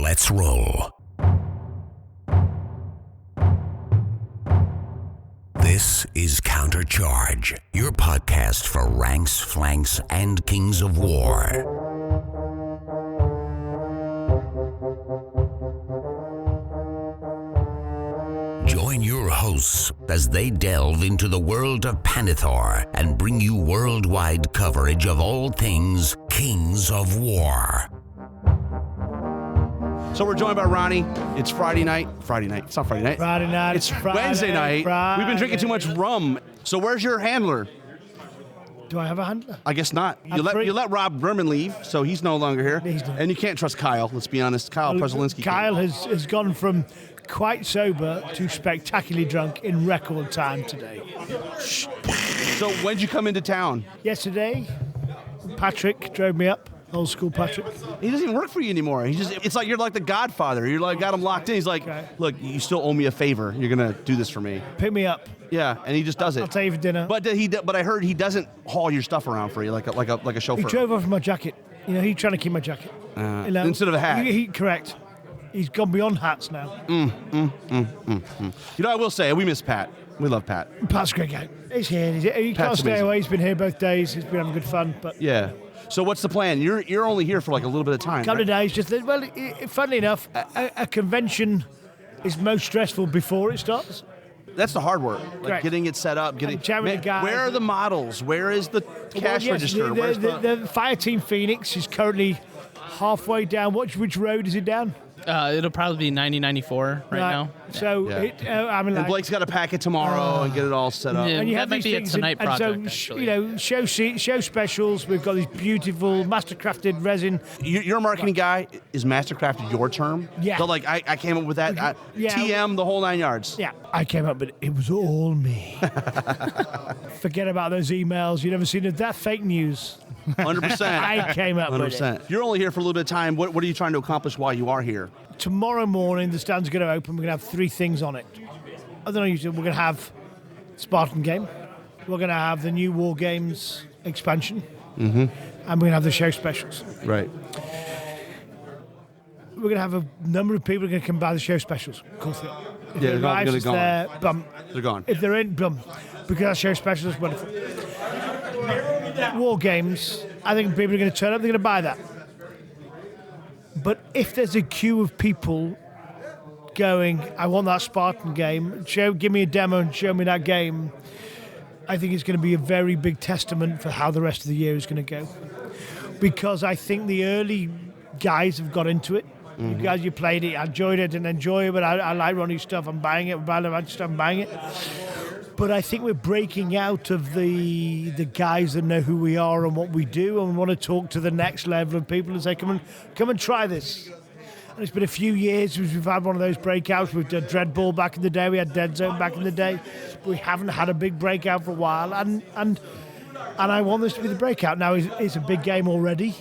Let's roll. This is Countercharge, your podcast for ranks, flanks, and kings of war. Join your hosts as they delve into the world of Panithor and bring you worldwide coverage of all things Kings of War. So we're joined by Ronnie. It's Friday night. It's not Friday night. Friday night. It's Wednesday night. We've been drinking too much rum. So where's your handler? Do I have a handler? I guess not. You let Rob Berman leave, so he's no longer here. And you can't trust Kyle, let's be honest. Przelinski. Kyle has gone from quite sober to spectacularly drunk in record time today. So when'd you come into town? Yesterday, Patrick drove me up. Old school Patrick. He doesn't even work for you anymore. It's like you're like the Godfather. You're like got him locked in. He's like, Look, you still owe me a favor. You're gonna do this for me. Pick me up. Yeah, and he just does it. I'll take you for dinner. But I heard he doesn't haul your stuff around for you like a chauffeur. He drove off my jacket. You know, he's trying to keep my jacket. Instead of a hat. Correct. He's gone beyond hats now. You know, I will say we miss Pat. We love Pat. Pat's a great guy. He's here. He can't stay away. He's been here both days. He's been having good fun. But yeah. So what's the plan? You're only here for like a little bit of time. Couple of days. Funnily enough, a convention is most stressful before it starts. That's the hard work, like getting it set up. Where are the models? Where is the cash register? The Fire Team Phoenix is currently halfway down. Which road is it down? It'll probably be 9094 right now. So, and Blake's got to pack it tomorrow and get it all set up. Yeah, and you have that might these be a things tonight project, actually. Show specials. We've got these beautiful mastercrafted resin. Your marketing guy is mastercrafted your term. Yeah. So like I came up with that. TM the whole 9 yards. Yeah, I came up, but it was all me. Forget about those emails. You never seen it. That fake news. 100%. I came up 100%. with it. You're only here for a little bit of time. What are you trying to accomplish while you are here? Tomorrow morning, the stand's going to open. We're going to have 3 things on it. I don't know. We're going to have Spartan game. We're going to have the new War Games expansion. And we're going to have the show specials. Right. We're going to have a number of people who are going to come by the show specials. Of course they are. If they're going to be gone. They're gone. If they're in, because our show specials is wonderful. War Games, I think people are going to turn up, they're going to buy that. But if there's a queue of people going, I want that Spartan game, give me a demo and show me that game, I think it's going to be a very big testament for how the rest of the year is going to go. Because I think the early guys have got into it. You guys, you played it, I enjoyed it, didn't enjoy it, but I like Ronnie's stuff, I'm buying it, I'm buying it. But I think we're breaking out of the guys that know who we are and what we do, and we want to talk to the next level of people and say, come and try this. And it's been a few years since we've had one of those breakouts. We've done Dreadball back in the day, we had Dead Zone back in the day. But we haven't had a big breakout for a while, and I want this to be the breakout. Now, it's a big game already,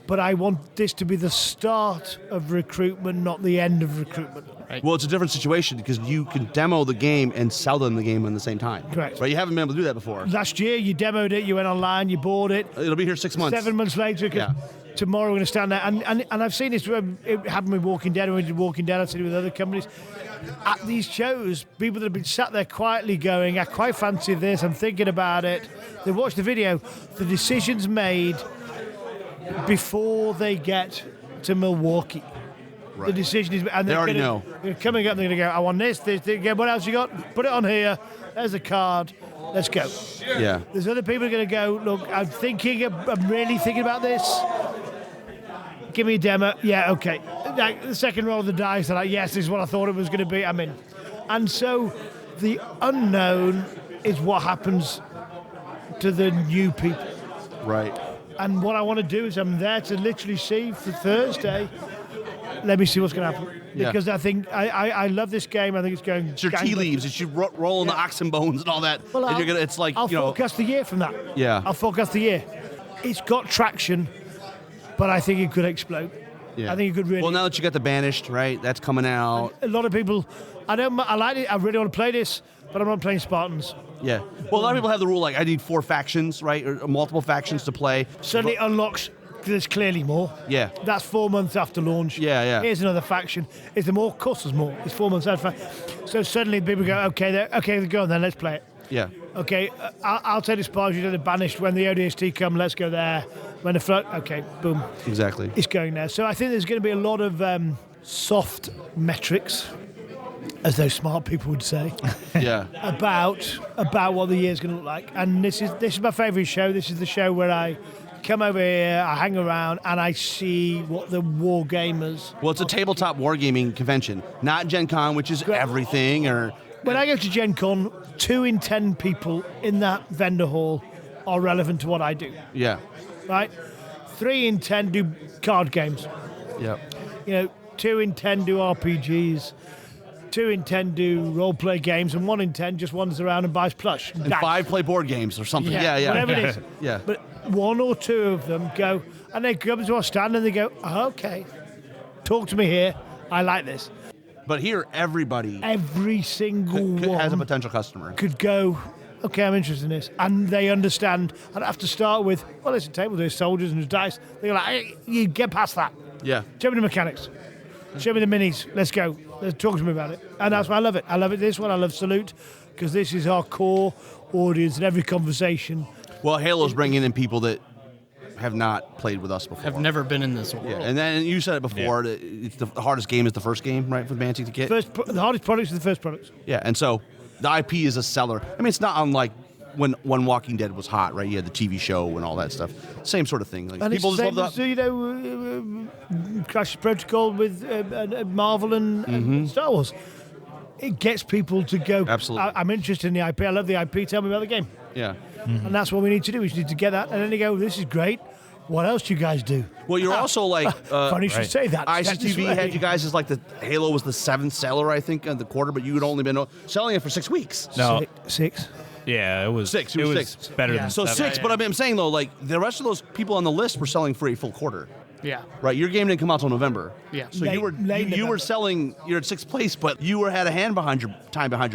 but I want this to be the start of recruitment, not the end of recruitment. Right. Well, it's a different situation because you can demo the game and sell them the game at the same time. Correct. Right? You haven't been able to do that before. Last year, you demoed it, you went online, you bought it. It'll be here 6 months. 7 months later, tomorrow we're going to stand there. And I've seen this, it happened with Walking Dead, when we did Walking Dead, I've seen it with other companies. At these shows, people that have been sat there quietly going, I quite fancy this, I'm thinking about it. They watch the video, the decision's made before they get to Milwaukee. Right. The decision is, and they already know. They're coming up, they're going to go, I want this, what else you got? Put it on here, there's a card, let's go. Yeah. There's other people who are going to go, look, I'm really thinking about this. Give me a demo. Yeah, okay. Like, the second roll of the dice, they're like, yes, this is what I thought it was going to be, I'm in. And so the unknown is what happens to the new people. Right. And what I want to do is I'm there to literally see for Thursday. Let me see what's going to happen. Because I think I love this game. I think it's going. It's your tea leaves. It's you rolling the oxen bones and all that. Well, and it's like I'll forecast the year from that. Yeah. I'll forecast the year. It's got traction, but I think it could explode. Yeah. I think it could really. Well, now that you got the Banished, right? That's coming out. A lot of people. I like it. I really want to play this, but I'm not playing Spartans. Yeah. Well, a lot of people have the rule like I need 4 factions, right, or multiple factions to play. Suddenly unlocks there's clearly more. Yeah. That's 4 months after launch. Yeah. Here's another faction. Is there more? Of course there's more. It's 4 months after. So suddenly people go, okay, go on then, let's play it. Yeah. Okay, I'll take this part. You do the banished. When the ODST come, let's go there. When the float, okay, boom. Exactly. It's going there. So I think there's going to be a lot of soft metrics, as those smart people would say, Yeah. about what the year's going to look like. And this is my favourite show. This is the show where I come over here, I hang around, and I see what the war gamers. Well, it's a tabletop wargaming convention, not Gen Con, which is everything. Or when I go to Gen Con, 2 in 10 people in that vendor hall are relevant to what I do. Yeah. Right? 3 in 10 do card games. Yeah. 2 in 10 do RPGs. 2 in 10 do role-play games, and 1 in 10 just wanders around and buys plush. And 5 play board games or something. Yeah. Whatever it is. Yeah. But 1 or 2 of them go, and they come to our stand and they go, okay, talk to me here. I like this. But here, every single one has a potential customer. could go, okay, I'm interested in this. And they understand. And I have to start with, well, there's a table, there's soldiers and there's dice. They're like, hey, you get past that. Yeah. Show me the mechanics. Show me the minis. Let's go. Talk to me about it. And that's why I love it. I love it. This one, I love Salute, because this is our core audience in every conversation. Well, Halo's bringing in people that have not played with us before. Have never been in this world. Yeah. And then you said it before, that it's the hardest game is the first game, right, for Mantic to get? The hardest products are the first products. Yeah, and so the IP is a seller. I mean, it's not unlike when Walking Dead was hot, right? You had the TV show and all that stuff. Same sort of thing. Like, And people it's the just same love as, Crash Protocol with Marvel and Star Wars. It gets people to go, Absolutely. I'm interested in the IP. I love the IP. Tell me about the game. Yeah. And that's what we need to do. We just need to get that. And then they go, this is great. What else do you guys do? Well, you're also like Funny you should say that. ICTV had you guys as like the Halo was the 7th seller, I think, in the quarter, but you had only been selling it for 6 weeks. No. Six. Yeah, it was 6. It was 6. better Yeah. than So 7. 6, but I'm saying though, like the rest of those people on the list were selling for a full quarter. Yeah. Right, your game didn't come out till November. Yeah. So Late you were November. selling. You're at 6th place, but you had a hand behind your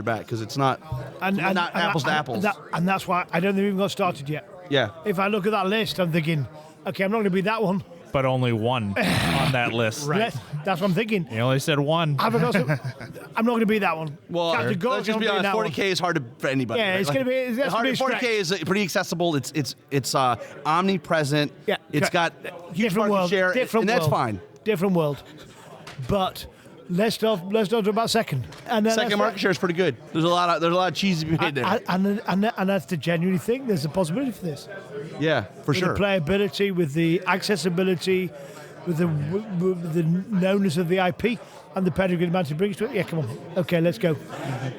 back because it's not not apples to apples. And that's why I don't think we've got started yet. Yeah. If I look at that list, I'm thinking, okay, I'm not going to be that one. But only one on that list. Yes, that's what I'm thinking. You only said one. I'm not going to be that one. Well, Captain let's Gorgon's just be gonna honest. that 40K one. is hard for anybody. Yeah, right? it's gonna be- it's gonna be a 40K is pretty accessible. It's omnipresent. Yeah, it's got huge different market world. share, Different and world. that's fine. Different world. But let's talk about second. And then Second market share is pretty good. There's a lot of cheese to be made there. and that's the genuine thing. There's a possibility for this. Yeah, for With sure. the playability, with the accessibility, with the knownness of the IP and the pedigree the Mantic brings to it. Yeah, come on. Okay, let's go.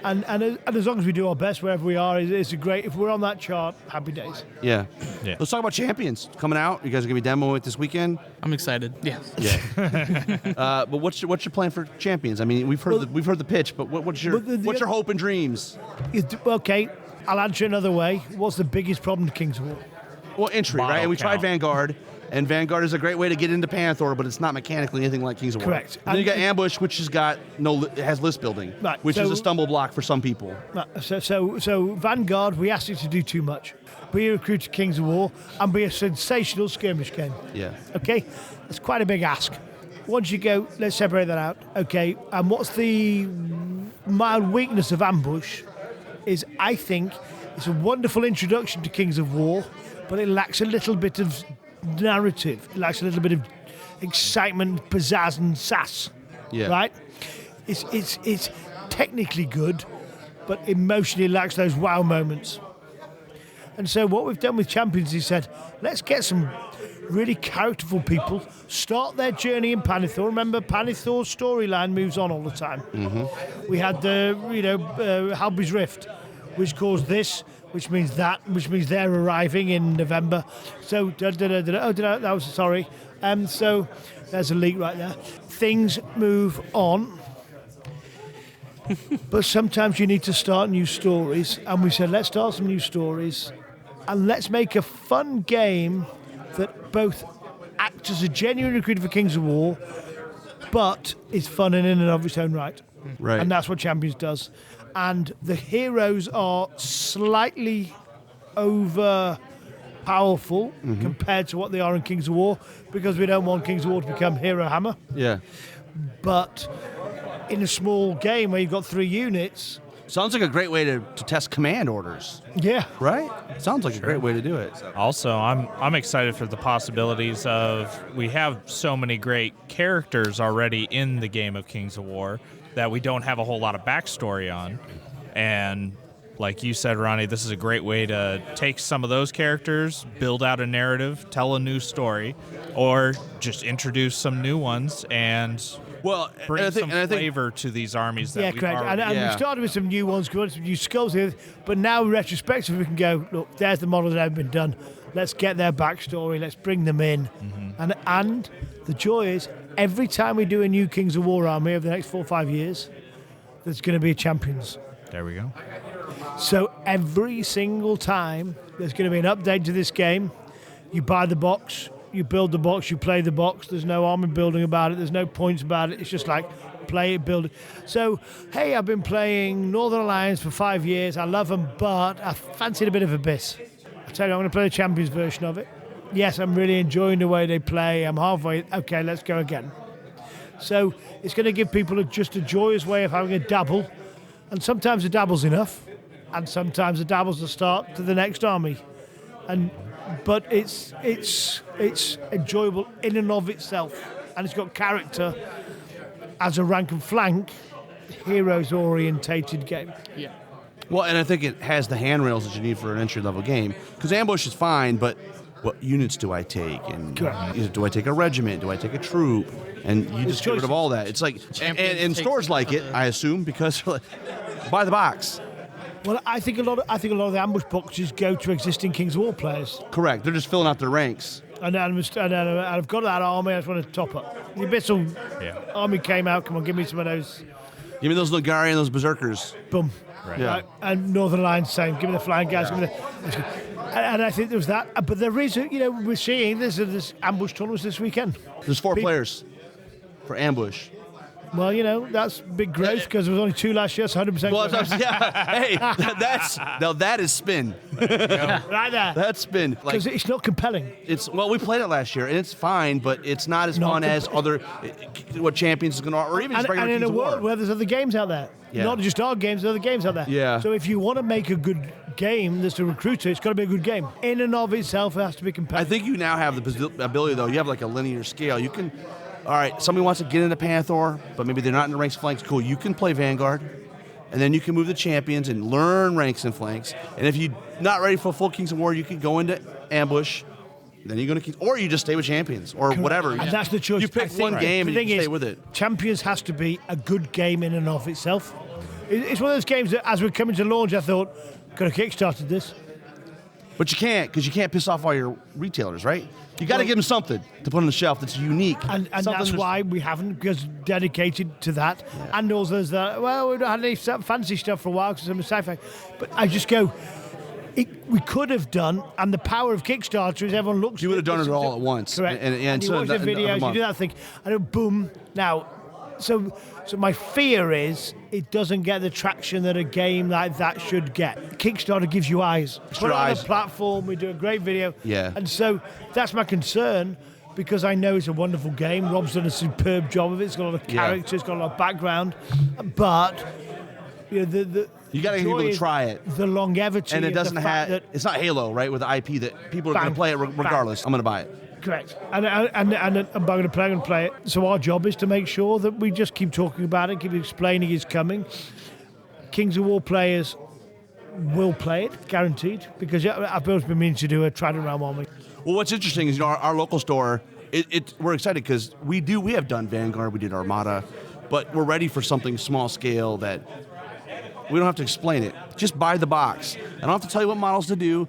And as long as we do our best wherever we are, it's a great. If we're on that chart, happy days. Yeah. Yeah. Let's talk about Champions coming out. You guys are gonna be demoing it this weekend. I'm excited. Yeah. But what's your plan for Champions? I mean, we've heard the pitch, but what's your But the- hope and dreams? Okay, I'll answer another way. What's the biggest problem to Kings of War? Well, entry, Model right? And we tried count. Vanguard, and Vanguard is a great way to get into Panther, but it's not mechanically anything like Kings of War. Correct. And then you got And- Ambush, which has list building, Right, which is so- a stumble block for some people. So Vanguard, we asked it to do too much. Be a recruit to Kings of War and be a sensational skirmish game. Yeah. Okay, that's quite a big ask. Once you go, let's separate that out. Okay, and what's the mild weakness of Ambush? Is I think it's a wonderful introduction to Kings of War, but it lacks a little bit of narrative. It lacks a little bit of excitement, pizzazz, and sass. Yeah. Right. It's technically good, but emotionally lacks those wow moments. And so what we've done with Champions is said, let's get some really characterful people, start their journey in Panithor. Remember, Panithor's storyline moves on all the time. Mm-hmm. We had the, Halby's Rift, which caused this, which means that, which means they're arriving in November. So, sorry. So there's a leak right there. Things move on. But sometimes you need to start new stories. And we said, let's start some new stories and let's make a fun game that both acts as a genuine recruiter for Kings of War, but is fun and in and of its own right. Right. And that's what Champions does. And the heroes are slightly over powerful compared to what they are in Kings of War, because we don't want Kings of War to become Hero Hammer. Yeah. But in a small game where you've got 3 units, Sounds like a great way to test command orders, yeah. right? Sounds like a great way to do it. Also, I'm excited for the possibilities of, we have so many great characters already in the game of Kings of War that we don't have a whole lot of backstory on. And like you said, Ronnie, this is a great way to take some of those characters, build out a narrative, tell a new story, or just introduce some new ones and bring some flavor to these armies that we've correct. already... And we started with some new ones, some new skulls here, but now retrospectively we can go, look, there's the models that haven't been done. Let's get their backstory. Let's bring them in. And the joy is, every time we do a new Kings of War army over the next 4 or 5 years, there's going to be a champions. There we go. So every single time there's going to be an update to this game. You buy the box, you build the box, you play the box. There's no army building about it. There's no points about it. It's just like play it, build it. So, hey, I've been playing Northern Alliance for 5 years. I love them, but I fancied a bit of Abyss. I tell you, I'm going to play the Champions version of it. Yes, I'm really enjoying the way they play. I'm halfway. Okay, let's go again. So it's going to give people just a joyous way of having a dabble. And sometimes a dabble's enough. And sometimes a dabble's the start to the next army. But it's enjoyable in and of itself. And it's got character as a rank and flank, heroes-orientated game. Yeah. Well, and I think it has the handrails that you need for an entry-level game. Because ambush is fine, but what units do I take? And do I take a regiment? Do I take a troop? And you just get rid of all that. It's like, and stores like it, I assume, because buy the box. Well, I think a lot of the ambush boxes go to existing Kings of War players. Correct. They're just filling out their ranks. And I've got that army. I just want to top up. The Abyssal army came out. Come on, give me some of those. Give me those Ligari and those Berserkers. Boom. Right. Yeah. And Northern Alliance, same. Give me the flying guys. Give me and I think there was that. But there is, we're seeing this ambush tournaments this weekend. There's 4 players for ambush. Well, that's big growth because there was only 2 last year, so 100%. Well, hey, that is spin. Right there. That's spin. Because it's not compelling. We played it last year, and it's fine, but it's not as fun as other what Champions is going to, or even just regular and in Kings a of world War. where there's other games out there, not just our games, there's other games out there. Yeah. So if you want to make a good game that's a recruiter, it's got to be a good game. In and of itself, it has to be compelling. I think you now have the ability, though. You have like a linear scale. You can. All right, somebody wants to get into Panther, but maybe they're not in the ranks and flanks. Cool, you can play Vanguard, and then you can move the champions and learn ranks and flanks. And if you're not ready for full Kings of War, you can go into ambush, then you're going to or you just stay with champions, or whatever. And that's the choice. You pick one game and you stay with it. Champions has to be a good game in and of itself. It's one of those games that, as we're coming to launch, I thought, could have kickstarted this. But you can't, because you can't piss off all your retailers, right? You got to give them something to put on the shelf that's unique. And that's why we haven't, because dedicated to that. Yeah. And also there's that, we've not had any fancy stuff for a while because I'm a sci-fi. But I just go, we could have done, and the power of Kickstarter is everyone looks... You would have done it all at once. Correct. And you watch the videos, you do that thing, and then boom. Now, so my fear is it doesn't get the traction that a game like that should get. Kickstarter gives you eyes. Put it on a platform, we do a great video. Yeah. And so that's my concern, because I know it's a wonderful game. Rob's done a superb job of it. It's got a lot of character, it's got a lot of background. But, you got to get people to try it. The longevity. And it doesn't have... It's not Halo, right, with the IP that people are going to play it regardless. I'm going to buy it. Correct. And I'm going to play it. So our job is to make sure that we just keep talking about it, keep explaining it's coming. Kings of War players will play it, guaranteed, because I've always been meaning to do a Trident Realm army. Well, what's interesting is our local store, we're excited because we have done Vanguard, we did Armada, but we're ready for something small scale that we don't have to explain it. Just buy the box. I don't have to tell you what models to do.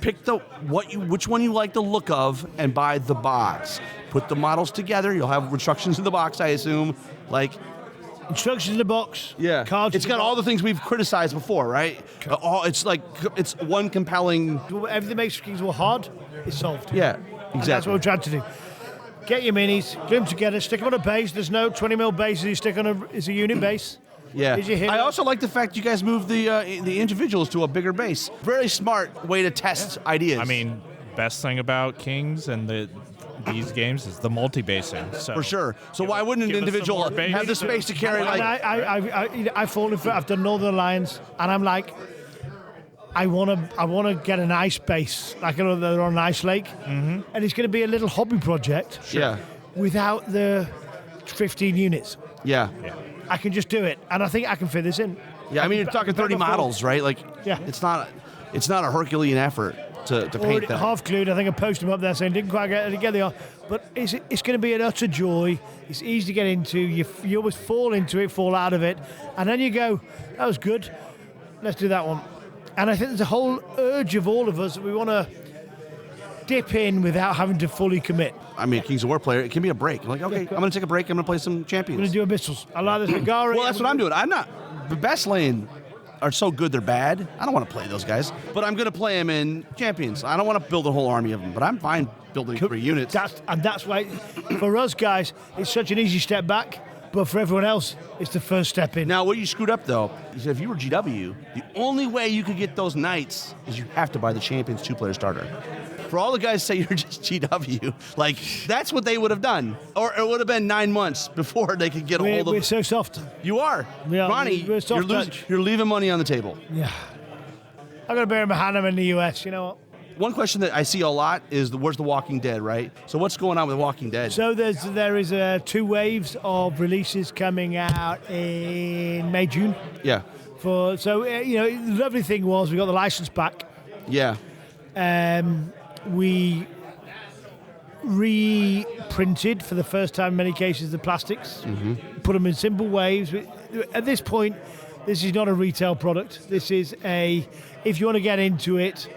Pick which one you like the look of and buy the box. Put the models together. You'll have instructions in the box, I assume. Instructions in the box. Yeah. Cards. It's got all the things we've criticized before, right? It's one compelling. Everything that makes Kings of War hard is solved. Yeah, exactly. And that's what we're trying to do. Get your minis, glue them together, stick them on a base. There's no 20mm base that you stick on a unit base. Yeah. I also like the fact you guys moved the individuals to a bigger base. Very smart way to test ideas. I mean, best thing about Kings and these games is the multi-basing. So For sure. So why wouldn't an give us some individual more base. have the space to carry And like? I fallen for it. I've done Northern Alliance, and I'm like, I want to get an ice base, like they're on an ice lake, and it's going to be a little hobby project. Yeah. Without the 15 units, Yeah. I can just do it, and I think I can fit this in. Yeah. I mean, you're talking 30 models, right? Like, Yeah. It's not a Herculean effort to paint Already them. half clued. I think I posted them up there saying didn't quite get it together, but it's going to be an utter joy. It's easy to get into. You always fall into it, fall out of it, and then you go, that was good. Let's do that one. And I think there's a whole urge of all of us that we want to dip in without having to fully commit. I mean, a Kings of War player, it can be a break. Like, okay, I'm going to take a break. I'm going to play some Champions. I'm going to do abyssals. I like this Megara. Well, that's what I'm doing. I'm not. The best lane are so good they're bad. I don't want to play those guys, but I'm going to play them in Champions. I don't want to build a whole army of them, but I'm fine building 3 units. That's why, for us guys, it's such an easy step back. But for everyone else, it's the first step in. Now, what you screwed up, though, is if you were GW, the only way you could get those knights is you have to buy the Champions 2-player starter. For all the guys say you're just GW, like, that's what they would have done. Or it would have been 9 months before they could get a hold of We're so soft. You are. Yeah, Ronnie, we're soft touch. you're leaving money on the table. Yeah. I'm going to bury my hand in the US, you know what? One question that I see a lot is where's The Walking Dead, right? So what's going on with Walking Dead? So there is 2 waves of releases coming out in May, June. Yeah. The lovely thing was we got the license back. Yeah. We reprinted for the first time in many cases the plastics, put them in simple waves. At this point, this is not a retail product. This is if you want to get into it,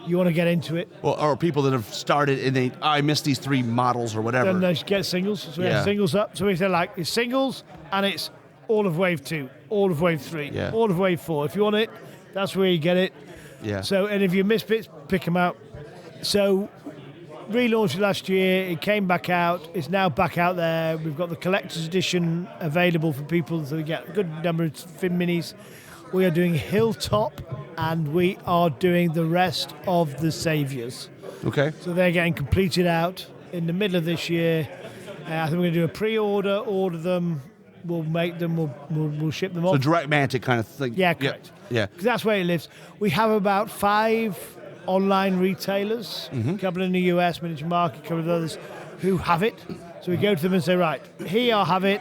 you want to get into it. Well, or people that have started and I missed these 3 models or whatever. Then they get singles. So we have singles up. So we say it's singles and it's all of wave 2, all of wave 3, all of wave 4. If you want it, that's where you get it. Yeah. So, and if you miss bits, pick them out. So, relaunched last year. It came back out. It's now back out there. We've got the collector's edition available for people, so they get a good number of fin minis. We are doing Hilltop, and we are doing the rest of the Saviors. Okay. So they're getting completed out in the middle of this year. I think we're going to do a pre-order, order them. We'll make them. We'll ship them off. So direct Mantic kind of thing. Yeah, correct. Yeah. Because that's where it lives. We have about 5 online retailers, a couple in the US, Miniature Market, a couple of others, who have it. So we go to them and say, right, here, I'll have it,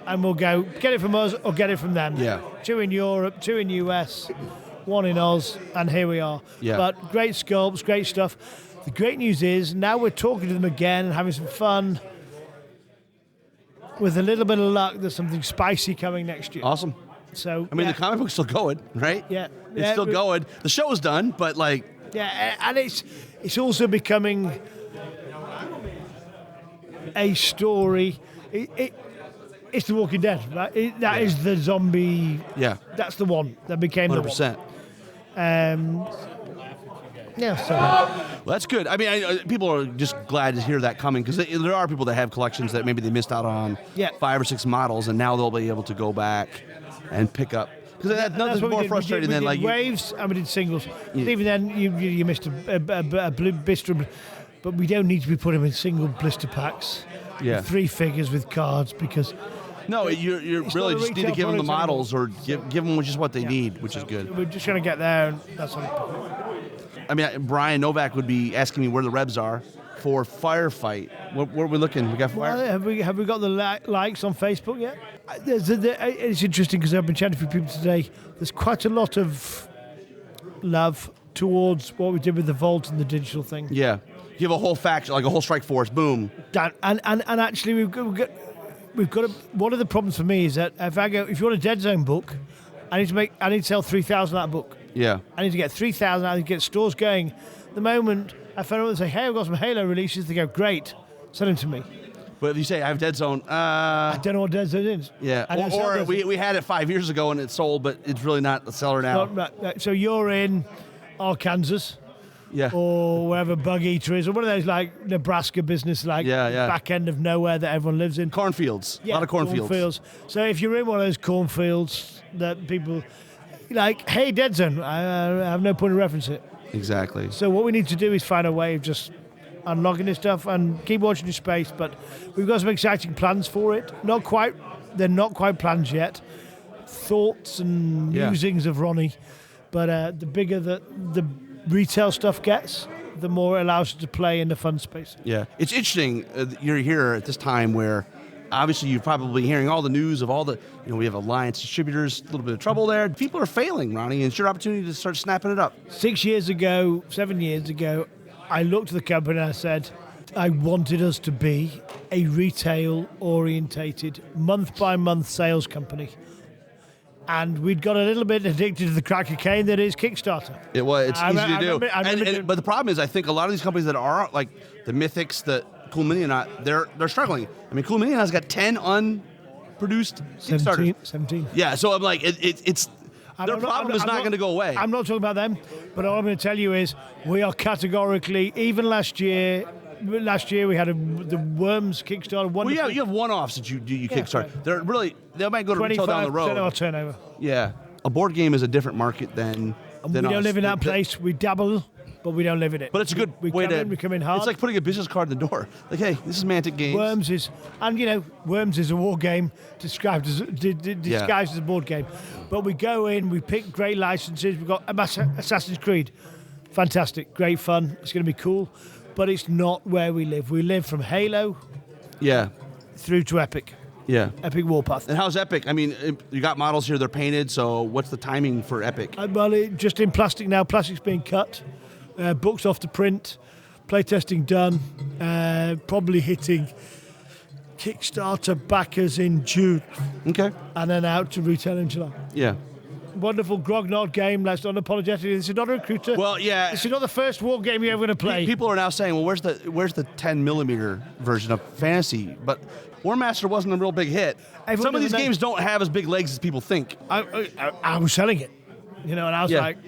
and we'll go, get it from us or get it from them. Yeah. 2 in Europe, 2 in US, 1 in Oz, and here we are. Yeah. But great sculpts, great stuff. The great news is now we're talking to them again and having some fun. With a little bit of luck, there's something spicy coming next year. Awesome. So I mean, the comic book's still going, right? Yeah. It's still going. The show's done, but like... Yeah, and it's also becoming a story. It's The Walking Dead, right? That is the zombie. Yeah. That's the one that became 100%. the one. Yeah, so Well, that's good. I mean, people are just glad to hear that coming because there are people that have collections that maybe they missed out on 5 or 6 models, and now they'll be able to go back and pick up. Because nothing's more frustrating than we did waves and we did singles. Even then, you missed a blue blister, but we don't need to be putting them in single blister packs. Yeah. 3 figures with cards because. No, you really just need to give them the models or give them just what they need, which is good. We're just going to get there, and that's all. I mean, Brian Novak would be asking me where the revs are for Firefight. Where are we looking? We got Fire. Well, have we got the likes on Facebook yet? It's interesting because I've been chatting to people today. There's quite a lot of love towards what we did with the Vault and the digital thing. Yeah, you have a whole faction, like a whole strike force. Boom. And actually, we've got one of the problems for me is that if you want a Dead Zone book, I need to sell 3,000 of that book. Yeah. I need to get 3,000. I need to get stores going. The moment I found out and say, "Hey, I've got some Halo releases," they go, "Great, send them to me." But if you say I have Dead Zone, I don't know what Dead Zone is. Yeah. Or we had it 5 years ago and it sold, but it's really not a seller now. Right. So you're in Arkansas. Yeah. Or wherever Bug Eater is, or one of those like Nebraska business, like back end of nowhere that everyone lives in. Cornfields. A lot of cornfields. So if you're in one of those cornfields that people like, "Hey, Dead Zone," I have no point of reference it. Exactly. So what we need to do is find a way of just unlocking this stuff and keep watching the space. But we've got some exciting plans for it. They're not quite plans yet. Thoughts and musings of Ronnie. But the bigger the retail stuff gets, the more it allows you to play in the fun space. Yeah, it's interesting. You're here at this time where, obviously, you're probably hearing all the news of all the. We have Alliance distributors, a little bit of trouble there. People are failing, Ronnie, and it's your opportunity to start snapping it up. 7 years ago, I looked at the company and I said, I wanted us to be a retail-orientated, month-by-month sales company. And we'd got a little bit addicted to the crack of cocaine that is Kickstarter. It's easy to do. But the problem is, I think a lot of these companies that are like the Mythics, the Cool Mini, they're struggling. I mean, Cool Mini has got 10 unproduced Kickstarters. 17. Yeah, so I'm like, it's their problem is not going to go away. I'm not talking about them, but all I'm going to tell you is we are categorically, even last year we had the Worms Kickstarter. Well, yeah, you have one-offs that you Kickstarter. Right. They might go to retail down the road. 25% of our turnover. Yeah, a board game is a different market than we don't live in that place. We dabble, but we don't live in it. But it's a good way to. We come in hard. It's like putting a business card in the door. Like, hey, this is Mantic Games. Worms is a war game disguised as a board game. But we go in, we pick great licenses. We've got Assassin's Creed, fantastic, great fun. It's going to be cool. But it's not where we live. We live from Halo, through to Epic. Yeah. Epic Warpath. And how's Epic? I mean, you got models here, they're painted, so what's the timing for Epic? Just in plastic now. Plastic's being cut, books off to print, playtesting done, probably hitting Kickstarter backers in June. Okay. And then out to retail in July. Yeah. Wonderful grognard game. That's unapologetic. This is not a recruiter. Well, yeah. This is not the first war game you're ever going to play. People are now saying, well, where's the 10mm version of Fantasy? But War Master wasn't a real big hit. Some of these games don't have as big legs as people think. I was selling it, and I was like,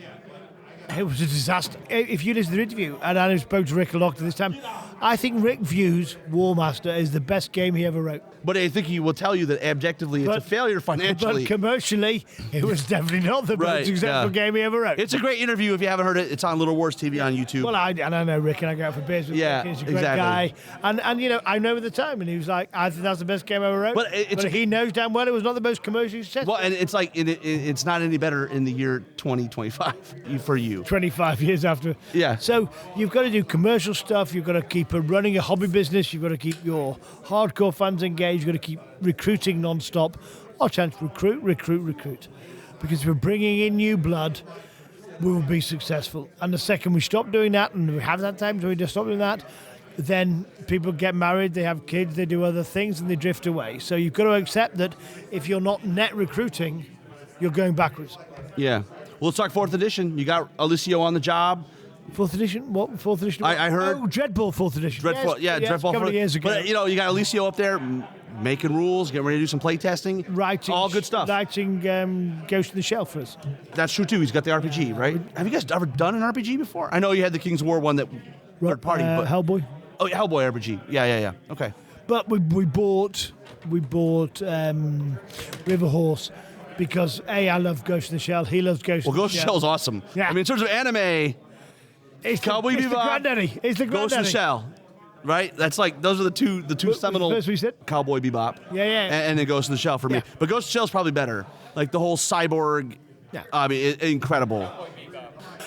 it was a disaster. If you listen to the interview, and I spoke to Rick a lot this time, I think Rick views War Master as the best game he ever wrote. But I think he will tell you that objectively it's a failure financially. But commercially, it was definitely not the most successful game he ever wrote. It's a great interview if you haven't heard it. It's on Little Wars TV on YouTube. Well, I know Rick, and I go out for beers with Rick. He's a great guy. And I know at the time, and he was like, I think that's the best game I ever wrote. But he knows damn well it was not the most commercially successful. Well, and it's like, it's not any better in the year 2025 for you. 25 years after. Yeah. So you've got to do commercial stuff. You've got to keep running a hobby business. You've got to keep your hardcore fans engaged. You've got to keep recruiting non-stop. Our chance to recruit. Because if we're bringing in new blood, we will be successful. And the second we stop doing that, and we have that time, so we just stop doing that, then people get married, they have kids, they do other things, and they drift away. So you've got to accept that if you're not net recruiting, you're going backwards. Yeah. Well, let's talk 4th edition. You got Alicio on the job. 4th edition? What? 4th edition? I heard. Oh, Dreadball 4th edition. Dreadball, Dreadball. A couple of years ago. But, you got Alicio up there making rules, getting ready to do some play testing. Writing. All good stuff. Writing Ghost in the Shell for us. That's true, too. He's got the RPG, right? Have you guys ever done an RPG before? I know you had the King's of War one that third party. But Hellboy. Oh, yeah, Hellboy RPG. Yeah. Okay. But we bought River Horse because, I love Ghost in the Shell. He loves Ghost in the Shell. Well, Ghost in the Shell is awesome. Yeah. I mean, in terms of anime... It's Cowboy Bebop, the granddaddy. It's the granddaddy. Ghost in the Shell, right? That's like those are the two seminal. First we said Cowboy Bebop. Yeah. And then Ghost in the Shell for me. But Ghost in the Shell is probably better. Like the whole cyborg. Yeah. I mean, incredible.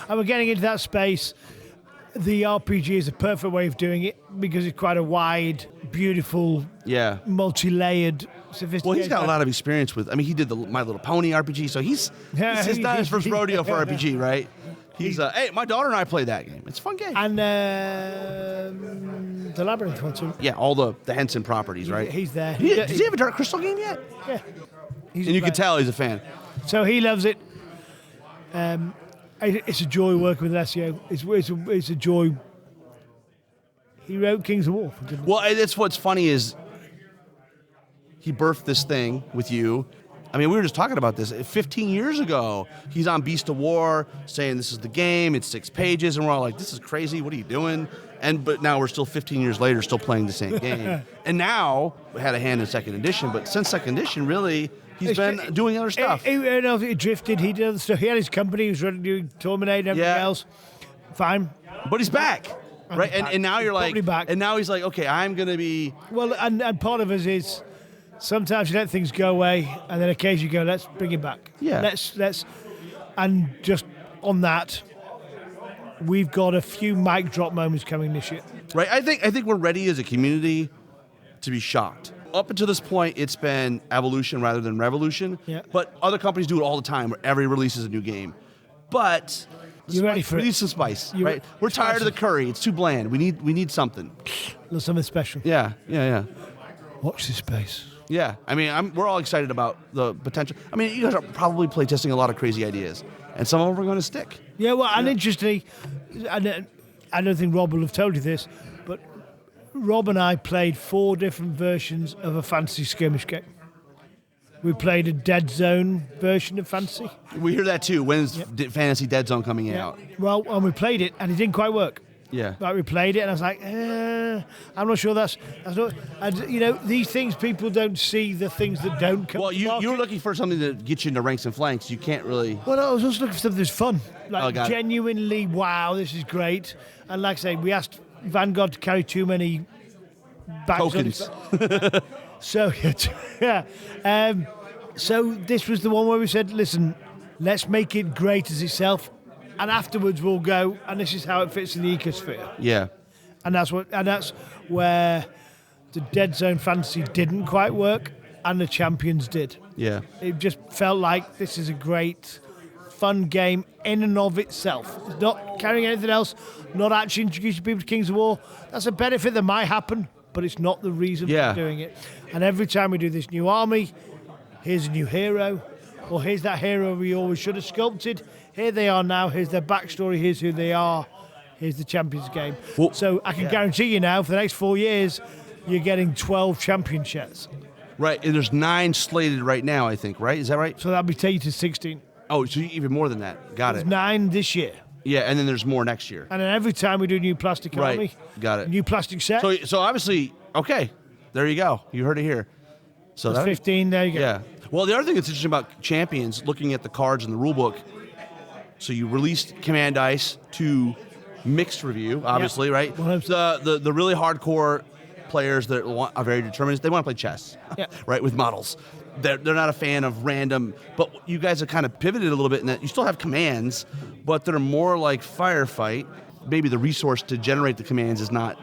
And we're getting into that space. The RPG is a perfect way of doing it because it's quite a wide, beautiful, multi-layered, sophisticated. Well, he's got a lot of experience with. I mean, he did the My Little Pony RPG, so he's not his first rodeo for RPG, right? He's hey, my daughter and I played that game. It's a fun game. And the Labyrinth one too. Yeah, all the Henson properties, right? He's there. Does he have a Dark Crystal game yet? Yeah. And you can tell he's a fan. So he loves it. It's a joy working with SEO. It's a joy. He wrote Kings of War. Well, that's what's funny is he birthed this thing with you. I mean, we were just talking about this 15 years ago. He's on Beast of War saying this is the game. It's 6 pages, and we're all like, "This is crazy. What are you doing?" But now we're still 15 years later, still playing the same game. And now we had a hand in 2nd edition, but since 2nd edition, really, he's been doing other stuff. He drifted. He did other stuff. He had his company. He was running doing Terminator and everything else. Fine. But he's back, right? he's back. And now you're He's like, probably back. and now he's like, okay, I'm gonna be. Well, and part of us is sometimes you let things go away, and then occasionally you go, let's bring it back. Yeah. Let's, and just on that, we've got a few mic drop moments coming this year. Right. I think we're ready as a community to be shocked. Up until this point, it's been evolution rather than revolution. Yeah. But other companies do it all the time, where every release is a new game. But You ready for we it? need some spice, You right? We're tired of the spicy. curry. It's too bland. We need something. There's something special. Yeah. Watch this space. Yeah. I mean, we're all excited about the potential. I mean, you guys are probably playtesting a lot of crazy ideas, and some of them are going to stick. Yeah, well, and interestingly, I don't think Rob will have told you this, but Rob and I played 4 different versions of a fantasy skirmish game. We played a Dead Zone version of fantasy. We hear that too. When's Fantasy Dead Zone coming out? Well, and we played it, and it didn't quite work. Yeah. Like we played it, and I was like, I'm not sure that's not. And you know, these things people don't see the things that don't come. Well, to you market. were looking for something to get you into ranks and flanks. You can't really. Well, I was also looking for something that's fun, like got it. genuinely, wow, this is great. And like I say, we asked Vanguard to carry too many bags on Tokens. it. So yeah, so this was the one where we said, listen, let's make it great as itself, and afterwards we'll go, and this is how it fits in the ecosphere. Yeah. And that's where the Dead Zone Fantasy didn't quite work, and the Champions did. Yeah. It just felt like this is a great, fun game in and of itself. It's not carrying anything else, not actually introducing people to Kings of War. That's a benefit that might happen, but it's not the reason Yeah. for doing it. And every time we do this new army, here's a new hero, or here's that hero we always should have sculpted. Here they are now, here's their backstory, here's who they are, here's the Champions game. Well, so I can guarantee you now, for the next 4 years, you're getting 12 championships. Right. And there's 9 slated right now, I think, right? Is that right? So that'll be take you to 16. Oh, so even more than that. Got There's it. 9 this year. Yeah, and then there's more next year. And then every time we do a new plastic Right. army, Got it. new plastic set, So obviously, okay, there you go. You heard it here. So that's that, 15, there you go. Yeah. Well, the other thing that's interesting about Champions, looking at the cards in the rule book, so you released Command Dice to mixed review, obviously, right? 100%. The really hardcore players that are very determined, they want to play chess, Yeah. right, with models. They're not a fan of random, but you guys have kind of pivoted a little bit in that you still have commands, but they're more like firefight. Maybe the resource to generate the commands is not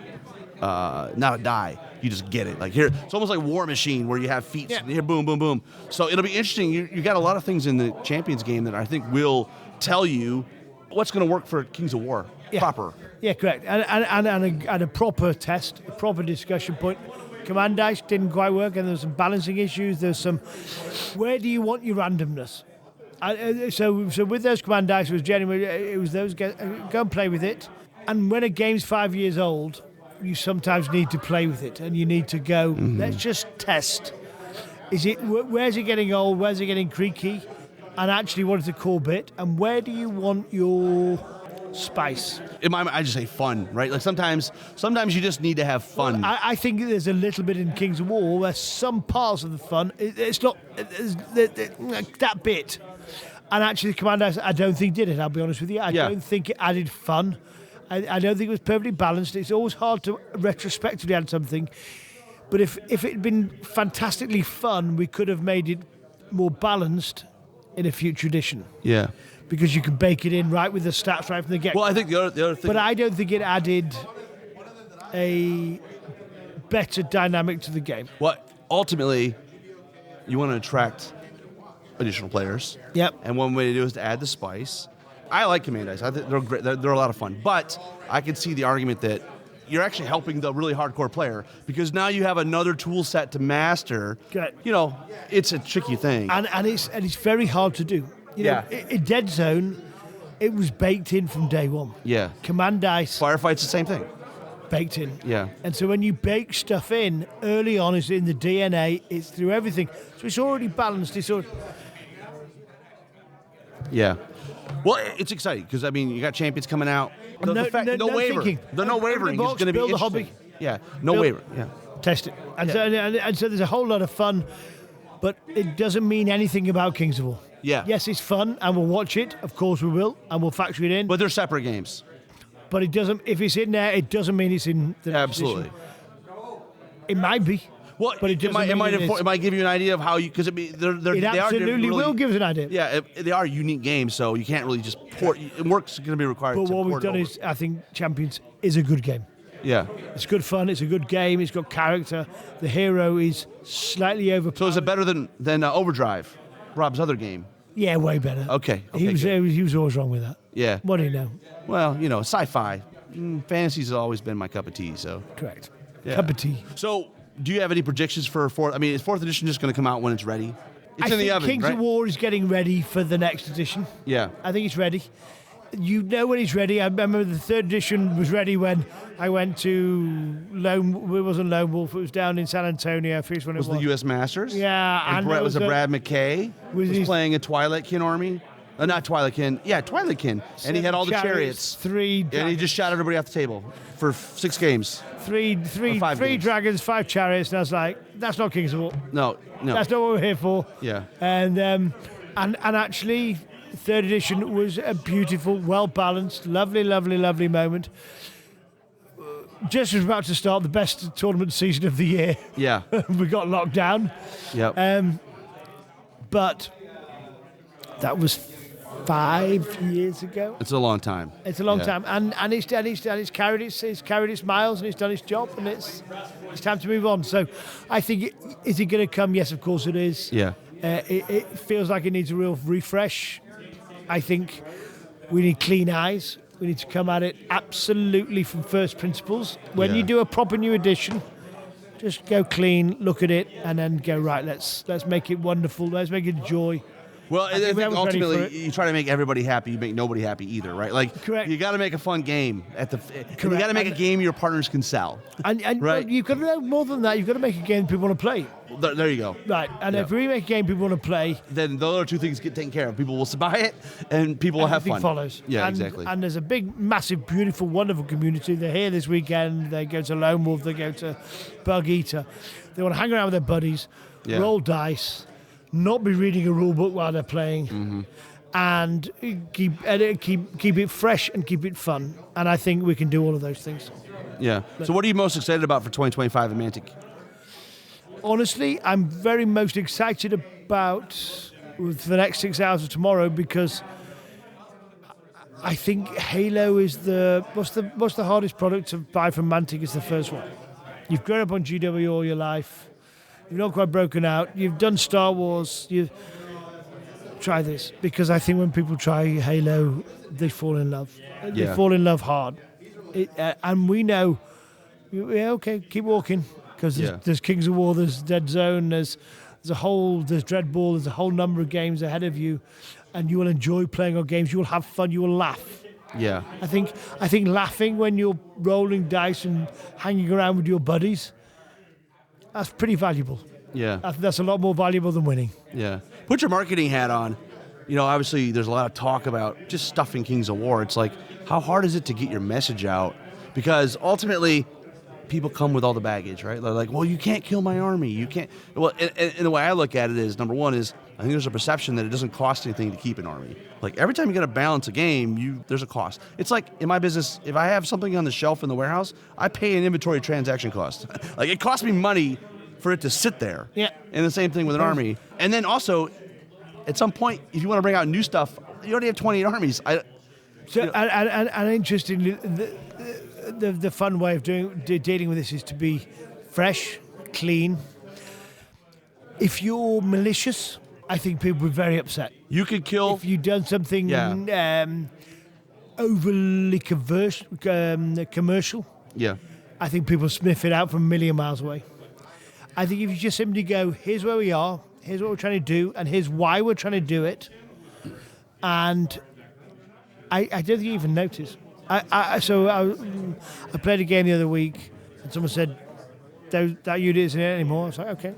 a die. You just get it. Like here, it's almost like War Machine where you have feats. Yeah. Here, boom, boom, boom. So it'll be interesting. You got a lot of things in the Champions game that I think will tell you what's going to work for Kings of War proper. Yeah, correct. And a proper test, a proper discussion point. Command dice didn't quite work, and there's some balancing issues. There's some, where do you want your randomness? So with those command dice, it was genuinely, it was those, go and play with it. And when a game's 5 years old, you sometimes need to play with it, and you need to go, let's just test. Where's it getting old? Where's it getting creaky? And actually, what is the core bit? And where do you want your spice? In my mind, I just say fun, right? Like sometimes you just need to have fun. I think there's a little bit in Kings of War where some parts of the fun, it's not that bit. And actually, the Command Dice, I don't think did it, I'll be honest with you. I don't think it added fun. I don't think it was perfectly balanced. It's always hard to retrospectively add something. But if it had been fantastically fun, we could have made it more balanced in a future edition. Yeah. Because you could bake it in right with the stats right from the get. Well, I think the other thing. But I don't think it added a better dynamic to the game. Well, ultimately, you want to attract additional players. Yep. And one way to do it is to add the spice. I like Command Dice. I think they're great. They're a lot of fun. But I can see the argument that you're actually helping the really hardcore player because now you have another tool set to master. Correct. You know, it's a tricky thing. And it's very hard to do. You know, in Dead Zone, it was baked in from day one. Yeah. Command Dice, Firefight's the same thing. baked in. Yeah. And so when you bake stuff in early on, it's in the DNA, it's through everything. So it's already balanced. Yeah. Well, it's exciting because, I mean, you got Champions coming out. No wavering. thinking. The no Open the wavering is box, going to be build a interesting. hobby. Yeah. No Build- wavering. Yeah. Test it. And so there's a whole lot of fun, but it doesn't mean anything about Kings of War. Yeah. Yes, it's fun, and we'll watch it. Of course we will, and we'll factor it in. But they're separate games. But it doesn't. If it's in there, it doesn't mean it's in the next Absolutely. edition. It might be. Well, But it doesn't mean it is. it might give you an idea of how you, because It they are absolutely really, will give us an idea. Yeah, they are unique games, so you can't really just port. Work's going to be required. But to what we've port it done over. is, I think Champions is a good game. Yeah. It's good fun. It's a good game. It's got character. The hero is slightly overpowered. So is it better than Overdrive, Rob's other game? Yeah, way better. Okay. He was always wrong with that. Yeah. What do you know? Well, sci-fi, fantasy's always been my cup of tea. So. Correct. Yeah. Cup of tea. So, do you have any predictions for fourth? I mean, is fourth edition just going to come out when it's ready? It's I in the think oven, Kings right? of War is getting ready for the next edition. Yeah. I think it's ready. You know when it's ready. I remember the third edition was ready when I went to it wasn't Lone Wolf. It was down in San Antonio. I forget when it Was was. the U.S. Masters? Yeah, And and Brad, there was it a- Brad McKay? was Was his- playing a Twilightkin army? Not Twilightkin. Yeah, Twilightkin. And he had all the chariots. Three. And he just shot everybody off the table for 6 games. three five games. dragons, 5 chariots, and I was like, that's not Kings of War. No. That's not what we're here for. Yeah. And actually, third edition was a beautiful, well balanced, lovely, lovely, lovely moment. Just was about to start the best tournament season of the year. Yeah. We got locked down. Yep. But that was 5 years ago. It's a long time. It's a long Yeah. time, and it's carried its miles, and it's done its job, and it's time to move on. So, I think is it going to come? Yes, of course it is. Yeah. It feels like it needs a real refresh. I think we need clean eyes. We need to come at it absolutely from first principles. When Yeah. you do a proper new edition, just go clean, look at it, and then go right. Let's make it wonderful. Let's make it a joy. Well, I think think we haven't ready for ultimately it. you try to make everybody happy. You make nobody happy either, right? Like, Correct. you got to make a fun game and you got to make a And- game your partners can sell. And Right. you've got to know more than that. You've got to make a game people want to play. There you go. Right. And Yeah. if we make a game people want to play, Then those other two things get taken care of. People will buy it, and people will have everything fun. follows. Yeah, and, exactly. And there's a big, massive, beautiful, wonderful community. They're here this weekend. They go to Lone Wolf. They go to Bug Eater. They want to hang around with their buddies, Yeah. roll dice, not be reading a rule book while they're playing, Mm-hmm. and keep it fresh and keep it fun. And I think we can do all of those things. Yeah. So, what are you most excited about for 2025 in Mantic? Honestly, I'm very most excited about for the next 6 hours of tomorrow because I think Halo is what's the hardest product to buy from Mantic is the first one. You've grown up on GW all your life. You've not quite broken out. You've done Star Wars. You try this because I think when people try Halo, they fall in love. They Yeah. fall in love hard, and we know. Yeah, okay, keep walking because Yeah. there's Kings of War, there's Dead Zone, there's Dreadball, there's a whole number of games ahead of you, and you will enjoy playing our games. You will have fun. You will laugh. Yeah. I think laughing when you're rolling dice and hanging around with your buddies, that's pretty valuable. Yeah. I think that's a lot more valuable than winning. Yeah. Put your marketing hat on. Obviously, there's a lot of talk about just stuffing Kings of War. It's like, how hard is it to get your message out? Because ultimately, people come with all the baggage, right? They're like, well, you can't kill my army. You can't. Well, and the way I look at it is, number one is, I think there's a perception that it doesn't cost anything to keep an army. Like, every time you got to balance a game, there's a cost. It's like, in my business, if I have something on the shelf in the warehouse, I pay an inventory transaction cost. Like, it costs me money for it to sit there. Yeah. And the same thing with an army. And then also, at some point, if you want to bring out new stuff, you already have 28 armies. So, and interestingly, the fun way of dealing with this is to be fresh, clean. If you're malicious, I think people would be very upset. You could kill. If you've done something Yeah. overly commercial, Yeah. I think people sniff it out from a million miles away. I think if you just simply go, here's where we are, here's what we're trying to do, and here's why we're trying to do it, and I don't think you even notice. I played a game the other week, and someone said, that unit isn't it anymore. I was like, okay.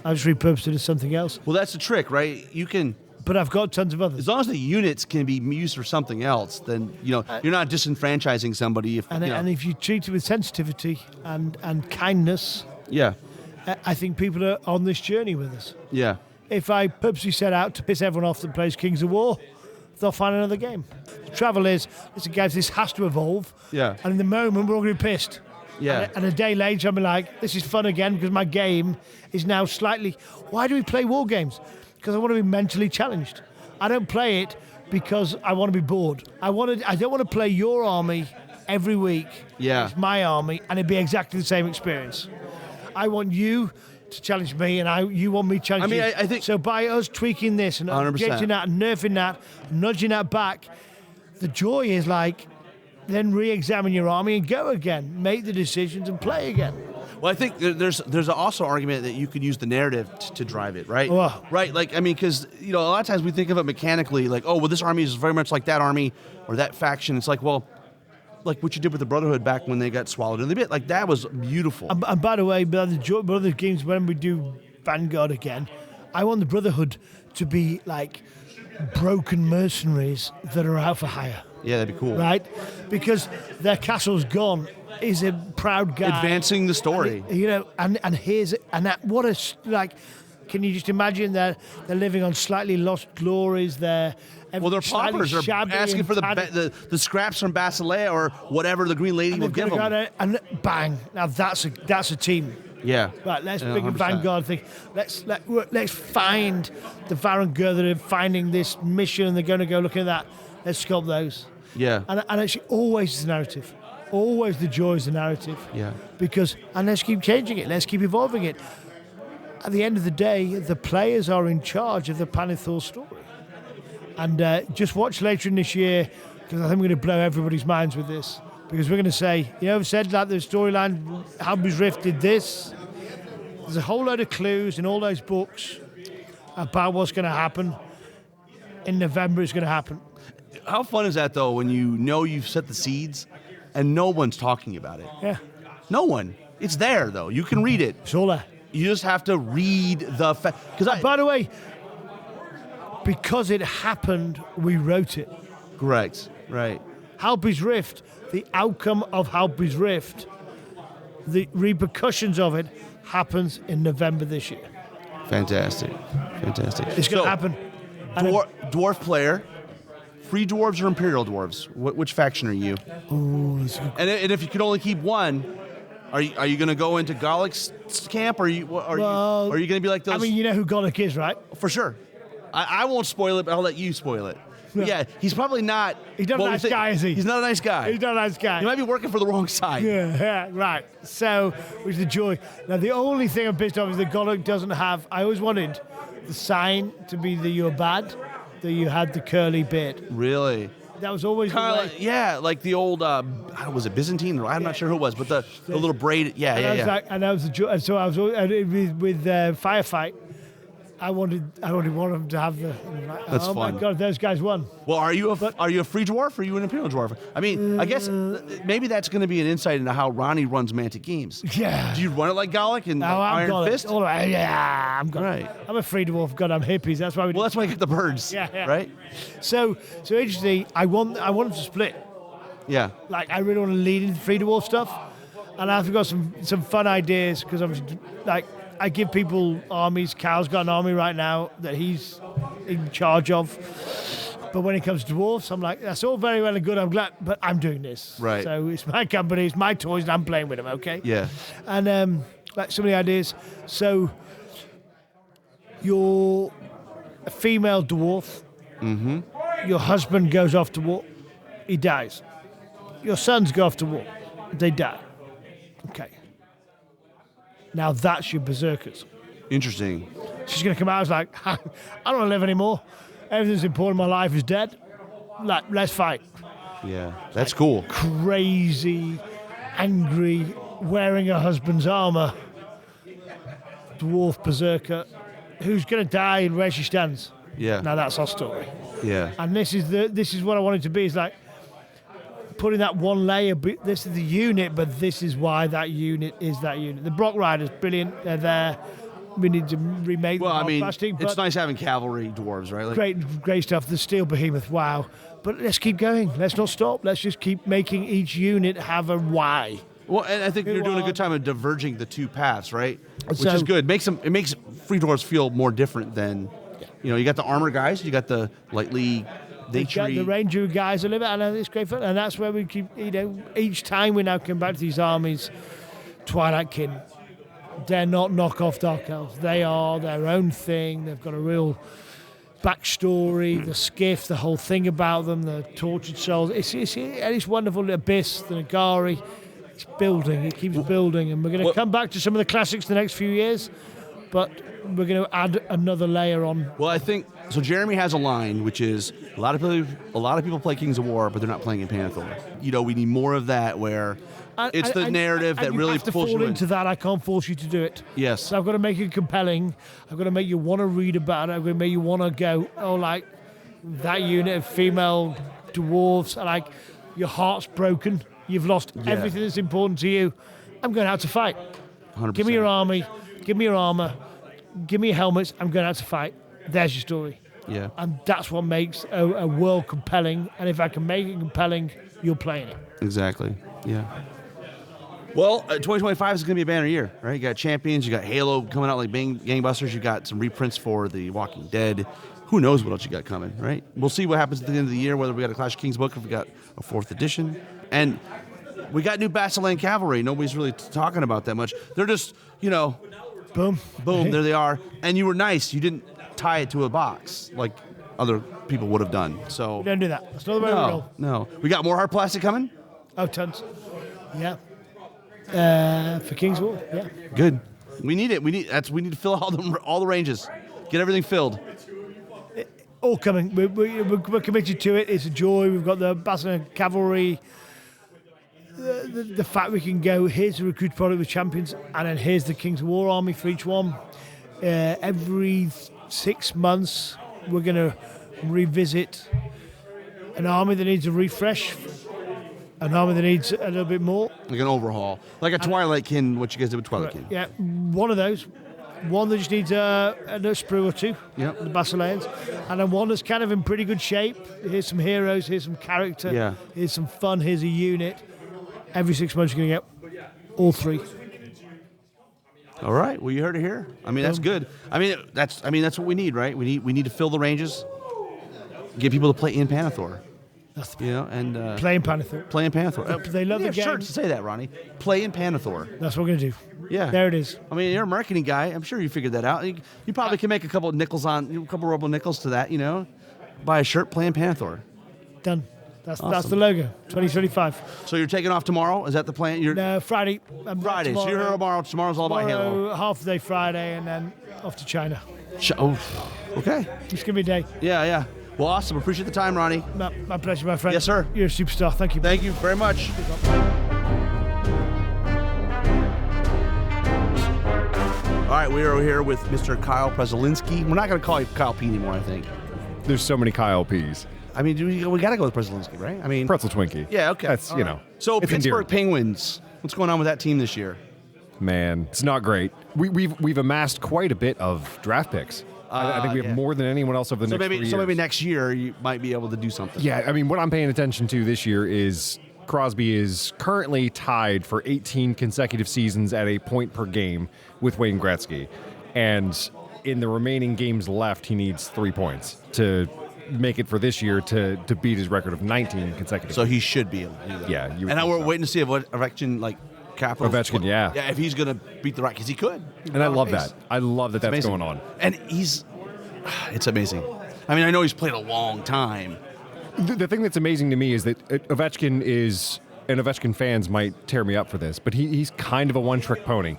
I just repurposed it as something else. Well, that's the trick, right? You can, But I've got tons of others. as long as the units can be used for something else, then you're not disenfranchising somebody. And if you treat it with sensitivity and kindness, yeah, I think people are on this journey with us. yeah, If I purposely set out to piss everyone off that plays Kings of War, they'll find another game. The trouble is, listen, guys, this has to evolve. Yeah. And in the moment, we're all going to be pissed. Yeah. And a day later, I'll be like, this is fun again because my game is now slightly. Why do we play war games? Because I want to be mentally challenged. I don't play it because I want to be bored. I don't want to play your army every week. Yeah. It's my army, and it'd be exactly the same experience. I want you to challenge me, and you want me to challenge you. I think so. By us tweaking this and 100%. updating that, and nerfing that, nudging that back, the joy is like then re-examine your army and go again, make the decisions and play again. Well, I think there's also an argument that you could use the narrative to drive it, right? Oh. Right, like, I mean, because, a lot of times we think of it mechanically, like, oh, well, this army is very much like that army or that faction. It's like, well, like what you did with the Brotherhood back when they got swallowed in the bit, like, that was beautiful. And by the way, Brotherhood games, when we do Vanguard again, I want the Brotherhood to be like broken mercenaries that are out for hire. Yeah, that'd be cool. Right? Because their castle's gone. He's a proud guy. Advancing the story. And here's and that what a like. Can you just imagine they're living on slightly lost glories? They're paupers are asking for the scraps from Basilea or whatever the Green Lady will give them. And bang! Now that's a team. Yeah. Right. Let's bring a Vanguard thing. Let's find the Varangur that are finding this mission, and they're going to go look at that. Let's sculpt those. Yeah. And actually, always the narrative. Always the joy is the narrative. Yeah. And let's keep changing it. Let's keep evolving it. At the end of the day, the players are in charge of the Panithor story. And just watch later in this year, because I think we're going to blow everybody's minds with this. Because we're going to say, I've said that the storyline, Halby's Rift did this. There's a whole load of clues in all those books about what's going to happen. In November, it's going to happen. How fun is that, though, when you've set the seeds and no one's talking about it? Yeah. No one. It's there, though. You can read it. It's all there. You just have to read the by the way, because it happened, we wrote it. Correct. Right. Halby's Rift, the outcome of Halby's Rift, the repercussions of it happens in November this year. Fantastic. It's going to happen. Dwarf player. Free dwarves or Imperial dwarves? Which faction are you? Ooh, and if you could only keep one, are you going to go into Golik's camp? Or are you going to be like those? I mean, you know who Golik is, right? For sure. I won't spoil it, but I'll let you spoil it. Yeah, he's probably not. He's not a nice guy, is he? He's not a nice guy. He's not a nice guy. He might be working for the wrong side. Yeah, right. So, which is the joy. Now, the only thing I'm pissed off is that Golik doesn't have. I always wanted the sign to be that you're bad, that you had the curly beard. Really? That was always like the old. Was it Byzantine? I'm not sure who it was, but the little braid. Yeah. And that was the joy. So I was with Firefight. I wanted him to have the. That's fun. Oh my God, those guys won. Well, are you a free dwarf or are you an Imperial dwarf? I mean, I guess maybe that's going to be an insight into how Ronnie runs Mantic Games. Yeah. Do you run it like Golik and Iron Fist? All right. Yeah, I'm Golik. Right. I'm a free dwarf. God, I'm hippies. That's why we. Well, that's why I get the birds. Yeah. Right. So interestingly, I want them to split. Yeah. Like I really want to lead into free dwarf stuff, and I've got some fun ideas because I'm like. I give people armies. Cal's got an army right now that he's in charge of. But when it comes to dwarfs, I'm like, that's all very well and good. I'm glad, but I'm doing this. Right. So it's my company, it's my toys, and I'm playing with them. Okay. Yeah. And like so many ideas. So you're a female dwarf. Mm-hmm. Your husband goes off to war. He dies. Your sons go off to war. They die. Okay. Now that's your berserkers. Interesting. She's going to come out as like, I don't want to live anymore. Everything's important in my life is dead. Like, let's fight. Yeah, that's cool. Crazy, angry, wearing her husband's armor, dwarf berserker, who's going to die and where she stands. Yeah. Now that's our story. Yeah. And this is what I want it to be. Is like putting that one layer. This is the unit, but this is why that unit is that unit. The Brock Riders, brilliant. They're there. We need to remake. Well, the I mean, plastic, it's nice having cavalry dwarves, right? Like, great stuff. The Steel Behemoth, wow. But let's keep going. Let's not stop. Let's just keep making each unit have a why. Well, and I think you're doing a good time of diverging the two paths, right? Which is good. It makes free dwarves feel more different than, you got the armor guys, you got the lightly They the Ranger guys are living, and it's great fun. And that's where we keep, each time we now come back to these armies, Twilight Kin, they're not knockoff Dark Elves. They are their own thing. They've got a real backstory, the skiff, the whole thing about them, the tortured souls. It's wonderful. The Abyss, the Nagari. It's building. It keeps building, and we're going to come back to some of the classics the next few years, but we're going to add another layer on. Well, I think so. Jeremy has a line, which is a lot of people play Kings of War, but they're not playing in Panathor. We need more of that where it's the narrative that really pulls you in. You have to fall into that. I can't force you to do it. Yes. So I've got to make it compelling. I've got to make you want to read about it. I've got to make you want to go, like that unit of female dwarves, like your heart's broken. You've lost everything that's important to you. I'm going out to fight. 100%. Give me your army. Give me your armor. Give me your helmets. I'm going out to fight. There's your story. Yeah. And that's what makes a world compelling. And if I can make it compelling, you're playing it. Exactly. Yeah. Well, 2025 is going to be a banner year, right? You got Champions. You got Halo coming out like gangbusters. You got some reprints for The Walking Dead. Who knows what else you got coming, right? We'll see what happens at the end of the year, whether we got a Clash of Kings book or if we got a 4th edition. And we got new Basilan Cavalry. Nobody's really talking about that much. They're just, boom, there they are. And you were nice. You didn't tie it to a box like other people would have done. So we don't do that. That's not the way we roll. No. We got more hard plastic coming? Oh, tons. Yeah. For King's War, yeah. Good. We need it. We need to fill all the ranges. Get everything filled. All coming. We're committed to it. It's a joy. We've got the Basilan Cavalry. The fact we can go, here's the recruit product with Champions, and then here's the King's War army for each one. Every 6 months, we're going to revisit an army that needs a refresh, an army that needs a little bit more. Like an overhaul. Like a Twilight Kin, what you guys did with Twilight Kin. Yeah, one of those. One that just needs a sprue or two, yep. The Basilans, and then one that's kind of in pretty good shape. Here's some heroes, here's some character, here's some fun, here's a unit. Every 6 months you're going to get all 3. All right. Well, you heard it here. I mean, that's good. That's what we need, right? We need to fill the ranges, get people to play in Panathor. That's and play in Panathor. Play in Panathor. They love the game. Sure, say that, Ronnie. Play in Panathor. That's what we're going to do. Yeah. There it is. I mean, you're a marketing guy. I'm sure you figured that out. You probably can make a couple ruble nickels to that, buy a shirt, play in Panathor. Done. That's awesome. That's the logo, 2025. So you're taking off tomorrow? Is that the plan? No, Friday. Friday. So you're here tomorrow. Tomorrow's all about Halo. Half the day Friday, and then off to China. Okay. It's going to be a day. Yeah. Well, awesome. Appreciate the time, Ronnie. My pleasure, my friend. Yes, sir. You're a superstar. Thank you. Thank you very much. All right, we are here with Mr. Kyle Pretzelinski. We're not going to call you Kyle P anymore, I think. There's so many Kyle P's. I mean, we got to go with Pretzelinski, right? I mean, Pretzel Twinkie. Yeah, okay. That's, So it's Pittsburgh endearing. Penguins, what's going on with that team this year? Man, it's not great. We've amassed quite a bit of draft picks. I think we have more than anyone else over the next 3 years. So maybe next year you might be able to do something. Yeah, I mean, what I'm paying attention to this year is Crosby is currently tied for 18 consecutive seasons at a point per game with Wayne Gretzky. And in the remaining games left, he needs 3 points to make it for this year to beat his record of 19 consecutive. So he should be able to do that. Yeah. And we're waiting to see if Ovechkin, Capitals. Ovechkin, yeah. Yeah, if he's going to beat the right, because he could. And I love that. I love that that's going on. And it's amazing. I mean, I know he's played a long time. The thing that's amazing to me is that Ovechkin is, and Ovechkin fans might tear me up for this, but he's kind of a one-trick pony.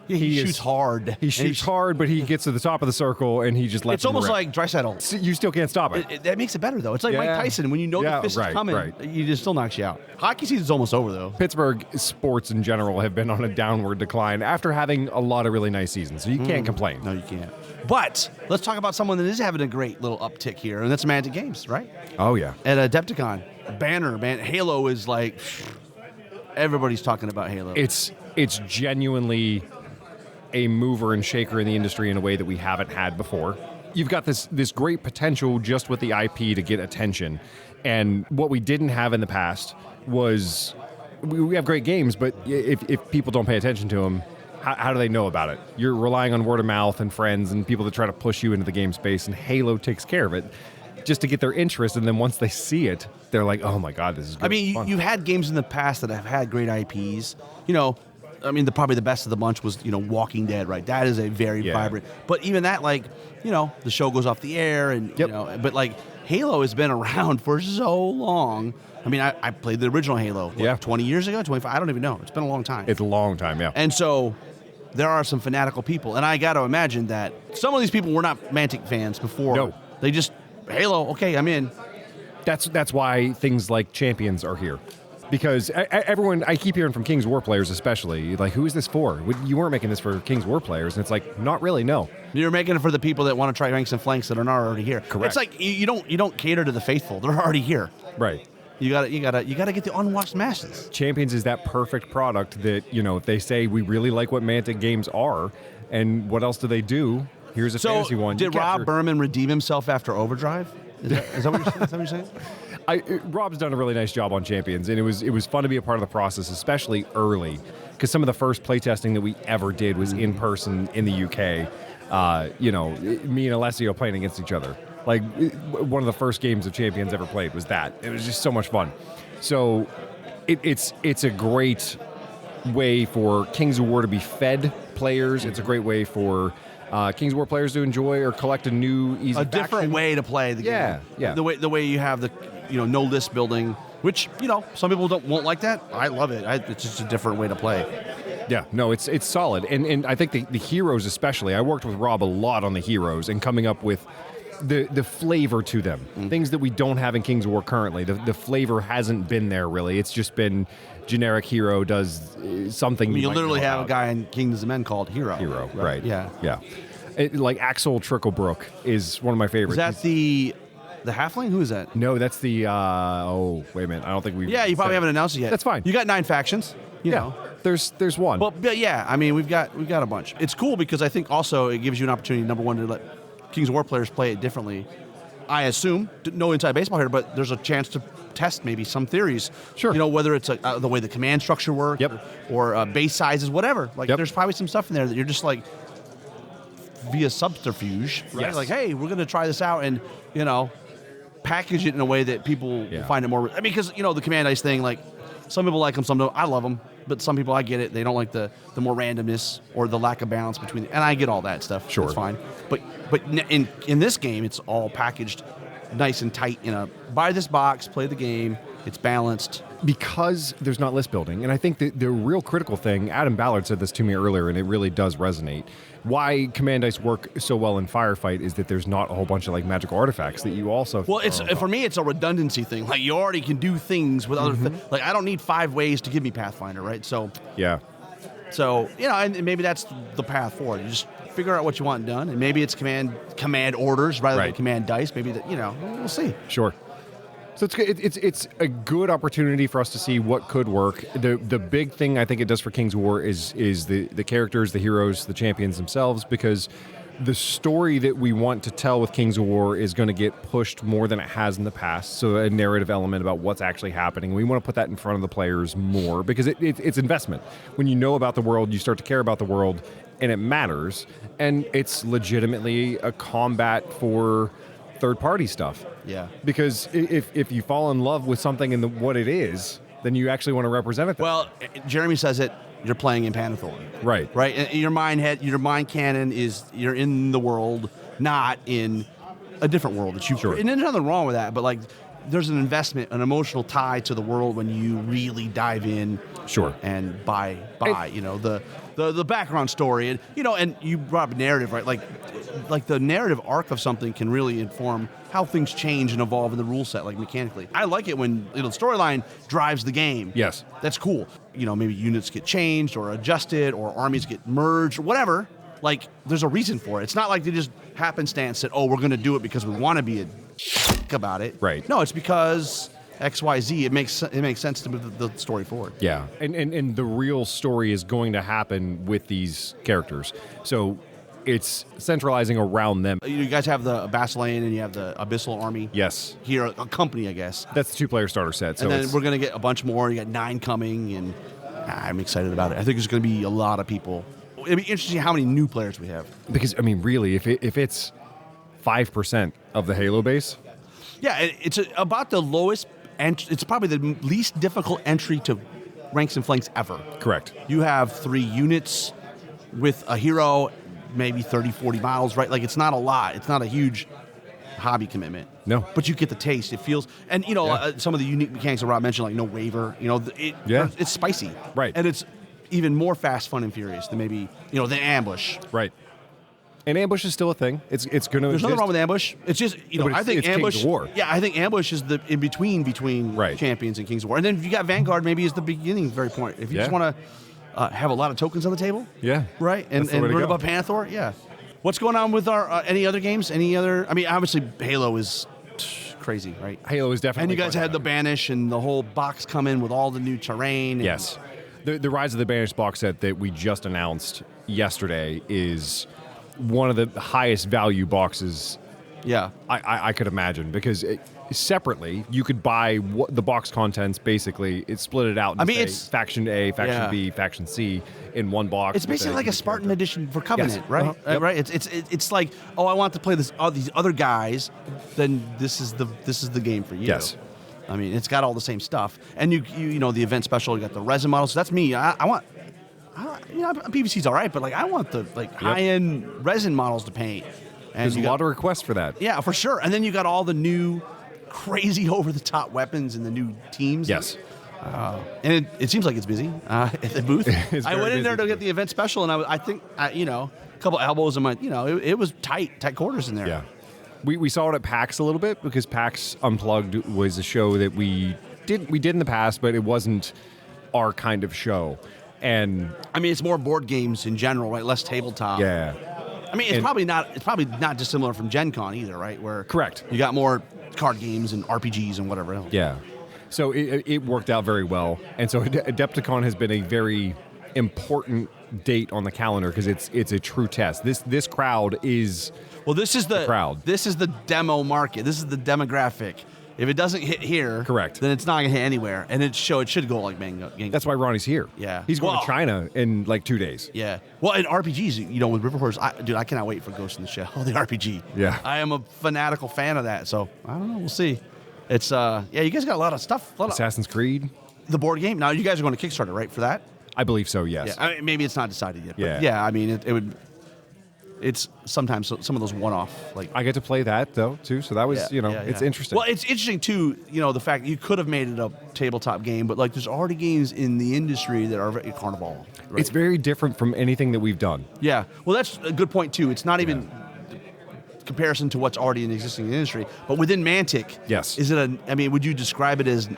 Yeah, he shoots hard. He shoots hard, but he gets to the top of the circle and he just lets it. It's almost like Draisaitl. You still can't stop it. That makes it better, though. It's like Mike Tyson. When you know the fist is coming, he just still knocks you out. Hockey season's almost over, though. Pittsburgh sports in general have been on a downward decline after having a lot of really nice seasons, so you can't complain. No, you can't. But let's talk about someone that is having a great little uptick here, and that's Mantic Games, right? Oh, yeah. At Adepticon. Banner, man. Halo is like, everybody's talking about Halo. It's genuinely a mover and shaker in the industry in a way that we haven't had before. You've got this great potential just with the IP to get attention. And what we didn't have in the past was we have great games, but if people don't pay attention to them, how do they know about it? You're relying on word of mouth and friends and people that try to push you into the game space, and Halo takes care of it. just to get their interest. And then once they see it, they're like, oh my God, this is good. I mean, fun. you've had games in the past that have had great IPs. You know, I mean, probably the best of the bunch was, Walking Dead, right? That is a very vibrant. But even that, like, the show goes off the air, and but like Halo has been around for so long. I mean, I played the original Halo 20 years ago, 25. I don't even know. It's been a long time. It's a long time, yeah. And so there are some fanatical people, and I got to imagine that some of these people were not Mantic fans before. No. They just Halo. Okay, I'm in. That's why things like Champions are here. Because everyone, I keep hearing from King's War players especially, like, who is this for? You weren't making this for King's War players. And it's like, not really, no. You're making it for the people that want to try ranks and flanks that are not already here. Correct. It's like you don't cater to the faithful. They're already here. Right. You gotta get the unwatched masses. Champions is that perfect product that, if they say we really like what Mantic Games are, and what else do they do? Here's a fantasy one. Did Rob Berman redeem himself after Overdrive? Is that what you're saying? Rob's done a really nice job on Champions, and it was fun to be a part of the process, especially early, because some of the first playtesting that we ever did was in person in the UK. Me and Alessio playing against each other. Like, one of the first games of Champions ever played was that. It was just so much fun. So it's a great way for Kings of War to be fed players. It's a great way for Kings of War players to enjoy or collect a new easy faction. Different way to play the game. Yeah. The way you have the no list building, which some people won't like that. I love it. It's just a different way to play. Yeah, no, it's solid, and I think the heroes especially. I worked with Rob a lot on the heroes and coming up with the flavor to them, things that we don't have in Kings of War currently. The flavor hasn't been there really. It's just been generic hero does something. You literally have a guy in Kingdoms of Men called Hero. Hero, right? Yeah. Like Axel Tricklebrook is one of my favorites. Is that the halfling? Who is that? No, that's the. Wait a minute. I don't think we. Yeah, you probably haven't announced it yet. That's fine. You got 9 factions. You know. There's one. Well, but yeah, I mean, we've got a bunch. It's cool because I think also it gives you an opportunity, number one, to let Kings of War players play it differently. I assume, no inside baseball here, but there's a chance to test maybe some theories. Sure. Whether it's the way the command structure works, or base sizes, whatever. Like, there's probably some stuff in there that you're just like, via subterfuge, right? Yes. Like, hey, we're going to try this out and, package it in a way that people find it more. I mean, because, the command dice thing, like, some people like them, some don't. I love them, but some people, I get it. They don't like the more randomness or the lack of balance between. And I get all that stuff. Sure, it's fine. But in this game, it's all packaged nice and tight in a buy this box, play the game. It's balanced because there's not list building, and I think the real critical thing. Adam Ballard said this to me earlier, and it really does resonate. Why command dice work so well in Firefight is that there's not a whole bunch of like magical artifacts that you also. Well, for me, it's a redundancy thing. Like, you already can do things with other things. Like, I don't need 5 ways to give me Pathfinder, right? So yeah. So and maybe that's the path forward. You just figure out what you want done, and maybe it's command orders rather than command dice. Maybe we'll see. Sure. So it's a good opportunity for us to see what could work. The big thing I think it does for King's War is the characters, the heroes, the champions themselves, because the story that we want to tell with Kings of War is going to get pushed more than it has in the past. So a narrative element about what's actually happening. We want to put that in front of the players more because it's investment. When you know about the world, you start to care about the world, and it matters. And it's legitimately a combat for third-party stuff. Yeah. Because if you fall in love with something and what it is, then you actually want to represent it. Well, Jeremy says it. You're playing in Panathoran. Right. Right. And your mind canon is you're in the world, not in a different world that you. Sure. And there's nothing wrong with that, but like, there's an investment, an emotional tie to the world when you really dive in. Sure. And buy the background story, and and you brought up narrative, right? Like the narrative arc of something can really inform how things change and evolve in the rule set, like mechanically. I like it when the storyline drives the game. Yes. That's cool. Maybe units get changed or adjusted or armies get merged or whatever. Like, there's a reason for it. It's not like they just happenstance that, we're going to do it because we want to be a about it. Right. No, it's because XYZ. It makes sense to move the story forward. Yeah. And the real story is going to happen with these characters. So it's centralizing around them. You guys have the Basilean and you have the Abyssal Army. Yes. Here, a company, I guess. That's the 2-player starter set. So and then we're going to get a bunch more. You got 9 coming, and I'm excited about it. I think there's going to be a lot of people. It'll be interesting how many new players we have. Because, really, if it's 5% of the Halo base, Yeah, it's about the lowest, and it's probably the least difficult entry to ranks and flanks ever. Correct. You have 3 units with a hero, maybe 30, 40 models, right? Like, it's not a lot. It's not a huge hobby commitment. No. But you get the taste. It feels, and some of the unique mechanics that Rob mentioned, like no waiver, it's spicy. Right. And it's even more fast, fun, and furious than maybe, the ambush. Right. And ambush is still a thing. It's going to. There's nothing wrong with ambush. It's just I think it's ambush. Kings of War. Yeah, I think ambush is the in between right. Champions and Kings of War. And then if you got Vanguard, maybe is the beginning very point. If you just want to have a lot of tokens on the table. Yeah. Right. And learn about Panathor. Yeah. What's going on with our any other games? Any other? I mean, obviously Halo is crazy, right? Halo is definitely. And you guys had the Banish and the whole box come in with all the new terrain. Yes. The Rise of the Banish box set that we just announced yesterday is one of the highest value boxes I could imagine, because separately you could buy the box contents. Basically, it's split it out. It's faction A, faction B, faction C in one box. It's basically like a Spartan edition for Covenant, yes. right? Yep. Right. It's like, I want to play these other guys. Then this is the game for you. Yes. I mean, it's got all the same stuff, and you know the event special. You got the resin models. So that's me. I want. PVC's all right, but I want the high-end resin models to paint. And there's a lot of requests for that. Yeah, for sure. And then you got all the new, crazy over-the-top weapons and the new teams. Yes. And it seems like it's busy at the booth. I went in there to get the event special, and I think a couple elbows. It was tight quarters in there. Yeah. We saw it at PAX a little bit, because PAX Unplugged was a show that we did in the past, but it wasn't our kind of show. And I mean, it's more board games in general, right? Less tabletop. Yeah. I mean, it's probably not dissimilar from Gen Con either, right? Where correct. You got more card games and RPGs and whatever else. Yeah. So it worked out very well, and so Adepticon has been a very important date on the calendar, because it's a true test. This crowd is this is the crowd. This is the demo market. This is the demographic. If it doesn't hit here, correct, then it's not gonna hit anywhere, and it should go like mango. That's why Ronnie's here. Yeah, he's going to China in 2 days. Yeah, well, in RPGs, with River Horse, I cannot wait for Ghost in the Shell, the RPG. Yeah, I am a fanatical fan of that. So I don't know, we'll see. It's you guys got a lot of stuff. Assassin's Creed, the board game. Now you guys are going to Kickstarter, right, for that? I believe so. Yes. Yeah, I mean, maybe it's not decided yet. But yeah. I mean, it would. It's sometimes some of those one-off. I get to play that though too, so that was it's interesting. Well, it's interesting too. The fact you could have made it a tabletop game, but there's already games in the industry that are very Carnival. Right? It's very different from anything that we've done. Yeah. Well, that's a good point too. It's not even comparison to what's already in existing in the industry, but within Mantic. Yes. Is it would you describe it as?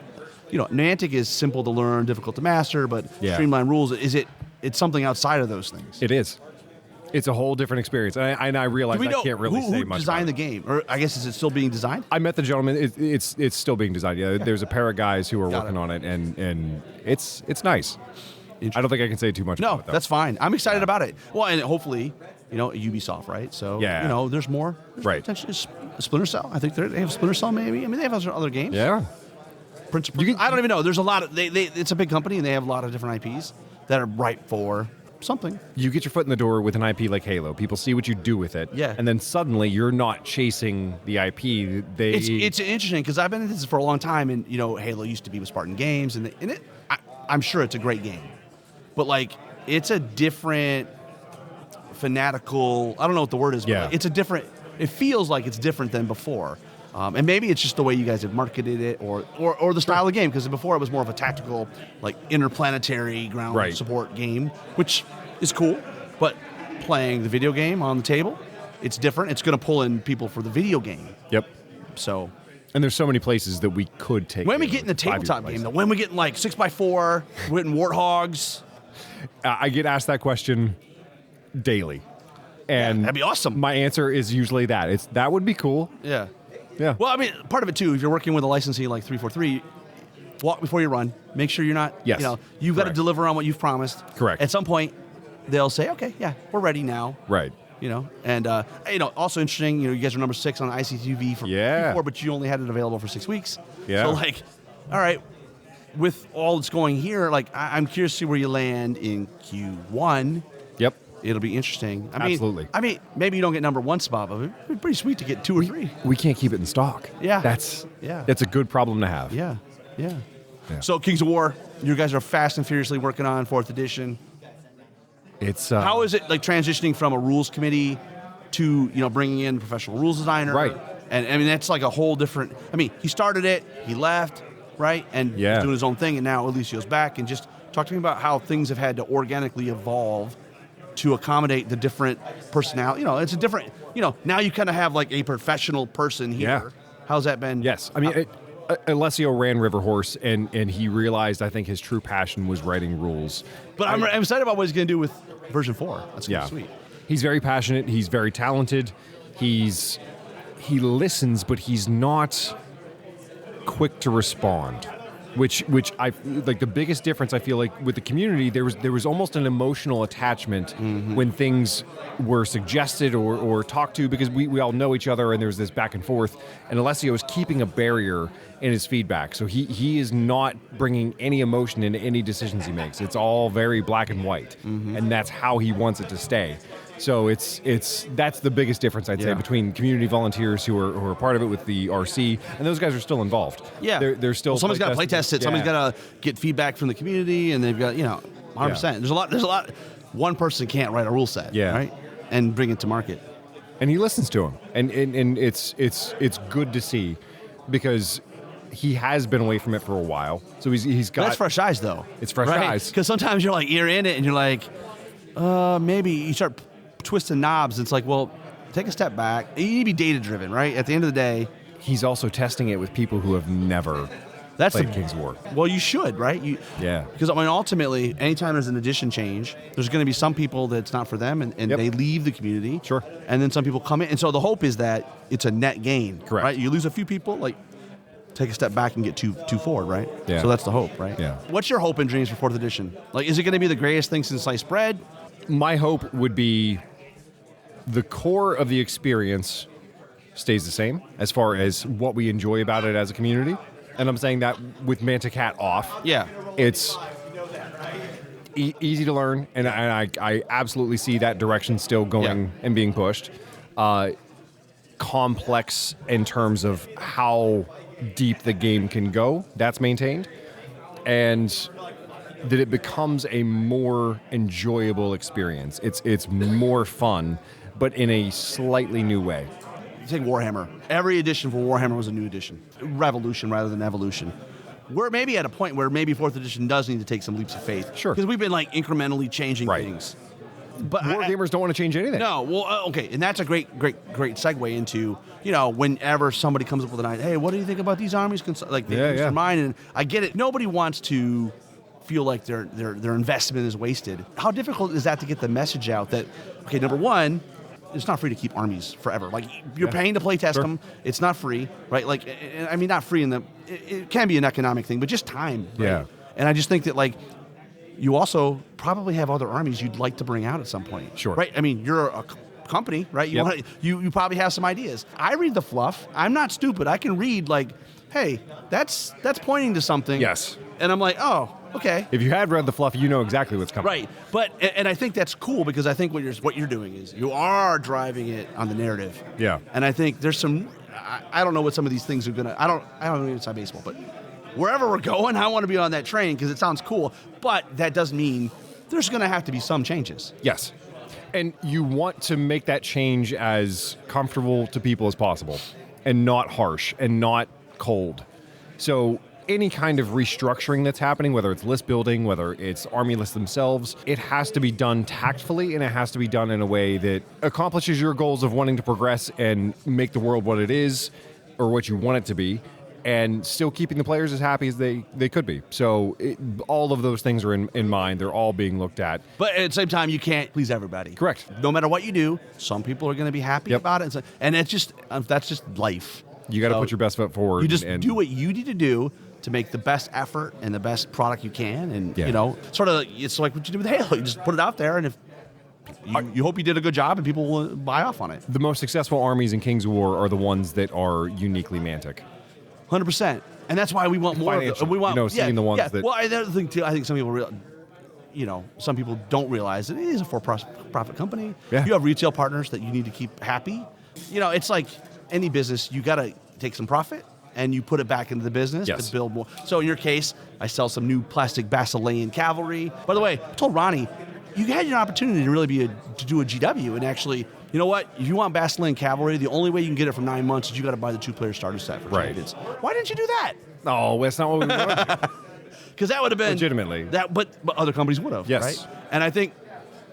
Mantic is simple to learn, difficult to master, but streamlined rules. It's something outside of those things. It is. It's a whole different experience, and I realize I can't really say much. Who designed about the game, or I guess is it still being designed? I met the gentleman. It's still being designed. Yeah, there's a pair of guys who are working on it, and it's nice. I don't think I can say too much. No, about it, though. that's fine. I'm excited about it. Well, and hopefully, Ubisoft, right? So there's more. There's right. Potentially Splinter Cell. I think they have Splinter Cell. Maybe. I mean, they have other games. Yeah. I don't even know. There's a lot of it's a big company, and they have a lot of different IPs that are ripe for something. You get your foot in the door with an IP like Halo. People see what you do with it. Yeah. And then suddenly you're not chasing the IP. It's interesting, because I've been in this for a long time, and Halo used to be with Spartan Games, and I'm sure it's a great game, but it's a different fanatical. I don't know what the word is. But it's a different. It feels like it's different than before. And maybe it's just the way you guys have marketed it, or the style of game, because before it was more of a tactical, interplanetary ground support game, which is cool. But playing the video game on the table, it's different. It's going to pull in people for the video game. Yep. So. And there's so many places that we could take. When we get in the tabletop game, though, when we get in 6x4, we're getting Warthogs. I get asked that question daily. And that'd be awesome. My answer is usually that would be cool. Yeah. Yeah. Well, I mean, part of it too, if you're working with a licensee like 343, walk before you run. Make sure you're not. Yes. You've got to deliver on what you've promised. Correct. At some point, they'll say, "Okay, yeah, we're ready now." Right. And also interesting. You guys are number 6 on ICTV for Q4, but you only had it available for 6 weeks. Yeah. So all right, with all that's going here, I'm curious to see where you land in Q1. Yep. It'll be interesting. Absolutely. I mean, maybe you don't get number 1 spot, but it'd be pretty sweet to get 2 or 3. We can't keep it in stock. Yeah. That's Yeah. a good problem to have. Yeah. Yeah. So Kings of War, you guys are fast and furiously working on 4th edition. It's How is it like transitioning from a rules committee to bringing in a professional rules designer? Right. And I mean that's like a whole different. I mean he started it, he left, right, and he's doing his own thing, and now Alicio's back. And just talk to me about how things have had to organically evolve to accommodate the different personality. It's a different. Now you kind of have like a professional person here. Yeah. How's that been? Yes. I mean, Alessio ran River Horse, and he realized, I think, his true passion was writing rules. But I'm excited about what he's going to do with version 4. That's going to be sweet. He's very passionate. He's very talented. He listens, but he's not quick to respond. Which I like. The biggest difference I feel like with the community, there was almost an emotional attachment when things were suggested or talked to, because we all know each other and there's this back and forth. And Alessio is keeping a barrier in his feedback, so he is not bringing any emotion into any decisions he makes. It's all very black and white, and that's how he wants it to stay. So that's the biggest difference, I'd say, between community volunteers who are part of it with the RC, and those guys are still involved. Yeah, they're still. Well, somebody's got to play test it. Somebody's got to get feedback from the community, and they've got 100%. There's a lot. One person can't write a rule set, right, and bring it to market. And he listens to him, and it's good to see, because he has been away from it for a while. So he's got. That's fresh eyes, though. It's fresh eyes, because sometimes you're in it, and you're like, maybe you start twisting knobs. It's like, well, take a step back. You need to be data driven, right? At the end of the day, he's also testing it with people who have never played Kings of War. Well, you should, right? Yeah. Because I mean, ultimately, anytime there's an edition change, there's going to be some people that's not for them, and they leave the community. Sure. And then some people come in, and so the hope is that it's a net gain. Correct. Right? You lose a few people, like take a step back and get two forward, right? Yeah. So that's the hope, right? Yeah. What's your hope and dreams for 4th edition? Like, is it going to be the greatest thing since sliced bread? My hope would be the core of the experience stays the same as far as what we enjoy about it as a community. And I'm saying that with Mantic Hat off. Yeah. It's easy to learn, and I absolutely see that direction still going and being pushed. Complex in terms of how deep the game can go, that's maintained. And that it becomes a more enjoyable experience. It's more fun, but in a slightly new way. Take Warhammer. Every edition for Warhammer was a new edition. Revolution rather than evolution. We're maybe at a point where maybe 4th edition does need to take some leaps of faith. Sure. Because we've been like incrementally changing things. But Wargamers don't want to change anything. No, well, okay, and that's a great segue into, whenever somebody comes up with an idea, hey, what do you think about these armies? Like, they lose their mind, and I get it. Nobody wants to feel like their investment is wasted. How difficult is that to get the message out that, okay, number one, it's not free to keep armies forever. Like, you're paying to play test them. It's not free, right? Like, I mean, not free it can be an economic thing, but just time. Right? Yeah. And I just think that, like, you also probably have other armies you'd like to bring out at some point. Sure. Right? I mean, you're a company, right? You probably have some ideas. I read the fluff. I'm not stupid. I can read, like, hey, that's pointing to something. Yes. And I'm like, oh, okay. If you had read the fluff, you know exactly what's coming. Right. But and I think that's cool, because I think what you're doing is you are driving it on the narrative. Yeah. And I think there's some I don't know what some of these things are gonna I don't know inside baseball, but wherever we're going, I want to be on that train because it sounds cool. But that does mean there's gonna have to be some changes. Yes. And you want to make that change as comfortable to people as possible, and not harsh and not cold. So any kind of restructuring that's happening, whether it's list building, whether it's army lists themselves, it has to be done tactfully, and it has to be done in a way that accomplishes your goals of wanting to progress and make the world what it is, or what you want it to be, and still keeping the players as happy as they could be. So all of those things are in mind. They're all being looked at. But at the same time, you can't please everybody. Correct. No matter what you do, some people are going to be happy about it. And it's just that's just life. You got to put your best foot forward. You just do what you need to do to make the best effort and the best product you can. And, sort of, it's like what you do with Halo. You just put it out there, and if you hope you did a good job, and people will buy off on it. The most successful armies in Kings of War are the ones that are uniquely Mantic. 100%. And that's why we want more of them. We want, seeing the ones that... Well, another thing, too, I think some people some people don't realize it is a for-profit company. Yeah. You have retail partners that you need to keep happy. It's like any business. You got to take some profit and you put it back into the business to build more. So in your case, I sell some new plastic Basilean cavalry. By the way, I told Ronnie, you had your opportunity to really to do a GW and actually, you know what? If you want Basilean cavalry, the only way you can get it for 9 months is you got to buy the 2-player starter set for champions. Why didn't you do that? Oh, that's not what we wanted. Because that would have been legitimately that, but other companies would have. Yes. Right? And I think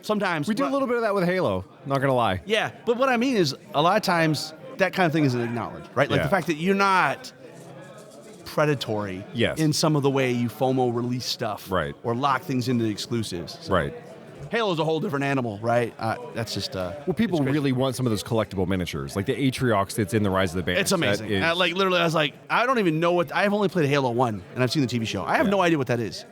sometimes we do a little bit of that with Halo. Not gonna lie. Yeah, but what I mean is a lot of times that kind of thing isn't acknowledged, right? Like the fact that you're not predatory in some of the way you FOMO release stuff, right, or lock things into exclusives, right. Halo's a whole different animal, right? That's just well, people really want some of those collectible miniatures, like the Atriox that's in the Rise of the Bears. It's amazing. Like literally, I was like, I don't even know what. I've only played Halo 1, and I've seen the TV show. I have no idea what that is,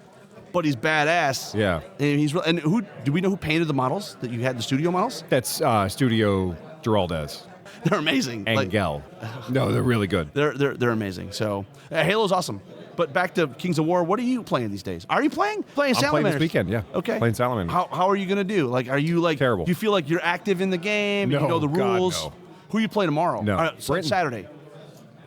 but he's badass. Yeah, and and who do we know who painted the models that you had, the studio models? That's Studio Geraldez. They're amazing. Angel. No, they're really good. They're amazing. So Halo's awesome. But back to Kings of War, what are you playing these days? Are you playing? I'm Salamanders? playing this weekend, yeah. Okay. Playing Salamanders. How are you going to do? Like, are you like... Terrible. Do you feel like you're active in the game? No, you know the rules? God, no. Who you play tomorrow? No. Saturday.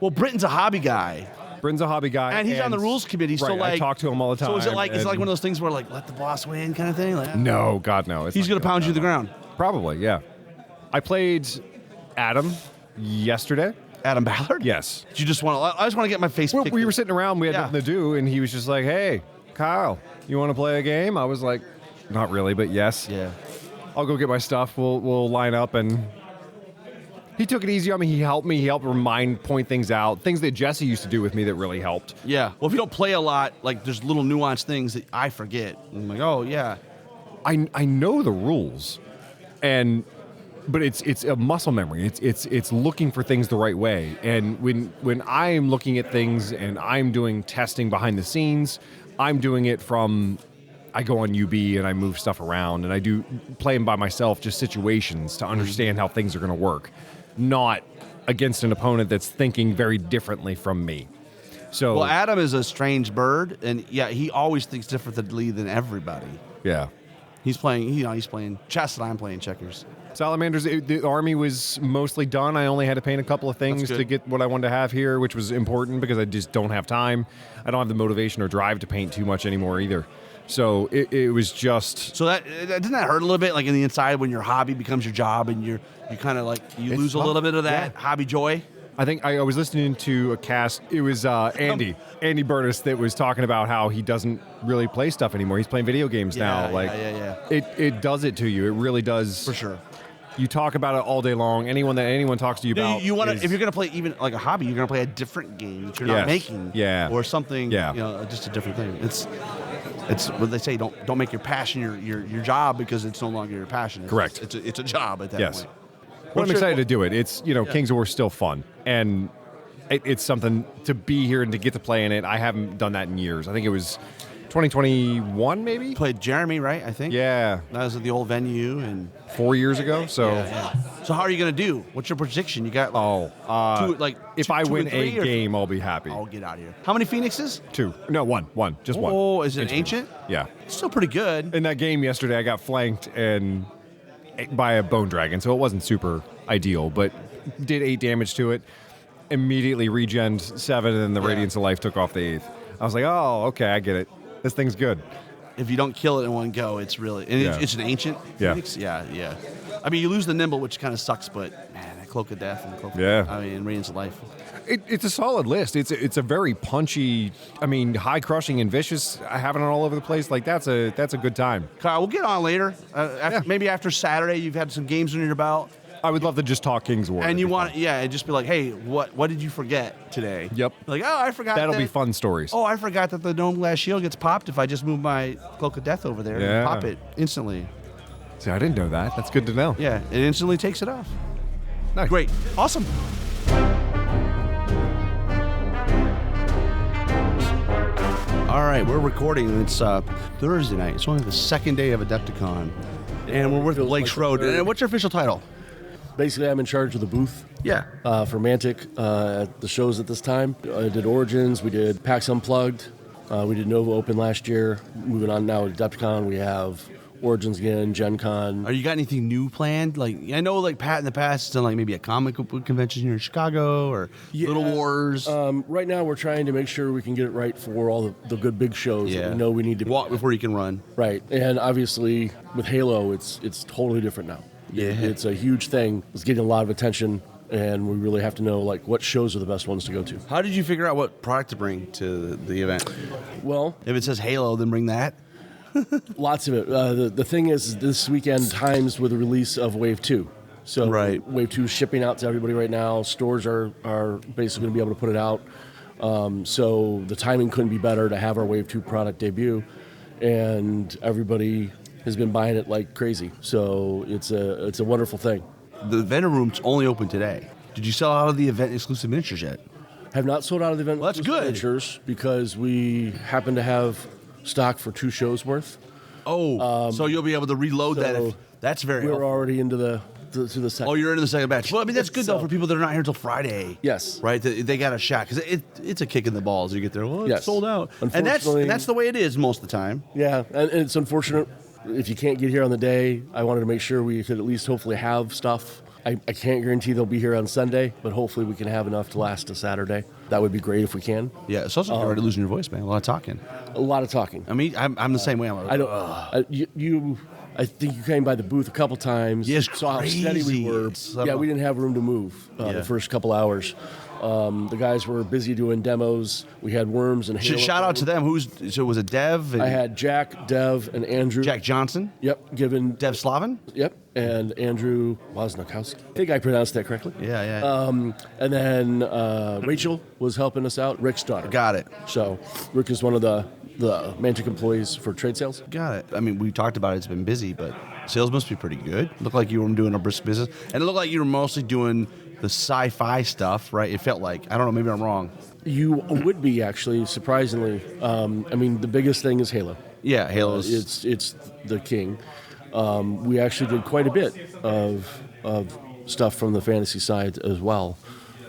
Well, Britton's a hobby guy. Britton's a hobby guy. And he's on the rules committee, so right, like... I talk to him all the time. So is it like one of those things where like, let the boss win kind of thing? Like, no, God, no. He's going to pound you to the ground. Probably, yeah. I played Adam yesterday. Adam Ballard? Yes. You just want to... I just want to get my face kicked. We were sitting around, we had nothing to do, and he was just like, hey, Kyle, you want to play a game? I was like, not really, but yes. Yeah. I'll go get my stuff. We'll line up, and he took it easy on me. He helped me. He helped point things out, things that Jesse used to do with me that really helped. Yeah. Well, if you don't play a lot, like there's little nuanced things that I forget. I'm like, oh, yeah. I know the rules, but it's a muscle memory. It's looking for things the right way. And when I'm looking at things and I'm doing testing behind the scenes, I'm doing it from... I go on UB and I move stuff around and I do play them by myself, just situations to understand how things are going to work, not against an opponent that's thinking very differently from me. So, well, Adam is a strange bird, and he always thinks differently than everybody. Yeah, he's playing chess and I'm playing checkers. Salamanders, the army was mostly done. I only had to paint a couple of things to get what I wanted to have here, which was important because I just don't have time. I don't have the motivation or drive to paint too much anymore either. So it was just... So doesn't that hurt a little bit, like in the inside when your hobby becomes your job and you kind of like, you lose a little bit of that hobby joy? I think I was listening to a cast. It was Andy Burtis that was talking about how he doesn't really play stuff anymore. He's playing video games now. It does it to you. It really does. For sure. You talk about it all day long. Anyone talks to you about, you want to, if you're going to play even like a hobby, you're going to play a different game that you're not making, or something, just a different thing. It's what they say. Don't make your passion your job because it's no longer your passion. Correct. It's a job at that point. Well, I'm excited to do it. It's Kings of War is still fun, and it's something to be here and to get to play in it. I haven't done that in years. I think it was 2021, maybe. Played Jeremy, right? I think. Yeah. That was at the old venue and 4 years ago. So. So how are you going to do? What's your prediction? You got if I win a game, I'll be happy. I'll get out of here. How many Phoenixes? 2. No, one. Just one. Oh, is it an ancient? Yeah. It's still pretty good. In that game yesterday, I got flanked by a bone dragon, so it wasn't super ideal, but did 8 damage to it. Immediately regened 7, and then the Radiance of Life took off the 8th. I was like, oh, okay, I get it. This thing's good. If you don't kill it in one go, it's really... And it's an ancient Phoenix? Yeah. I mean, you lose the Nimble, which kind of sucks, but, man, that Cloak of Death and Radiance of Life. It's a solid list. It's a very punchy, high crushing and vicious, having it all over the place. Like, that's a good time. Kyle, we'll get on later. Maybe after Saturday, you've had some games under your belt. I would love to just talk Kings of War. And you want, and just be like, hey, what did you forget today? Yep. Like, oh, I forgot. That'll be fun stories. Oh, I forgot that the Gnome Glass Shield gets popped if I just move my Cloak of Death over there and pop it instantly. See, I didn't know that. That's good to know. Yeah, it instantly takes it off. Nice. Great. Awesome. All right, we're recording, and it's Thursday night. It's only the second day of Adepticon. And we're with Blake Shrode. And what's your official title? Basically, I'm in charge of the booth. Yeah. For Mantic at the shows at this time. I did Origins. We did PAX Unplugged. We did Nova Open last year. Moving on now to Adepticon, we have Origins again, Gen Con. Are you got anything new planned? Like I know, like Pat in the past has done like maybe a comic book convention here in Chicago or Little Wars. Right now, we're trying to make sure we can get it right for all the good big shows. That we know we need to walk before you can run. Right, and obviously with Halo, it's totally different now. Yeah, it's a huge thing. It's getting a lot of attention, and we really have to know like what shows are the best ones to go to. How did you figure out what product to bring to the event? Well, if it says Halo, then bring that. Lots of it. The thing is, this weekend times with the release of Wave 2. So Wave 2 is shipping out to everybody right now. Stores are basically going to be able to put it out. So the timing couldn't be better to have our Wave 2 product debut. And everybody has been buying it like crazy. So it's a wonderful thing. The vendor room's only open today. Did you sell out of the event exclusive miniatures yet? Have not sold out of the event exclusive miniatures because we happen to have stock for 2 shows worth. So you'll be able to reload that. That's very We're helpful. already into the second. Oh, you're into the second batch. Well, I mean, that's good, though, for people that are not here until Friday. Yes. Right? They got a shot. Because it's a kick in the balls. You get there, well, it's sold out. And that's the way it is most of the time. Yeah, and it's unfortunate. If you can't get here on the day, I wanted to make sure we could at least hopefully have stuff. I can't guarantee they'll be here on Sunday, but hopefully we can have enough to last a Saturday. That would be great if we can. Yeah, it's also already losing your voice, man. A lot of talking. A lot of talking. I mean, I'm the same way. I don't. I think you came by the booth a couple times. Yes, saw how steady we were. Yeah, we didn't have room to move the first couple hours. The guys were busy doing demos. We had Worms and Halo. Shout out to them. So was it Dev? I had Jack, Dev, and Andrew. Jack Johnson? Yep. Given Dev Slavin? Yep. And Andrew Wozniakowski. I think I pronounced that correctly. Yeah. And then Rachel was helping us out. Rick's daughter. Got it. So Rick is one of the Mantic employees for trade sales. Got it. I mean, we talked about it. It's been busy, but sales must be pretty good. Looked like you were doing a brisk business. And it looked like you were mostly doing the sci-fi stuff, right? It felt like. I don't know. Maybe I'm wrong. You would be, actually, surprisingly. I mean, the biggest thing is Halo. Yeah, Halo's. It's the king. We actually did quite a bit of stuff from the fantasy side as well.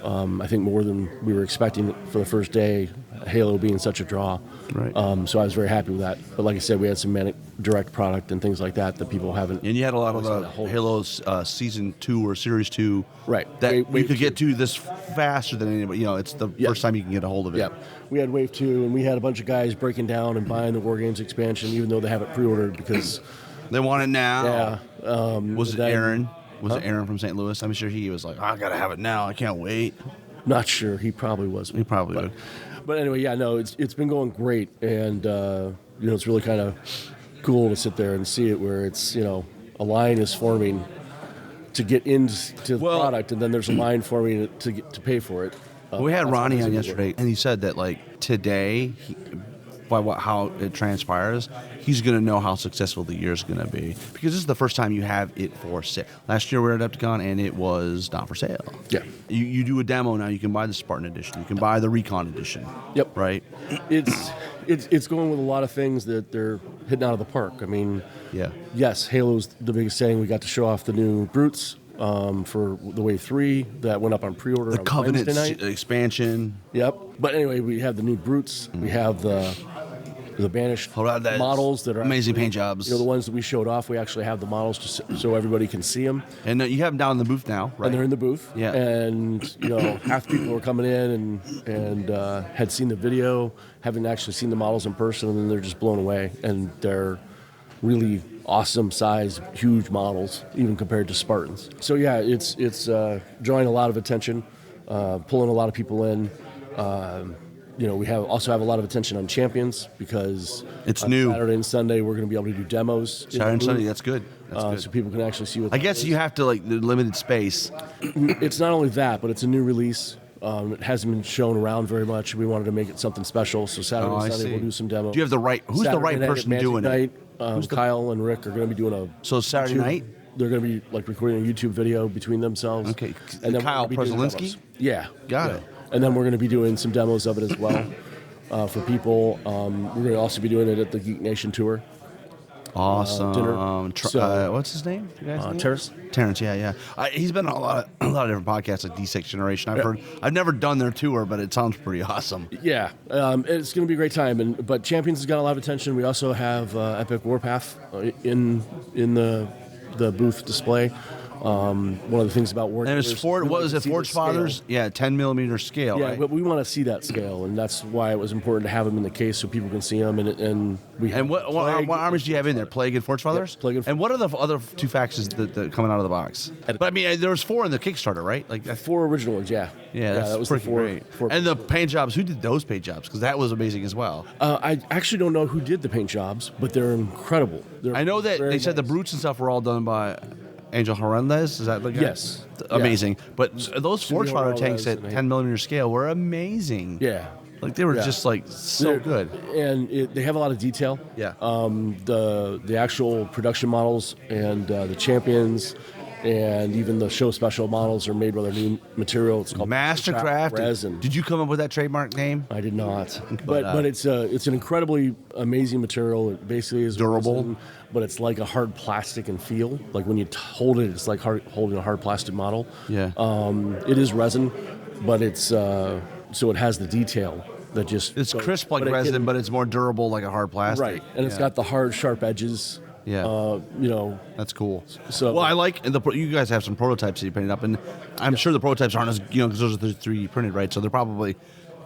I think more than we were expecting for the first day, Halo being such a draw. Right. So I was very happy with that. But like I said, we had some Mantic direct product and things like that people haven't. And you had a lot of the Halo's Season 2 or Series 2. Right. That you could get to this faster than anybody. You know, it's the first time you can get a hold of it. Yeah. We had Wave 2, and we had a bunch of guys breaking down and buying the War Games expansion, even though they have it pre-ordered because... They want it now. Yeah. Was it Aaron? Was it Aaron from St. Louis? I'm sure he was like, I got to have it now. I can't wait. Not sure. He probably was. He probably would. But anyway, yeah, no, it's been going great. And, it's really kind of cool to sit there and see it where it's, a line is forming to get into the product, and then there's a line forming to pay for it. We had Ronnie on yesterday, and he said that, like, today, how it transpires, he's going to know how successful the year's going to be. Because this is the first time you have it for sale. Last year we were at Adepticon, and it was not for sale. Yeah. You do a demo now. You can buy the Spartan edition. You can buy the Recon edition. Yep. Right? It's going with a lot of things that they're hitting out of the park. I mean, yes, Halo's the biggest thing. We got to show off the new Brutes for the Wave 3 that went up on pre-order the on Covenant Wednesday night. Expansion. Yep. But anyway, we have the new Brutes. We have the banished models that are amazing paint jobs. The ones that we showed off, we actually have the models so everybody can see them. And you have them down in the booth now, right? And they're in the booth. Yeah. And half the people were coming in and had seen the video, haven't actually seen the models in person, and then they're just blown away. And they're really awesome size, huge models, even compared to Spartans. So yeah, it's drawing a lot of attention, pulling a lot of people in. We also have a lot of attention on Champions because it's on new. Saturday and Sunday we're going to be able to do demos. Saturday and Sunday, that's good. So people can actually see what. I guess you have to the limited space. It's not only that, but it's a new release. It hasn't been shown around very much. We wanted to make it something special. So Saturday and Sunday we'll do some demos. Do you have the right? Who's the right person doing it? Kyle and Rick are going to be doing a. So Saturday night. They're going to be recording a YouTube video between themselves. Okay. And then Kyle Pretzel. Yeah. Got it. And then we're going to be doing some demos of it as well for people. We're going to also be doing it at the Geek Nation tour. Awesome. dinner. So, What's his name? You guys' name? Terrace. Terrence, yeah. He's been on a lot of different podcasts like D6 Generation. I've heard. I've never done their tour, but it sounds pretty awesome. Yeah, it's going to be a great time. But Champions has got a lot of attention. We also have Epic Warpath in the booth display. One of the things about Wargamers. And it's Forge Fathers? Yeah, 10 millimeter scale. Yeah, right? but we want to see that scale, and that's why it was important to have them in the case so people can see them. And we have And what armies do you have in there? Plague and Forge Fathers? Plague and And what are the other two factions that coming out of the box? But I mean, there was 4 in the Kickstarter, right? Like 4 original ones, yeah. Yeah, that's that was pretty the four, great. four And the paint jobs, who did those paint jobs? Because that was amazing as well. I actually don't know who did the paint jobs, but they're incredible. They're I know that very they said the nice. brutes and stuff were all done by Angel Hernandez. Is that the guy? Yes. Amazing. But those Forge Father tanks at Hernandez, 10 millimeter scale were amazing. Yeah. Like they were Yeah. just like so They're- good. And they have a lot of detail. Yeah. The actual production models and the champions and even the show special models are made with our new material. It's called Mastercraft. resin. Did you come up with that trademark name? I did not, but it's an incredibly amazing material. It basically is Durable. resin, but it's like a hard plastic and feel. Like when you hold it, it's like holding a hard plastic model. Yeah. It is resin, but it's so it has the detail that just It's crisp like but it resin, can- but it's more durable like a hard plastic. right, and it's Yeah. got the hard, sharp edges. Yeah. That's cool. So- well, I like you guys have some prototypes that you painted up, and I'm sure the prototypes aren't as because those are 3D printed, right? So they're probably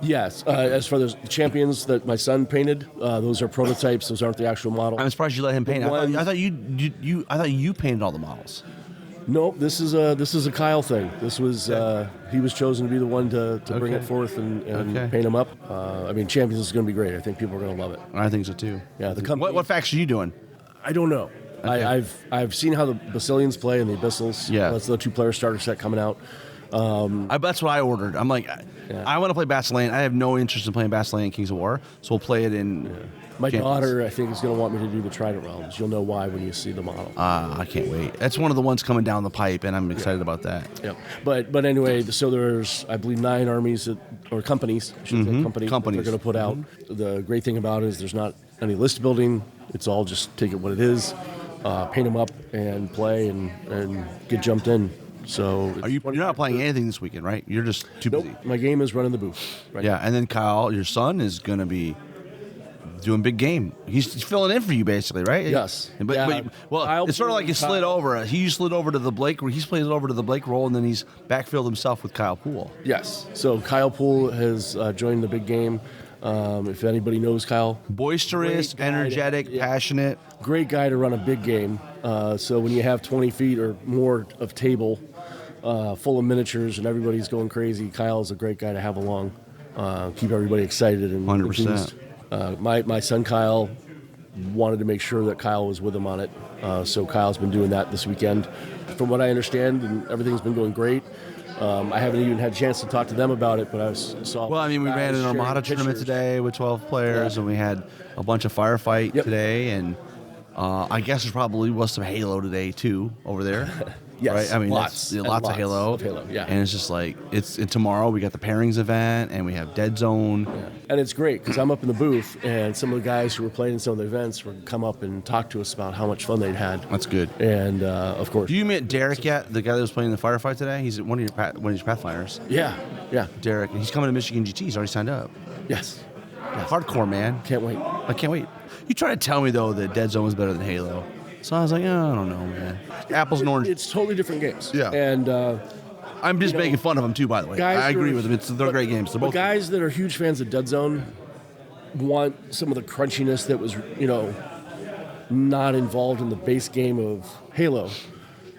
Yes, as for the champions that my son painted, those are prototypes. Those aren't the actual model. I'm surprised you let him paint. one- I thought you painted all the models. Nope, this is a Kyle thing. This was he was chosen to be the one to bring it forth and Okay. paint them up. I mean, Champions is going to be great. I think people are going to love it. I think so too. Yeah, the company. What faction are you doing? I don't know. I've seen how the Basilians play and the Abyssals. Yeah. That's the 2-player starter set coming out. That's what I ordered. I'm like, I want to play Basilean. I have no interest in playing Basilean Kings of War, so we'll play it in. My Champions. daughter, I think, is going to want me to do the Trident Realms. You'll know why when you see the model. I can't wait. That's one of the ones coming down the pipe, and I'm excited about that. Yeah, but anyway, so there's I believe 9 armies or companies. I should say companies. Companies. That they're going to put out. The great thing about it is there's not any list building. It's all just take it what it is, paint them up and play and get jumped in. So You're not playing anything this weekend, right? You're just too Nope, busy. my game is running the booth. Right Yeah, and then Kyle, your son, is going to be doing big game. He's filling in for you, basically, right? Yes. But, Yeah. well, Kyle it's sort of like he Poole, slid Kyle- over. He slid over to the Blake. He's played over to the Blake role, and then he's backfilled himself with Kyle Poole. Yes. So Kyle Poole has joined the big game. If anybody knows Kyle, Boisterous, Great guy to- energetic, yeah. passionate. great guy to run a big game. So when you have 20 feet or more of table full of miniatures and everybody's going crazy, Kyle's a great guy to have along. Keep everybody excited and 100%. enthused. My son Kyle wanted to make sure that Kyle was with him on it. So Kyle's been doing that this weekend. From what I understand, and everything's been going great. I haven't even had a chance to talk to them about it, but I saw. Well, I mean, we guys ran an sharing Armada tournament pictures. today with 12 players, Yeah. and we had a bunch of firefight Yep. today, and I guess there probably was some Halo today too over there. Yes, right? I mean, lots that's- and lots of lots Halo. of Halo, yeah. And it's just like and tomorrow we got the pairings event, and we have Dead Zone. And it's great because I'm up in the booth, and some of the guys who were playing in some of the events would come up and talk to us about how much fun they'd had. That's good. And of course, Do you meet Derek yet? The guy that was playing the firefight today? He's one of your Pathfinders. yeah, Derek, and he's coming to Michigan GT. He's already signed up. yes, Hardcore, man. can't wait. I can't wait. You try to tell me though that Dead Zone was better than Halo, so I was like, oh, I don't know, man. Apples and oranges. It's totally different games. Yeah. And I'm just making fun of them too, by the way. guys I agree who are- with them. They're great games. They're but both. guys that are huge fans of Dead Zone want some of the crunchiness that was, not involved in the base game of Halo,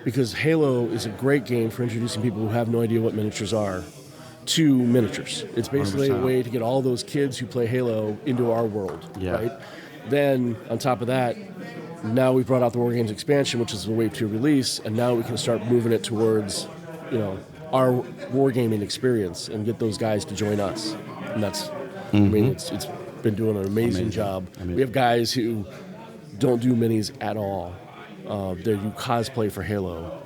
because Halo is a great game for introducing people who have no idea what miniatures are to miniatures. It's basically a 100%. way to get all those kids who play Halo into our world, Yeah. right? Then on top of that, now we brought out the War Games expansion, which is the Wave 2 release, and now we can start moving it towards, our wargaming experience and get those guys to join us. And that's, I mean, it's been doing an amazing job. We have guys who don't do minis at all. They do cosplay for Halo,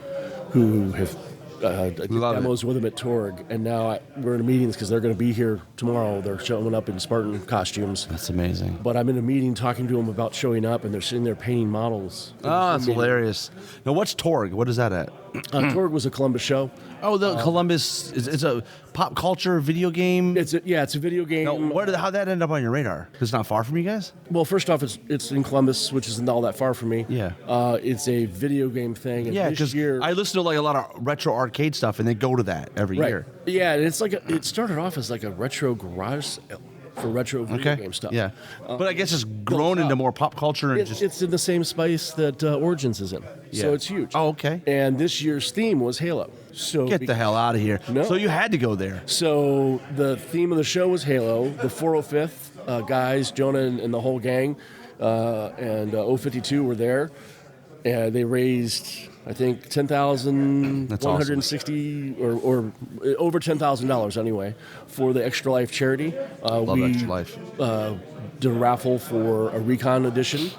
who have did Love it. demos with them at Torg, and now we're in meetings because they're going to be here tomorrow. They're showing up in Spartan costumes. That's amazing. But I'm in a meeting talking to them about showing up, and they're sitting there painting models. Oh, that's hilarious. Now, what's Torg? What is that at? Torg was a Columbus show. Oh, the Columbus it's a pop culture video game. It's a video game. Now, how'd that end up on your radar? 'Cause it's not far from you guys. Well, first off, it's in Columbus, which isn't all that far from me. Yeah. It's a video game thing. And Yeah, this because year, I listen to like a lot of retro arcade stuff, and they go to that every right. year. Yeah, and it's like it started off as like a retro garage sale for retro video game stuff. Yeah, but I guess it's grown into more pop culture and just. It's in the same space that Origins is in, so Yeah. it's huge. Oh, okay. And this year's theme was Halo. So Get the hell out of here! No. So you had to go there. So the theme of the show was Halo. The 405th guys, Jonah and the whole gang, and 052 were there, and they raised, I think, $10,160 or over $10,000 anyway for the Extra Life charity. Love we Extra Life. did a raffle for a Recon edition.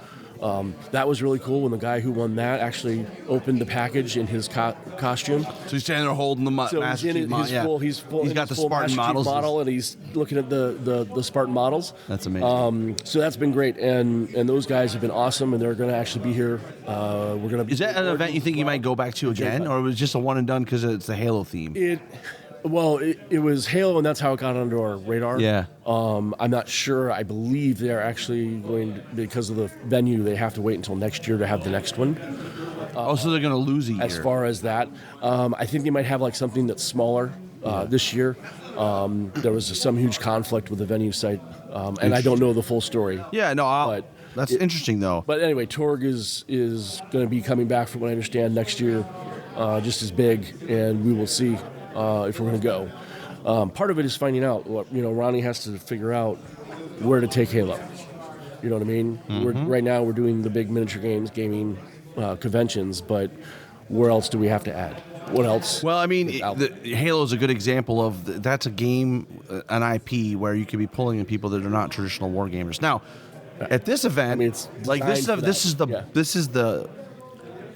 That was really cool when the guy who won that actually opened the package in his costume. So he's standing there holding the So Master he's in Chief his full, he's got the full Spartan Master Chief models. model, and he's looking at the Spartan models. That's amazing. So that's been great, and those guys have been awesome, and they're going to actually be here. We're going to. Is that an event you think you might go back to again, or was it just a one and done because it's the Halo theme? It was Halo, and that's how it got under our radar. Yeah. I'm not sure. I believe they're actually going to, because of the venue, they have to wait until next year to have the next one. So they're going to lose a year. As far as that, I think they might have like something that's smaller this year. There was some huge conflict with the venue site, and I don't know the full story. Yeah, no, But that's interesting though. But anyway, Torg is going to be coming back, from what I understand, next year, just as big, and we will see if we're going to go. Part of it is finding out what Ronnie has to figure out where to take Halo. You know what I mean? Right now we're doing the big miniature gaming conventions, but where else do we have to add? What else? Well, I mean, Halo is a good example of that's a game, an IP where you could be pulling in people that are not traditional war gamers. Now, at this event, I mean, it's like this is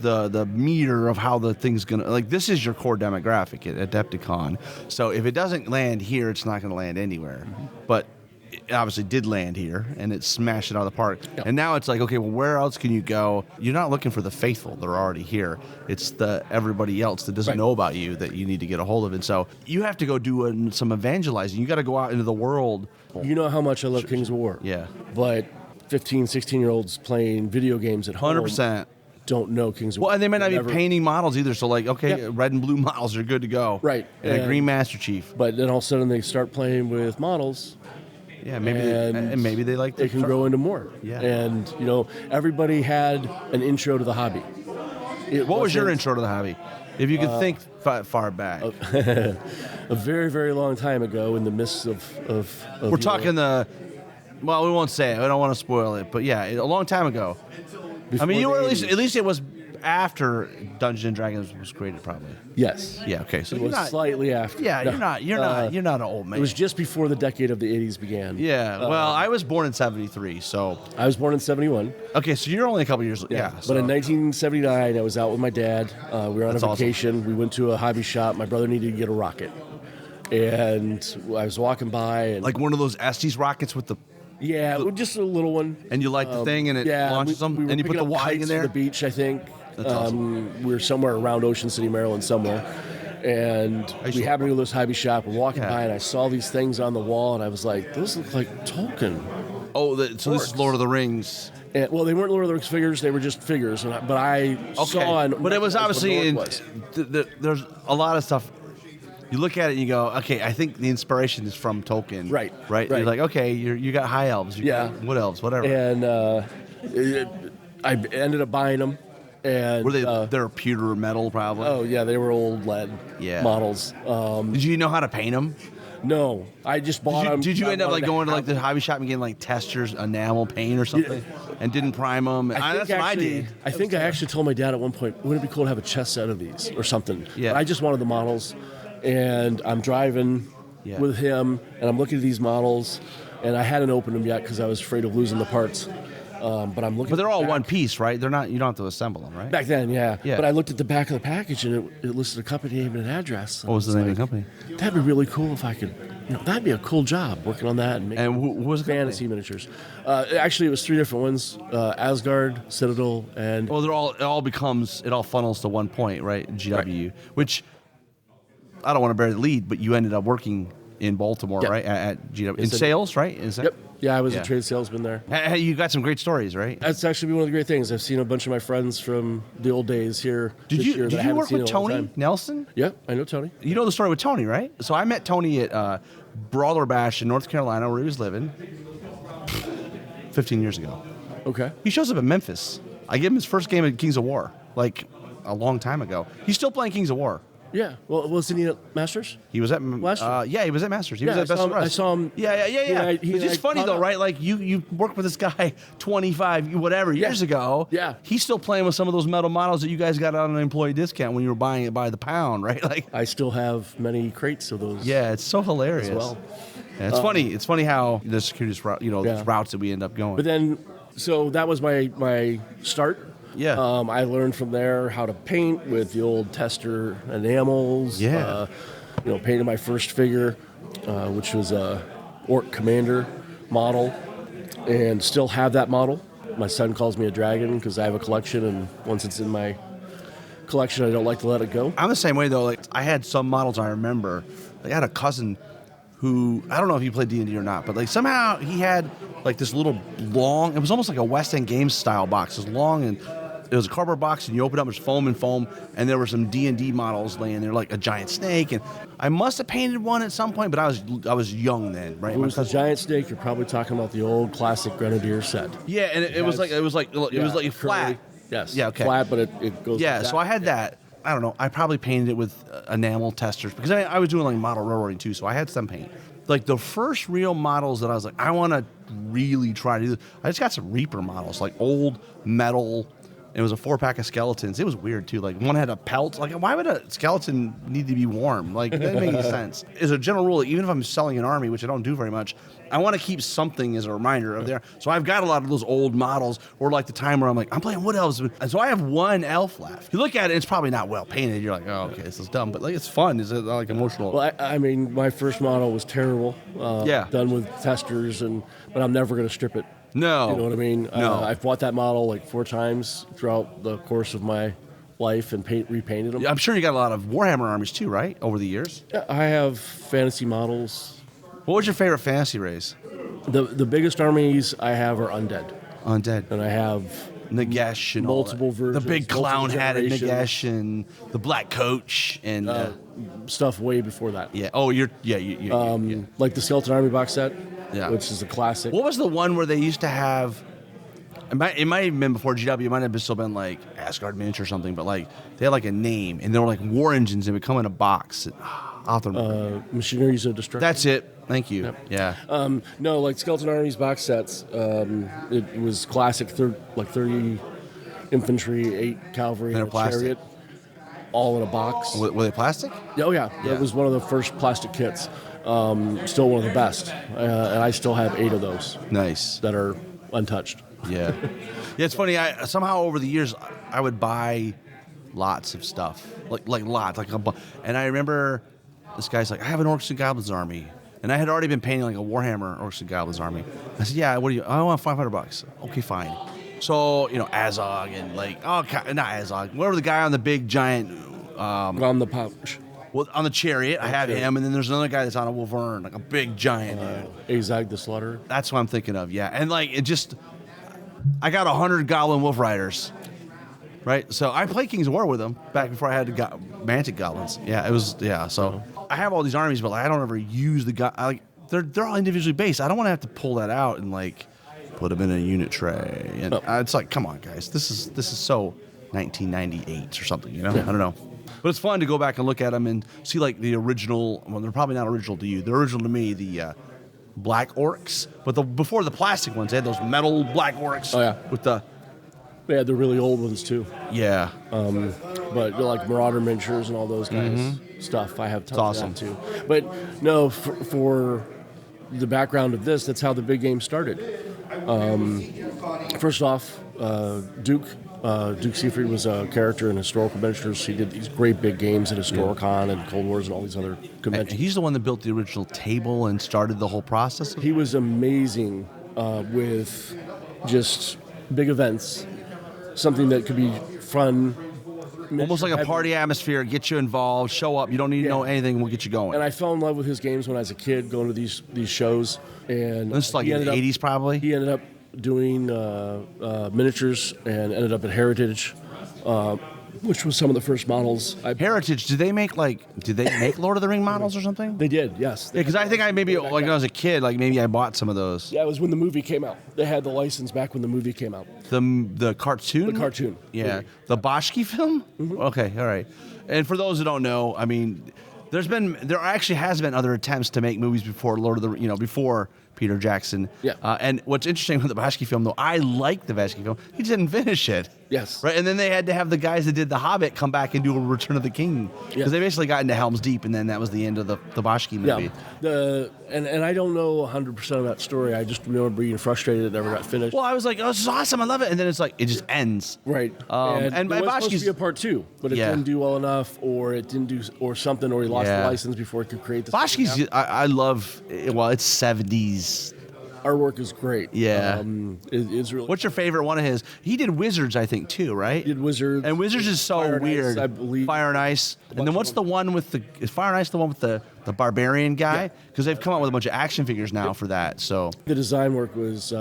the meter of how the thing's gonna, like, this is your core demographic at Adepticon. So if it doesn't land here, it's not gonna land anywhere. But it obviously did land here, and it smashed it out of the park. Yeah. And now it's like, okay, well, where else can you go? You're not looking for the faithful; they're already here. It's the everybody else that doesn't know about you that you need to get a hold of. And so you have to go do some evangelizing. You got to go out into the world. You know how much I love Kings of War. Yeah. But 15, 16-year-olds playing video games at home 100%. don't know Kings of War. Well, and they might not Never- be painting models either. So, like, okay, Yeah. red and blue models are good to go. Right. And a And- green Master Chief. But then all of a sudden they start playing with models. Yeah, maybe And maybe they like They can grow into more. Yeah. And, everybody had an intro to the hobby. What was your intro to the hobby? If you could think far back. A very, very long time ago, in the midst of We're talking well, we won't say it. I don't want to spoil it. But yeah, a long time ago. I mean, you were at least it was after Dungeons and Dragons was created, probably. Yes. Yeah. Okay. So It you're was not. slightly after. Yeah. No. You're not an old man. It was just before the decade of the 80s began. Yeah. Well, I was born in '73, so I was born in 71. okay. So you're only a couple years. Yeah. But in 1979, I was out with my dad. We were on That's a awesome. vacation. We went to a hobby shop. My brother needed to get a rocket. And I was walking by. And like one of those Estes rockets with the. yeah, just a little one. And you light the thing and it launches them, we were and you put picking the up Y in kites there? for the beach, I think. That's awesome. We were somewhere around Ocean City, Maryland, somewhere. And used we to- happened to go to this hobby shop. We're walking Yeah. by, and I saw these things on the wall, and I was like, those look like Tolkien. Oh, so this is Orcs. Lord of the Rings. And, well, they weren't Lord of the Rings figures; they were just figures. But I saw, and but it was obviously what there's a lot of stuff. You look at it and you go, okay, I think the inspiration is from Tolkien. Right, Right. right. You're like, okay, you got high elves. You Yeah. got wood elves, whatever. And I ended up buying them. And Were they? They're pewter metal, probably. oh yeah, they were old lead models. Did you know how to paint them? No, I just bought them. Did you end up like going to like the the hobby shop and getting like testers enamel paint or something, and didn't prime them? That's what I did. I think I actually told my dad at one point, wouldn't it be cool to have a chess set of these or something? Yeah. But I just wanted the models, and I'm driving Yeah. with him, and I'm looking at these models, and I hadn't opened them yet because I was afraid of losing the parts. But I'm looking. But they're all back. one piece, right? They're not. You don't have to assemble them, right? Back then, yeah. Yeah. But I looked at the back of the package and it listed a company name and an address. What was the name of the company? That'd be really cool if I could. That'd be a cool job working on that and making And who was the fantasy miniatures. Actually, it was 3 different ones: Asgard, Citadel, and Well, it all funnels to one point, right? GW, which I don't want to bear the lead, but you ended up working in Baltimore, Yep. right? At GW in Yes, I did. sales, right? Is that? Yep. Yeah, I was Yeah. a trade salesman there. Hey, you got some great stories, right? That's actually been one of the great things. I've seen a bunch of my friends from the old days here. Did this year you that I did you haven't work seen with in a long Tony time. Nelson? Yeah, I know Tony. You know the story with Tony, right? So I met Tony at Brawler Bash in North Carolina, where he was living 15 years ago. Okay. He shows up in Memphis. I gave him his first game at Kings of War, like a long time ago. He's still playing Kings of War. Yeah. Well, wasn't he at Masters? He was at Last year? yeah, he was at Masters. He Yeah, was at I Best saw of him- Rest. I saw him- Yeah. he and I- he It's and just I funny caught though, up. right? Like you worked with this guy 25 whatever years ago. Yeah. He's still playing with some of those metal models that you guys got on an employee discount when you were buying it by the pound, right? Like I still have many crates of those. yeah, it's so hilarious. As well. Yeah, it's funny. It's funny how the securities route, Yeah. those routes that we end up going. But then, so that was my start. Yeah. I learned from there how to paint with the old tester enamels. Yeah. Painted my first figure, which was a Orc Commander model, and still have that model. My son calls me a dragon because I have a collection, and once it's in my collection, I don't like to let it go. I'm the same way though. Like I had some models I remember. Like, I had a cousin who I don't know if he played D&D or not, but like somehow he had like this little long. It was almost like a West End Games style box. It was long and it was a cardboard box, and you open it up, there's foam, and there were some D&D models laying there, like a giant snake. And I must have painted one at some point, but I was young then, right? If it was the giant snake, you're probably talking about the old classic Grenadier set. Yeah, and it was like flat. Yes. Yeah, okay. Flat, but it goes. Yeah, like so I had that. I don't know. I probably painted it with enamel testers because I was doing like model railroading too, so I had some paint. Like the first real models that I was like, I want to really try to do this. I just got some Reaper models, like old metal. It was a 4-pack of skeletons. It was weird too. Like one had a pelt. Like why would a skeleton need to be warm? Like that didn't make any sense. As a general rule, even if I'm selling an army, which I don't do very much, I want to keep something as a reminder of there. So I've got a lot of those old models, or like the time where I'm like, I'm playing wood elves, and so I have one elf left. You look at it, it's probably not well painted. You're like, oh, okay, this is dumb, but like it's fun. It's like emotional. Well, I mean, my first model was terrible. Yeah. Done with testers, but I'm never going to strip it. No. You know what I mean? No. I've bought that model like 4 times throughout the course of my life and repainted them. I'm sure you got a lot of Warhammer armies too, right? Over the years. I have fantasy models. What was your favorite fantasy race? The biggest armies I have are undead, Undead. and I have Nagesh and multiple all that. versions, The big clown multiple hatted generations. Nagesh and the black coach and stuff way before that. yeah. Oh, you Like the Skeleton Army box set, Yeah. which is a classic. What was the one where they used to have? It might have been before GW. It might have still been like Asgard miniature or something. But like they had like a name, and they were like war engines, and would come in a box. I'll have to remember. Machineries of Destruction. That's it. Thank you. Yeah. No, like Skeleton Army's box sets. It was classic, 30 infantry, 8 cavalry, And and a they're plastic? chariot, all in a box. Were they plastic? Oh yeah, Yeah. that was one of the first plastic kits. Still one of the best, and I still have 8 of those Nice. that are untouched. Yeah. Yeah, it's funny. I somehow over the years I would buy lots of stuff, like lots, and I remember this guy's like, I have an Orcs and Goblins army, and I had already been painting like a Warhammer Orcs and Goblins army. I said, yeah, what do you? I want $500. Okay, fine. So Azog and not Azog, whatever the guy on the big giant. On the pouch. Well, on the chariot, I have him, and then there's another guy that's on a Wolverine, like a big giant dude. Azag the Slaughterer. That's what I'm thinking of, yeah. And I got 100 Goblin Wolf Riders, right? So I played Kings of War with them back before I had Mantic Goblins. Yeah, it was, yeah. So I have all these armies, but I don't ever use they're all individually based. I don't want to have to pull that out and put them in a unit tray. And it's like, come on, guys, this is so 1998 or something, I don't know. But it's fun to go back and look at them and see the original. Well, they're probably not original to you. They're original to me. The black orcs, but before the plastic ones, they had those metal black orcs. Oh yeah, with the the really old ones too. Yeah. But like Marauder miniatures and all those guys stuff, I have tons awesome. of that too. But no, for the background of this, that's how the big game started. First off, Duke Seafried was a character in historical miniatures. He did these great big games at Historicon and Cold Wars and all these other And conventions. he's the one that built the original table and started the whole process. He was amazing with just big events, something that could be fun. Almost like a party atmosphere, get you involved, show up. You don't need to know anything, we'll get you going. And I fell in love with his games when I was a kid, going to these shows. And This is like he in the ended up- 80s probably? He ended up doing miniatures and ended up at Heritage, which was some of the first models. Heritage, did they make Lord of the Ring models or something? They did, yes. Yeah, because I think like when I was a kid, like maybe I bought some of those. Yeah, it was when the movie came out. They had the license back when the movie came out. The cartoon? The cartoon. Yeah. movie. The Boschke film? Mm-hmm. Okay, all right. And for those who don't know, I mean, there actually has been other attempts to make movies before before Peter Jackson. Yeah. And what's interesting with the Boschke film, though, I like the Boschke film. He didn't finish it. Yes. Right, and then they had to have the guys that did The Hobbit come back and do a Return of the King because Yeah. they basically got into Helm's Deep, and then that was the end of the Boschke movie. Yeah. And I don't know 100% of that story. I just remember being frustrated it never got finished. Well, I was like, oh, this is awesome, I love it, and then it's like it just ends. Right. And there was supposed Boschke's to be a part 2, but it Yeah. didn't do well enough, or it didn't do, or something, or he lost Yeah. the license before he could create the Boschke's, I love. Well, it's 70s. artwork is great. Yeah. It's really. What's your favorite one of his? He did Wizards, I think, too, right? He did Wizards. And Wizards is so Fire and weird. Ice, I believe. Fire and Ice. And then what's the one with is Fire and Ice the one with the barbarian guy? Because they've come out with a bunch of action figures now for that. So The design work was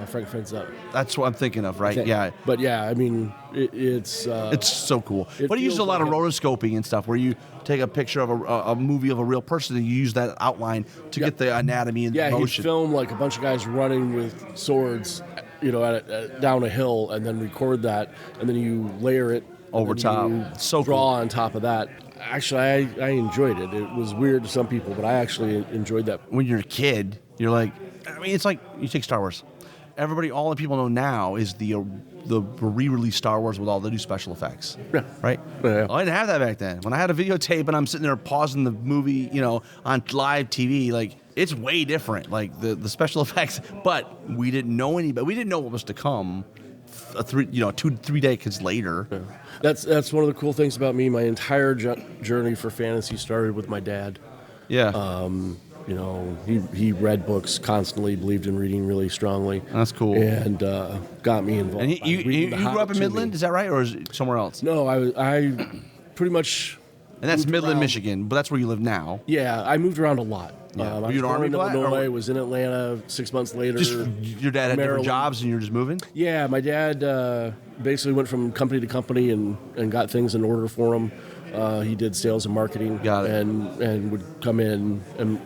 Frank Frenzel. that's what I'm thinking of, right? Yeah. But yeah, I mean, it's So cool. It But he uses a feels lot of like rotoscoping and stuff where you take a picture of a movie of a real person and you use that outline to get the anatomy and yeah, the he motion. filmed like a bunch of guys running with swords, down a hill, and then record that, and then you layer it Over and then top. you So draw cool. on top of that. Actually, I enjoyed it. It was weird to some people, but I actually enjoyed that. When you're a kid, you're like, I mean, it's like you take Star Wars. All the people know now is the re-released Star Wars with all the new special effects. Yeah. Right? Yeah. I didn't have that back then. When I had a videotape and I'm sitting there pausing the movie, on live TV, like it's way different, like the special effects. But we didn't know we didn't know what was to come. 2-3 decades later. Yeah. That's one of the cool things about me. My entire journey for fantasy started with my dad. Yeah. He read books constantly, believed in reading really strongly. That's cool. And got me involved. And by you reading The grew up Hobbit in to Midland, me. is that right, or is it somewhere else? No, I pretty much. And that's moved Midland, around. Michigan, but that's where you live now. Yeah, I moved around a lot. Yeah. I Were was you an born Army in brat, or Illinois, what? was in Atlanta 6 months later. Just your dad had different Maryland. jobs and you're just moving? Yeah, my dad basically went from company to company and got things in order for him. He did sales and marketing. Got it. And would come in and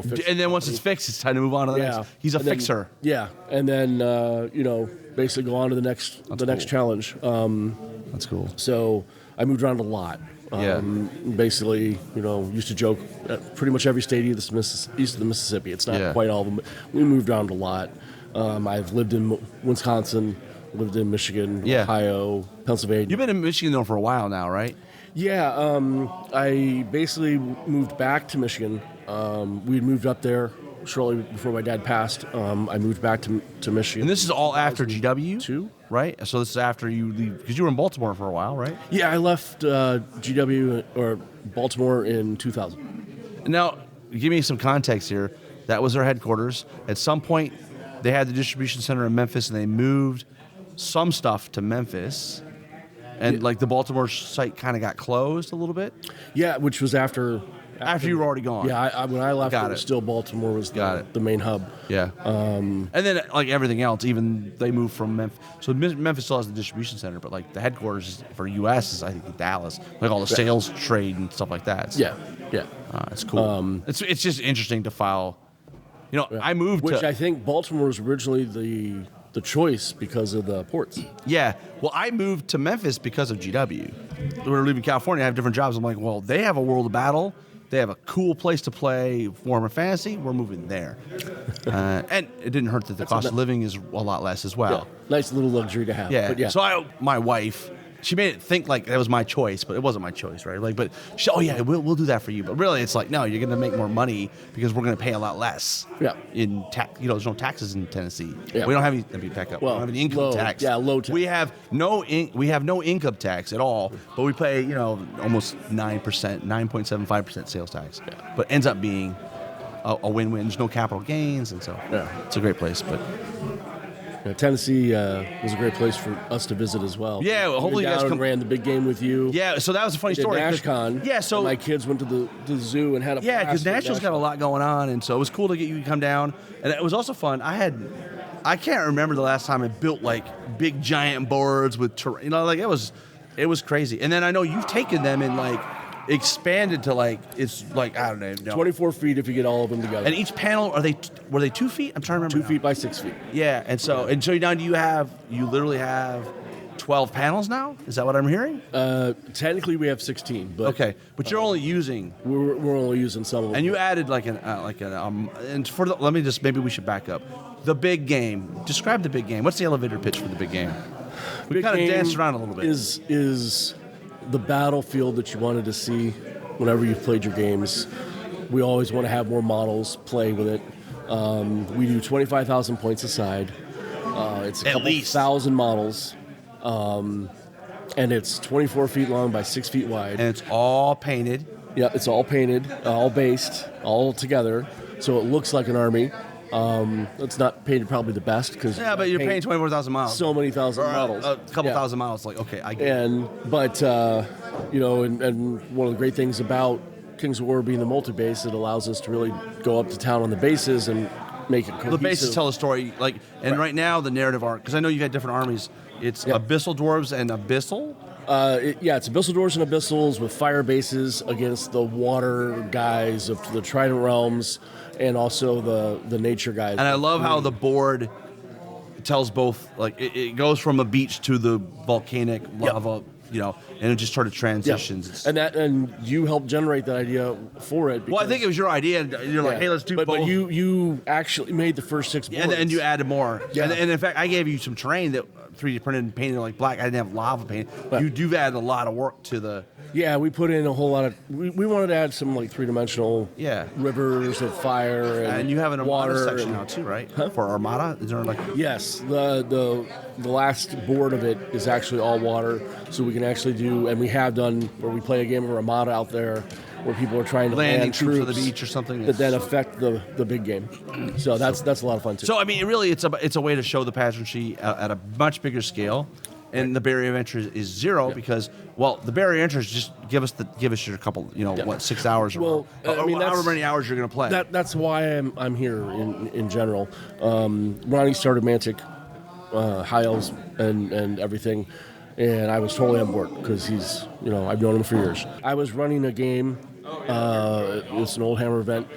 fix And then once it's fixed, it's time to move on to the next. He's a And then- fixer. Yeah, and then basically go on to the next cool. challenge. That's cool. So I moved around a lot. Yeah. Basically, used to joke at pretty much every state east of the Mississippi. It's not Yeah. quite all of them. We moved around a lot. I've lived in Wisconsin, lived in Michigan, Yeah. Ohio, Pennsylvania. You've been in Michigan, though, for a while now, right? Yeah, I basically moved back to Michigan. We moved up there shortly before my dad passed. I moved back to Michigan. And this is all after GW? Two. Right? So this is after you leave, because you were in Baltimore for a while, right? Yeah, I left GW or Baltimore in 2000. Now, give me some context here. That was their headquarters. At some point, they had the distribution center in Memphis, and they moved some stuff to Memphis. And, like, the Baltimore site kind of got closed a little bit? Yeah, which was after After you were already gone? Yeah, when I left, Got it was it. still Baltimore was Got the main hub. Yeah. And then, like everything else, even they moved from Memphis. So Memphis still has the distribution center, but like the headquarters for U.S. is, I think, in Dallas. Like all the sales trade and stuff like that. So, Yeah. it's cool. It's just interesting to file. I moved Which to. I think Baltimore was originally the choice because of the ports. Yeah. Well, I moved to Memphis because of GW. We were leaving California. I have different jobs. I'm like, well, they have a World of Battle. They have a cool place to play Warhammer Fantasy. We're moving there. And it didn't hurt that the cost of living is a lot less as well. Nice little luxury to have. Yeah. But yeah. So my wife she made it think like that was my choice, but it wasn't my choice, right? Like, but oh yeah, we'll do that for you. But really, it's like, no, you're going to make more money because we're going to pay a lot less. Yeah. In tax, there's no taxes in Tennessee. Yeah. We don't have any. Let me back up. Well, we don't have any income low, tax. yeah, low tax. We have no income tax at all, but we pay almost 9%, 9.75% sales tax. Yeah. But ends up being a win-win. There's no capital gains, and so it's a great place. But Tennessee was a great place for us to visit as well. Yeah, well, hopefully we you were guys down come. and ran the big game with you. Yeah, so that was a funny Did story. NashCon. Yeah, so my kids went to the zoo and had a yeah, because blast at Nashville's got a lot going on, and so it was cool to get you to come down. And it was also fun. I can't remember the last time I built like big giant boards with like it was crazy. And then I know you've taken them and like expanded to like it's like I don't know 24 feet if you get all of them together. And each panel were they 2 feet? I'm trying to remember. 2 feet by 6 feet. Yeah, and so now you literally have 12 panels now? Is that what I'm hearing? Technically we have 16, but okay, but you're only using. We're only using some of them. And you added maybe we should back up. The big game. Describe the big game. What's the elevator pitch for the big game? We Big kind of game danced around a little bit. Is the battlefield that you wanted to see whenever you played your games. We always want to have more models play with it. We do 25,000 points aside. It's a At couple least. thousand models. And it's 24 feet long by 6 feet wide. And it's all painted. Yeah, it's all painted, all based, all together. So it looks like an army. It's not painted probably the best because But you're paying 24,000 miles. so many thousand Or, models. A couple Yeah. thousand miles. Like, okay, I get it. And one of the great things about Kings of War being the multi-base, it allows us to really go up to town on the bases and make it cohesive. The bases tell a story. Right now, the narrative arc, because I know you've had different armies. It's Abyssal Dwarves and Abyssal. It's Abyssal Dwarves and Abyssals with fire bases against the water guys of the Trident Realms and also the nature guys. And I love how the board tells both, like, it goes from a beach to the volcanic lava, and it just sort of transitions. And you helped generate that idea for it. Well, I think it was your idea. And you're like, hey, let's do both. But you actually made the first 6 boards. And you added more. Yeah. And in fact, I gave you some terrain that 3D printed and painted like black. I didn't have lava paint. But You've added a lot of work to the. Yeah, we put in a whole lot of. We wanted to add some like 3-dimensional rivers of fire and you have an Armada water section now too, right? For Armada, is there like? Yes, the last board of it is actually all water, so we can actually do, and we have done where we play a game of Armada out there, where people are trying to Landing land troops troops on the beach or something that then affect the big game. So that's a lot of fun too. So I mean, really, it's a way to show the pageantry at a much bigger scale, and the barrier of entry is zero because the barrier of entry is just give us your couple 6 hours or however many hours you're going to play. That's why I'm here in general. Ronnie started Mantic, High Elves and everything. And I was totally on board because he's, I've known him for years. I was running a game. It was an Old Hammer event.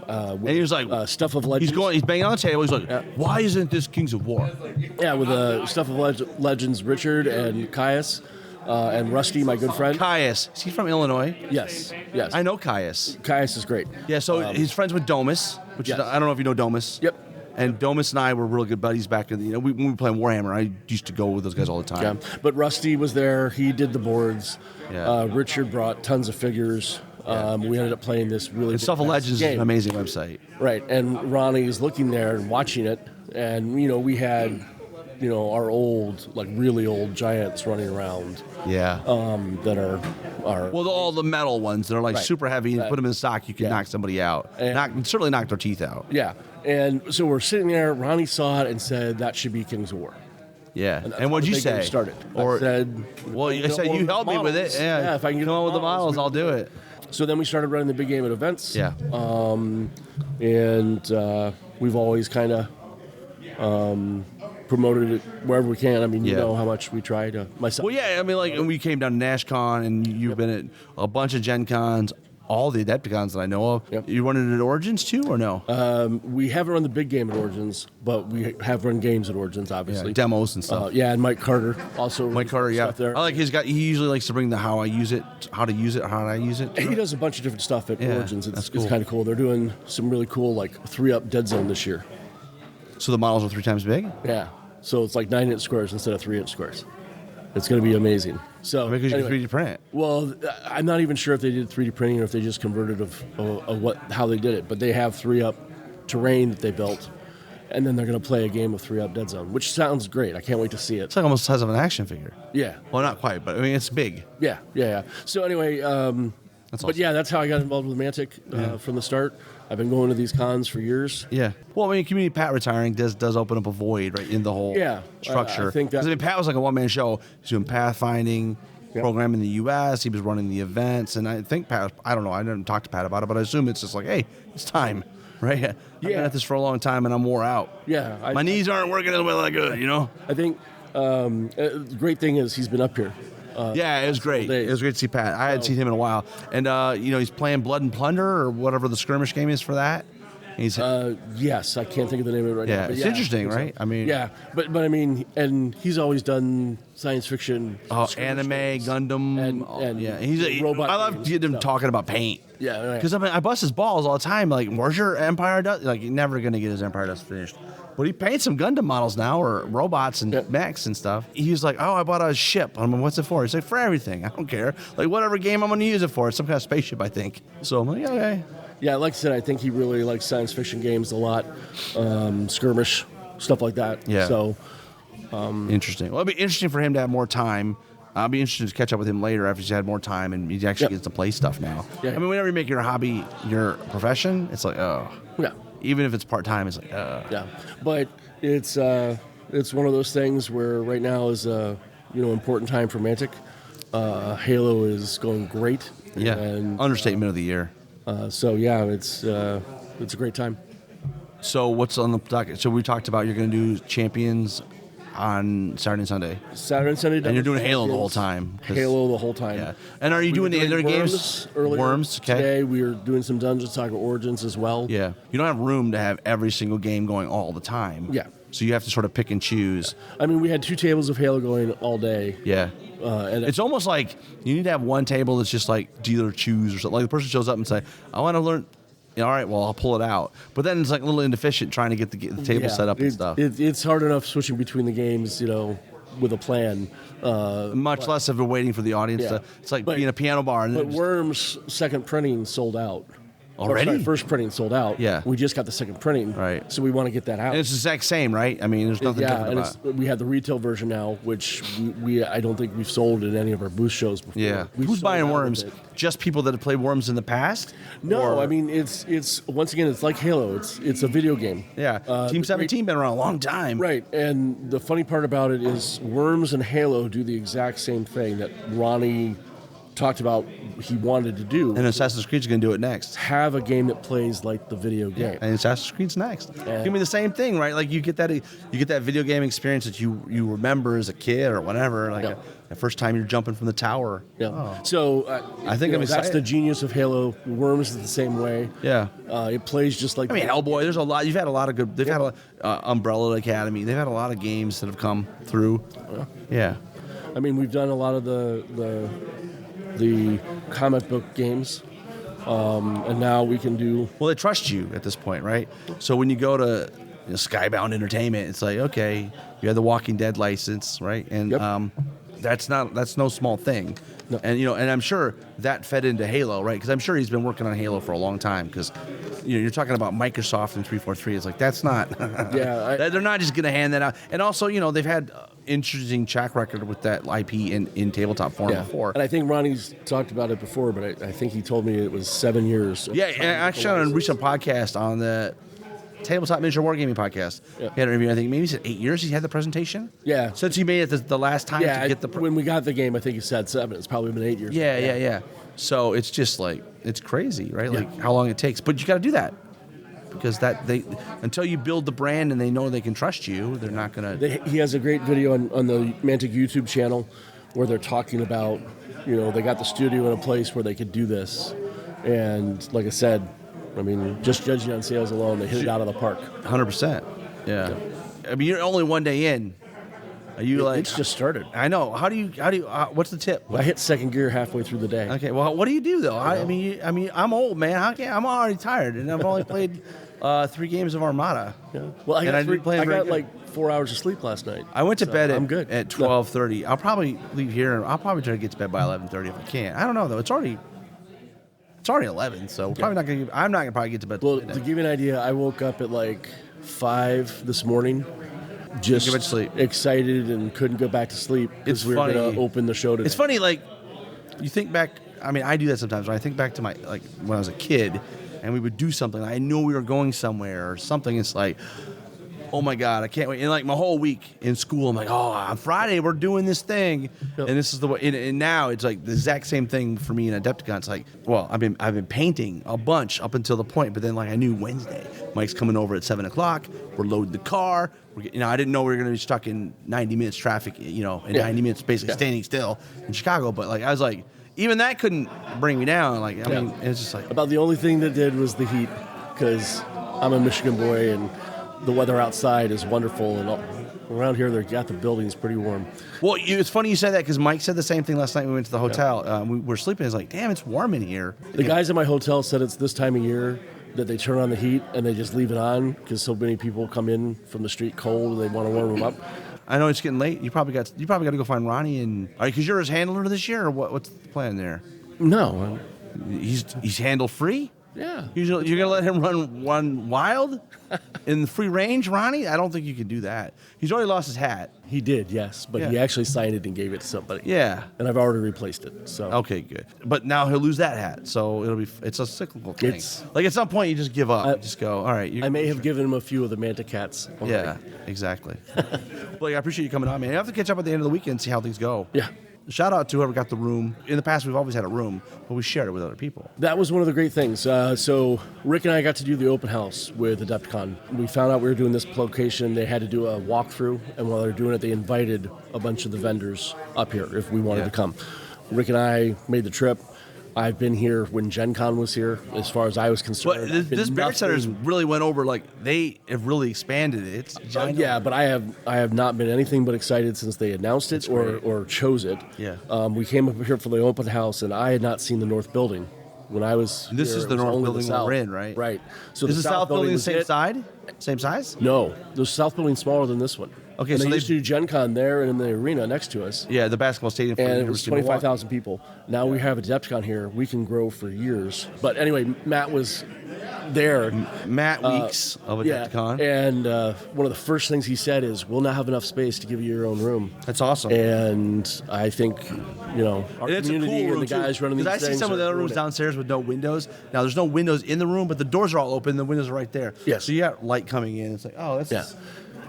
And he was like, Stuff of Legends. He's banging on the table. He's like, why isn't this Kings of War? Yeah, with Stuff of Legends, Richard and Caius, and Rusty, my good friend. Caius. Is he from Illinois? Yes. I know Caius. Caius is great. Yeah, so he's friends with Domus, which Yes. I don't know if you know Domus. Yep. And Domus and I were real good buddies back in the, when we were playing Warhammer. I used to go with those guys all the time. Yeah, but Rusty was there. He did the boards. Yeah. Richard brought tons of figures. We ended up playing this really. And Stuff of Legends is an amazing website. Right, and Ronnie is looking there and watching it, and we had, our old, like really old giants running around. Yeah. That are. Well, all the metal ones that are like Right. super heavy. And put them in stock, you can knock somebody out. Certainly knock their teeth out. Yeah, and so we're sitting there. Ronnie saw it and said that should be Kings of War. Yeah. that's And what'd how you the big game say? Started. Or I said, I said you help me with it. Yeah. If I can get come on with the models, I'll do it. So then we started running the big game at events. Yeah. And we've always kind of promoted it wherever we can. I mean, you know how much we try to myself. Well, yeah. I mean, like, and we came down to NashCon, and you've been at a bunch of Gen Cons, all the Adepticons that I know of. Yep. You running at Origins too, or no? We haven't run the big game at Origins, but we have run games at Origins, obviously. Demos and stuff. And Mike Carter also. Mike Carter, yeah. stuff there. I like he usually likes to bring the how to use it. He does a bunch of different stuff at Origins. that's It's cool. kind of cool. They're doing some really cool, like 3-up Dead Zone this year. So the models are 3 times big? Yeah. So it's like 9-inch squares instead of 3-inch squares. It's going to be amazing. So Because you anyway, can 3D print it. well, I'm not even sure if they did 3D printing or if they just converted how they did it. But they have 3-up terrain that they built, and then they're going to play a game of 3-up Dead Zone, which sounds great. I can't wait to see it. It's like almost the size of an action figure. Yeah, Well, not quite, but I mean, it's big. yeah. So anyway, That's but awesome. yeah, that's how I got involved with Mantic from the start. I've been going to these cons for years. Yeah. Well, I mean, Community Pat retiring does open up a void, right, in the whole structure. I think that- 'Cause, I mean, Pat was like a one-man show. He's doing pathfinding program in the U.S. He was running the events, and I think Pat, I don't know, I didn't talk to Pat about it, but I assume it's just like, hey, it's time, right? I've been at this for a long time, and I'm wore out. Yeah, My knees aren't working as well as good, you know? I think the great thing is he's been up here. Yeah, it was great. days. It was great to see Pat. I hadn't seen him in a while. And, he's playing Blood and Plunder or whatever the skirmish game is for that. He's Yes, I can't think of the name of it right now. Yeah, but it's interesting, so. right? I mean- yeah, but I mean, and he's always done science fiction, anime, games. Gundam, and he's robot I love games getting him and stuff. talking about paint. Yeah, right. Because I mean, I bust his balls all the time. Like, where's your Empire Dust? Like, you're never gonna get his Empire Dust finished. But he paints some Gundam models now, or robots and mechs and stuff. He's like, oh, I bought a ship. I'm like, what's it for? He's like, for everything. I don't care. Like, whatever game I'm gonna use it for. It's some kind of spaceship, I think. So I'm like, okay. Yeah, like I said, I think he really likes science fiction games a lot, skirmish, stuff like that. Yeah. So, Interesting. Well, it'll be interesting for him to have more time. I'll be interested to catch up with him later after he's had more time and he actually gets to play stuff now. Yeah. I mean, whenever you make your hobby your profession, it's like, oh. yeah, Even if it's part-time, it's like, yeah. But it's one of those things where right now is important time for Mantic. Halo is going great. yeah. And Understatement of the year. so yeah, it's a great time. So what's on the docket? So we talked about you're going to do Champions on Saturday and Sunday. Saturday and Sunday. And you're doing Halo the whole time. 'cause- Halo the whole time. Yeah. And are you We were doing the other games? Worms earlier. Worms, okay. Today we were doing some Dungeon Saga Origins as well. Yeah. You don't have room to have every single game going all the time. Yeah. So you have to sort of pick and choose. I mean, we had 2 tables of Halo going all day. Yeah. And It's almost like you need to have one table that's just like deal or choose or something. Like the person shows up and say, I want to learn. All right, well, I'll pull it out. But then it's like a little inefficient trying to get the table set up and stuff. It's hard enough switching between the games, with a plan. Much less of a waiting for the audience Yeah. to. It's like But- being a piano bar. And But just- Worms' second printing sold out. Or, Already? sorry, first printing sold out. Yeah. We just got the second printing. Right. So we want to get that out. and it's the exact same, right? I mean, there's nothing yeah, different and about it. we have the retail version now, which we I don't think we've sold at any of our booth shows before. Yeah. We've Who's sold buying out of Worms? it. Just people that have played Worms in the past? No, Or- I mean it's once again it's like Halo. It's a video game. Yeah. Team the 17 been around a long time. Right, and the funny part about it is Worms and Halo do the exact same thing that Ronnie talked about he wanted to do. And Assassin's Creed's going to do it next. Have a game that plays like the video game. And Assassin's Creed's next. Yeah. Give me the same thing, right? Like you get that video game experience that you remember as a kid or whatever. Like Yeah. the first time you're jumping from the tower. Yeah. Oh. So I think I'm that's excited. the genius of Halo. Worms is the same way. Yeah. It plays just like. I mean, Hellboy. There's a lot. You've had a lot of good. They've had Umbrella Academy. They've had a lot of games that have come through. Yeah. I mean, we've done a lot of the comic book games, and now we can do. Well, they trust you at this point, right? So when you go to Skybound Entertainment, it's like, okay, you have the Walking Dead license, right? And Yep. that's no small thing. No. And and I'm sure that fed into Halo, right? Because I'm sure he's been working on Halo for a long time. Because you're talking about Microsoft and 343. It's like that's not. Yeah, they're not just going to hand that out. And also, they've had interesting track record with that IP in tabletop form before. And I think Ronnie's talked about it before, but I think he told me it was 7 years. Yeah, and actually on a recent podcast on the Tabletop Miniature Wargaming podcast, Yeah. he had an interview. I think maybe he said 8 years he's had the presentation. Yeah. Since he made it the last time Yeah, to get the. when we got the game, I think he said 7. It's probably been 8 years. Yeah. So it's just like it's crazy, right? Like how long it takes, but you got to do that because until you build the brand and they know they can trust you, they're not gonna. He has a great video on the Mantic YouTube channel where they're talking about, they got the studio in a place where they could do this. And like I said, I mean, just judging on sales alone, they hit it out of the park. 100%. Yeah. I mean, you're only one day in. Are you like? It's just started. I know. How do you? What's the tip? I hit second gear halfway through the day. Okay, well, what do you do though? I mean, I'm old, man. I'm already tired, and I've only played 3 games of Armada. Yeah. Well, I And I got, didn't play I very got good. like 4 hours of sleep last night. I went to So bed I'm good. at 12:30. I'll probably leave here, and I'll probably try to get to bed by 11:30 if I can. I don't know though. It's already 11, so we're probably not gonna. I'm not gonna probably get to bed. Well, till to midnight. give you an idea, I woke up at like 5 this morning, just Get back to sleep. excited and couldn't go back to sleep because It's we were going funny. to open the show today. It's funny, like you think back. I mean, I do that sometimes. When I think back to my when I was a kid, and we would do something. I knew we were going somewhere or something. It's like, oh my God, I can't wait. And like my whole week in school, I'm like, oh, on Friday we're doing this thing, and this is the way. And now it's like the exact same thing for me in Adepticon. It's like, well, I've been painting a bunch up until the point, but then like I knew Wednesday, Mike's coming over at 7:00. We're loading the car. I didn't know we were going to be stuck in 90 minutes traffic. In 90 minutes basically standing still in Chicago. But like I was like, even that couldn't bring me down. Like I mean, it's just like. About the only thing that did was the heat, because I'm a Michigan boy and the weather outside is wonderful, and around here they got the buildings pretty warm. Well, it's funny you said that because Mike said the same thing last night. We went to the hotel. We were sleeping. It's like, damn, it's warm in here. The guys at my hotel said it's this time of year that they turn on the heat and they just leave it on because so many people come in from the street cold and they want to warm them up. I know it's getting late. You probably got to go find Ronnie and because you're his handler this year, or what's the plan there? No, He's handle free. yeah. You're gonna let him run wild in the free range, Ronnie? I don't think you can do that. He's already lost his hat. He did, yes, but he Yeah. actually signed it and gave it to somebody. Yeah. And I've already replaced it. So Okay, good. But now he'll lose that hat, so it's a cyclical thing. Like at some point, you just give up. You just go, all right. I may have given him a few of the Mantic hats. already. Yeah, exactly. Well, I appreciate you coming on, man. You have to catch up at the end of the weekend and see how things go. Yeah. Shout out to whoever got the room. In the past, we've always had a room, but we shared it with other people. That was one of the great things. So Rick and I got to do the open house with Adepticon. We found out we were doing this location. They had to do a walkthrough, and while they were doing it, they invited a bunch of the vendors up here if we wanted to come. Rick and I made the trip. I've been here when Gen Con was here, as far as I was concerned. But this Barrett Center's really went over, like, they have really expanded it. It's giant. Yeah, but I have not been anything but excited since they announced it or chose it. Yeah. We came up here for the open house, and I had not seen the north building when I was. This here, is it the was north only building south. we're in, right? Right. So Is the south building the was same it. side? Same size? No, the south building's smaller than this one. Okay, and so they they- used to do Gen Con there and in the arena next to us. Yeah, the basketball stadium. For And the it was University of Milwaukee. 25,000 people. Now we have a Adepticon here. We can grow for years. But anyway, Matt was there. Matt Weeks of Adepticon. And one of the first things he said is, we'll now have enough space to give you your own room. That's awesome. And I think, our And it's a community cool room and the guys too, running these 'cause things I see some of the are other rooms doing it. downstairs with no windows. Now there's no windows in the room, but the doors are all open. The windows are right there. Yes. So you got light coming in. It's like, oh, that's Yeah.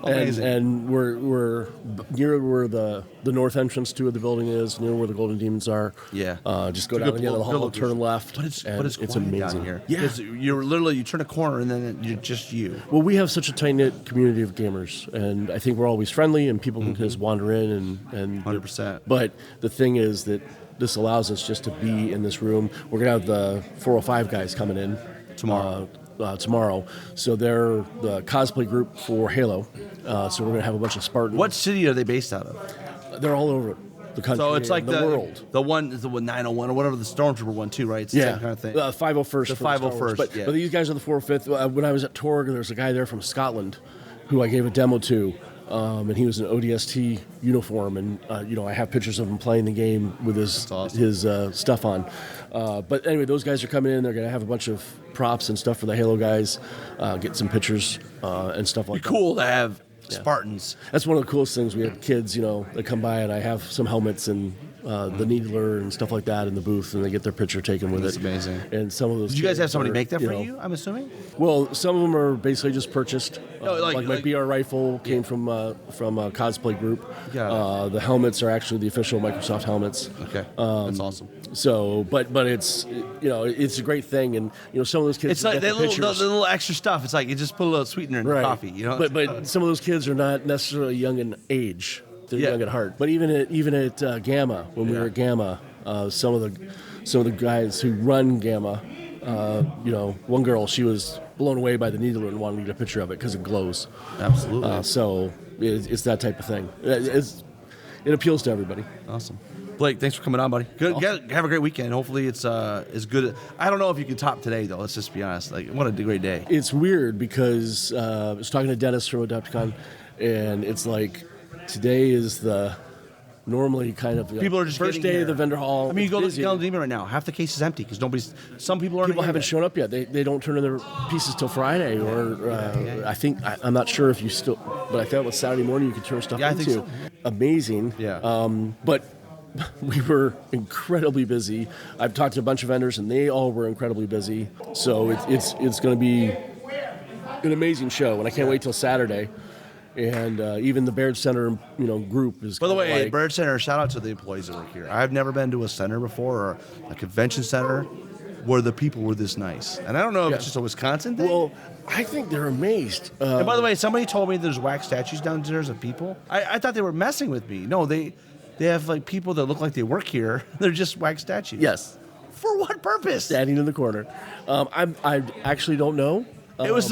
amazing. And we're near where the north entrance to the building is, near where the Golden Demons are. Yeah. Just go It's a down good the end of the good hall, location. turn left. But it's and quiet amazing down here. Yeah. 'Cause you turn a corner and then you're just you. Well, we have such a tight knit community of gamers, and I think we're always friendly, and people can just wander in and 100%. But the thing is that this allows us just to be in this room. We're gonna have the 405 guys coming in Tomorrow. Tomorrow, so they're the cosplay group for Halo. So we're gonna have a bunch of Spartans. What city are they based out of? They're all over the country. So it's like the world. the 901 or whatever the Stormtrooper one too, right? It's the same kind of thing. 501st. The for Star Wars. 501st, But, yeah. but these guys are the 405th. When I was at Torg, there was a guy there from Scotland who I gave a demo to, and he was in an ODST uniform, and I have pictures of him playing the game with his stuff on. But anyway, those guys are coming in. They're going to have a bunch of props and stuff for the Halo guys, get some pictures and stuff like It'd that. be cool to have Spartans. That's one of the coolest things. We have kids, that come by, and I have some helmets and the needler and stuff like that in the booth, and they get their picture taken with That's it. amazing. And some of those. Did you guys kids have somebody are, make that for you? I'm assuming. Well, some of them are basically just purchased. No, like my like- BR rifle came from a cosplay group. Yeah. The helmets are actually the official Microsoft helmets. Okay, that's awesome. So, but it's it's a great thing, and some of those kids. It's like get the the pictures. little extra stuff. It's like you just put a little sweetener in the coffee, But some of those kids are not necessarily young in age. They're Yeah. young at heart. But even at Gamma, when we were at Gamma, some of the guys who run Gamma, one girl, she was blown away by the needler and wanted to get a picture of it because it glows. Absolutely. So it's that type of thing. It appeals to everybody. Awesome. Blake, thanks for coming on, buddy. Good. Have a great weekend. Hopefully it's as good. I don't know if you can top today, though. Let's just be honest. Like, what a great day. It's weird because I was talking to Dennis from Adepticon, and it's like today is the normally kind of People are just first getting day here. of the vendor hall. I mean, you go to busy. the Demon right now. Half the case is empty because some people aren't. People haven't shown up yet. They don't turn in their pieces till Friday, or I'm not sure if you still, but I thought it was Saturday morning you could turn stuff Yeah, I into. think so. Amazing. Yeah. But we were incredibly busy. I've talked to a bunch of vendors, and they all were incredibly busy. So it's going to be an amazing show, and I can't wait till Saturday. And even the Baird Center, group is. By the way, like, Bird Center, shout out to the employees that work here. I've never been to a center before, or a convention center, where the people were this nice. And I don't know if it's just a Wisconsin thing. well, I think they're amazed. And by the way, somebody told me there's wax statues downstairs of people. I thought they were messing with me. No, they have like people that look like they work here. They're just wax statues. Yes, For what purpose? standing in the corner. I actually don't know. It was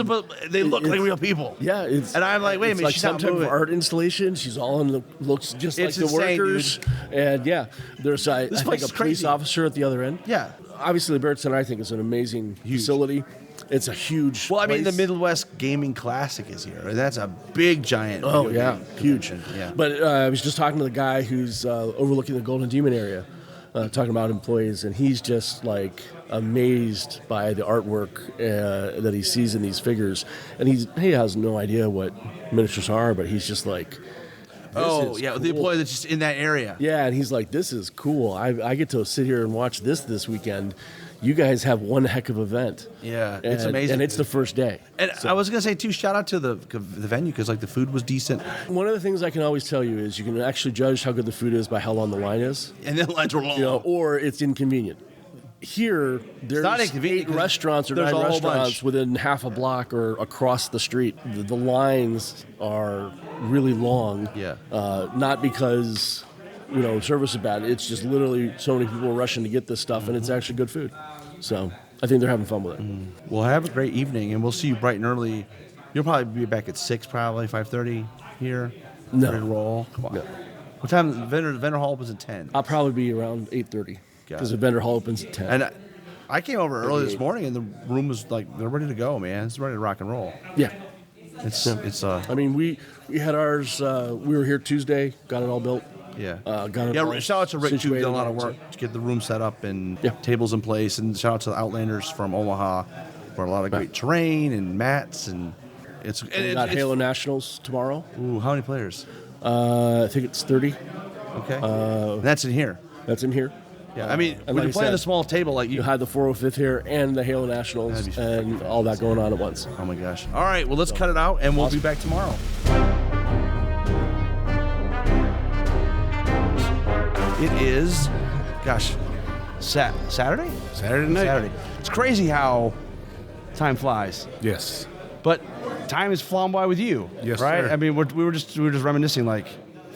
they look like real people. Yeah, and I'm like, wait a it's minute, like she's some not type of moving. art installation. She's all in the looks just It's like the insane, workers. And yeah, there's I This think place a is police crazy. officer at the other end. Yeah. Obviously, the Baird Center I think is an amazing facility. It's a huge. Well, I mean, the place. Midwest Gaming Classic is here, and that's a big giant. Oh video yeah, game huge. convention. Yeah. But I was just talking to the guy who's overlooking the Golden Demon area, talking about employees, and he's just like amazed by the artwork that he sees in these figures, and he has no idea what miniatures are, but he's just like, Oh, is yeah, the cool. employee that's just in that area. Yeah, and he's like, this is cool. I get to sit here and watch this weekend. You guys have one heck of an event. Yeah, it's amazing. And it's the first day. And I was gonna say too, shout out to the venue because like the food was decent, One of the things I can always tell you is you can actually judge how good the food is by how long the line is. and the lines were long. Or it's inconvenient. Here, there's not inconvenient 8 restaurants or there's 9 a whole restaurants bunch. within half a block or across the street. The lines are really long. Yeah. Not because service is bad. It's just literally so many people are rushing to get this stuff, and it's actually good food. So I think they're having fun with it. Well, have a great evening, and we'll see you bright and early. You'll probably be back at 6, probably 5:30 here. No. Ready to roll. Come on. No. What time? Vendor hall opens at 10. I'll probably be around 8:30 because the vendor hall opens at 10. And I came over early this morning, and the room was like they're ready to go, man. It's ready to rock and roll. Yeah. It's I mean, we had ours. We were here Tuesday, got it all built. Yeah. Got it all Shout out to Rick, too. Did situated. a lot of work to get the room set up and Yeah. tables in place. And shout out to the Outlanders from Omaha for a lot of great terrain and mats. And it's We got Halo Nationals tomorrow. Ooh, how many players? I think it's 30. Okay. And that's in here. That's in here. Yeah. I mean, and when like you're I playing said, the small table, like You you. had the 405th here and the Halo Nationals That'd be and all that going on at once. Oh my gosh. All right. Well, let's cut it out, and we'll be back tomorrow. It is, gosh, Saturday? Saturday night. Saturday. It's crazy how time flies. Yes. But time has flown by with you, Yes, right? sir. I mean, we were just reminiscing, like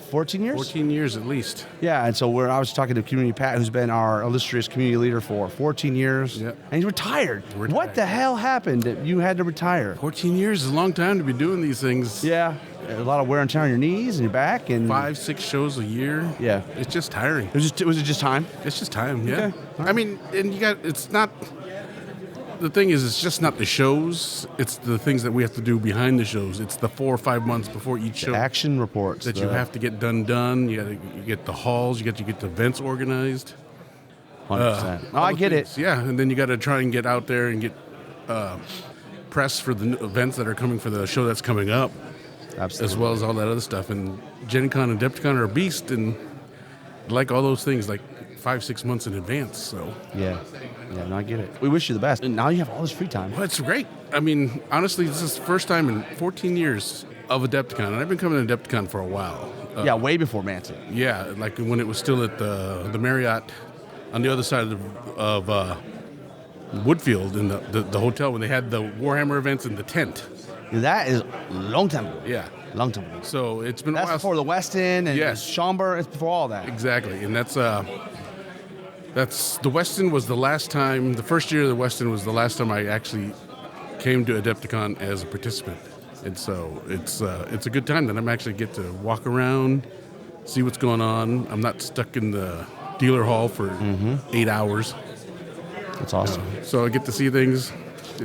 14 years. 14 years at least. Yeah, and so I was talking to Community Pat, who's been our illustrious community leader for 14 years, Yep. and he's retired. What the hell happened that you had to retire? 14 years is a long time to be doing these things. Yeah, a lot of wear and tear on your knees and your back, and 5-6 shows a year. Yeah. It's just tiring. Was it just time? It's just time, yeah. Okay. I mean, and it's not, the thing is, it's just not the shows, it's the things that we have to do behind the shows. It's the 4 or 5 months before each show Action reports that you have to get done. You get the halls, you get the events organized. 100%. all I the get things. it. Yeah, and then you got to try and get out there and get press for the new events that are coming for the show that's coming up, Absolutely. as well as all that other stuff. And Gen Con and Adepticon are a beast, and like all those things, like 5-6 months in advance. So, Yeah, no, I get it. We wish you the best, and now you have all this free time. well, it's great. I mean, honestly, this is the first time in 14 years of Adepticon, and I've been coming to Adepticon for a while. Yeah, way before Mantic. Yeah, like when it was still at the Marriott on the other side of Woodfield in the hotel when they had the Warhammer events in the tent. That is long time ago. Yeah. Long time ago. So it's been a That's while. before the Westin and Yes. Schaumburg. It's before all that. Exactly, and that's the Westin was the last time. The first year of the Westin was the last time I actually came to Adepticon as a participant, and so it's a good time that I'm actually get to walk around, see what's going on. I'm not stuck in the dealer hall for 8 hours. That's awesome. So I get to see things.